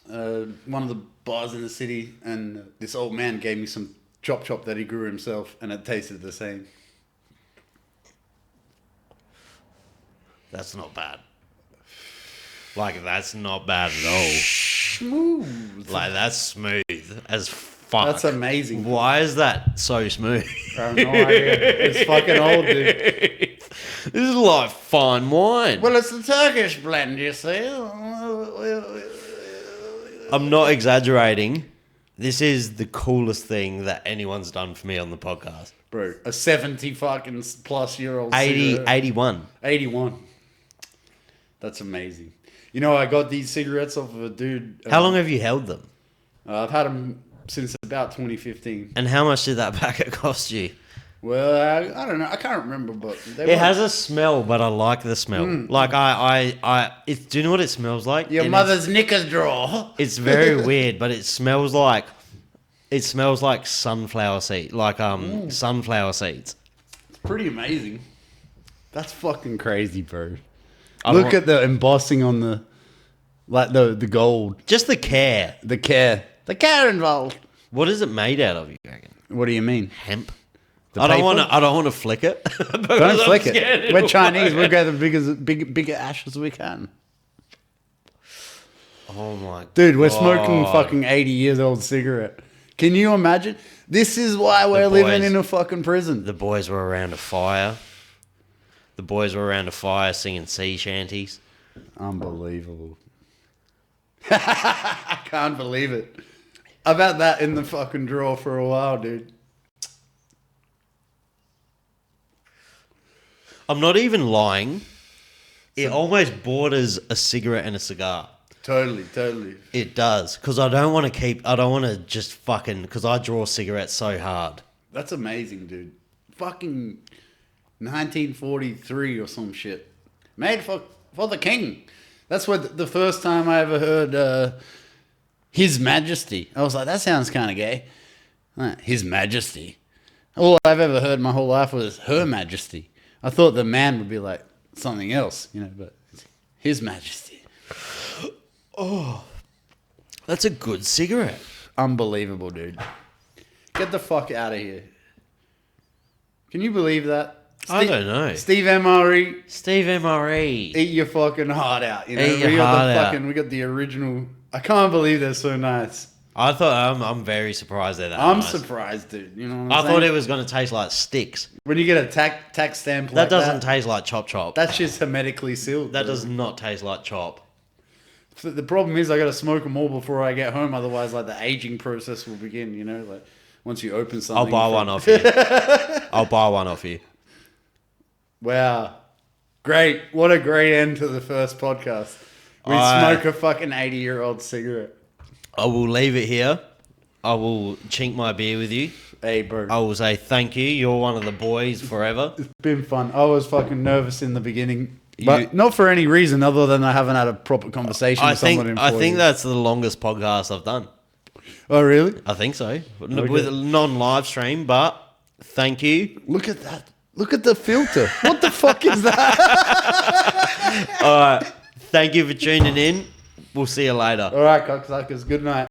one of the bars in the city, and this old man gave me some chop that he grew himself, and it tasted the same. That's not bad. Like, that's not bad at all. Smooth. Like, that's smooth as fuck. That's amazing. Why is that so smooth? I have no idea. It's fucking old, dude. This is like fine wine. Well, it's the Turkish blend, you see. I'm not exaggerating. This is the coolest thing that anyone's done for me on the podcast. Bro, a 70 fucking plus year old 81. 81. That's amazing. You know, I got these cigarettes off of a dude. How long have you held them? I've had them since about 2015. And how much did that packet cost you? Well, I don't know. I can't remember, but It has a smell, but I like the smell. Like do you know what it smells like? Your And mother's knickers drawer. It's very weird, but it smells like sunflower seed, sunflower seeds. It's pretty amazing. That's fucking crazy, bro. I Look don't- at the embossing on the gold, Just the care. the care. The care involved. What is it made out of? You reckon? What do you mean? Hemp. The I don't paper? want to flick it. Don't flick it. We're Chinese. We'll go the bigger ash as we can. Oh my Dude, we're God. smoking fucking 80-year-old cigarette. Can you imagine? This is why we're living boys- in a fucking prison. The boys were around a fire. The boys were around a fire singing sea shanties. Unbelievable. I can't believe it. I've had that in the fucking drawer for a while, dude. I'm not even lying. It almost borders a cigarette and a cigar. Totally. It does. Because I don't want to just fucking, because I draw cigarettes so hard. That's amazing, dude. Fucking 1943 or some shit. Made for the king. That's what the first time I ever heard His Majesty. I was like, that sounds kind of gay. His Majesty. All I've ever heard my whole life was Her Majesty. I thought the man would be like something else, but it's His Majesty. That's a good cigarette. Unbelievable, dude. Get the fuck out of here. Can you believe that? I don't know. Steve MRE, Steve MRE. eat your fucking heart out. Eat your heart out. We got the original. I can't believe they're so nice. I thought I'm very surprised they're that I'm nice. surprised, dude. You know what I I'm thought saying? it was going to taste like sticks. When you get a tax stamp That like doesn't that, taste like chop. that's just hermetically sealed. That bro. does not taste like chop. So the problem is I got to smoke them all before I get home. Otherwise, like the aging process will begin. Like once you open something. I'll buy one off you. I'll buy one off you. Wow. Great. What a great end to the first podcast. We smoke a fucking 80-year-old cigarette. I will leave it here. I will chink my beer with you. Hey, bro. I will say thank you. You're one of the boys forever. It's been fun. I was fucking nervous in the beginning. But not for any reason other than I haven't had a proper conversation with someone in 4 I think years. that's the longest podcast I've done. Oh, really? I think so. With a non-live stream, but thank you. Look at that. Look at the filter. What the fuck is that? All right. Thank you for tuning in. We'll see you later. All right, cocksuckers. Good night.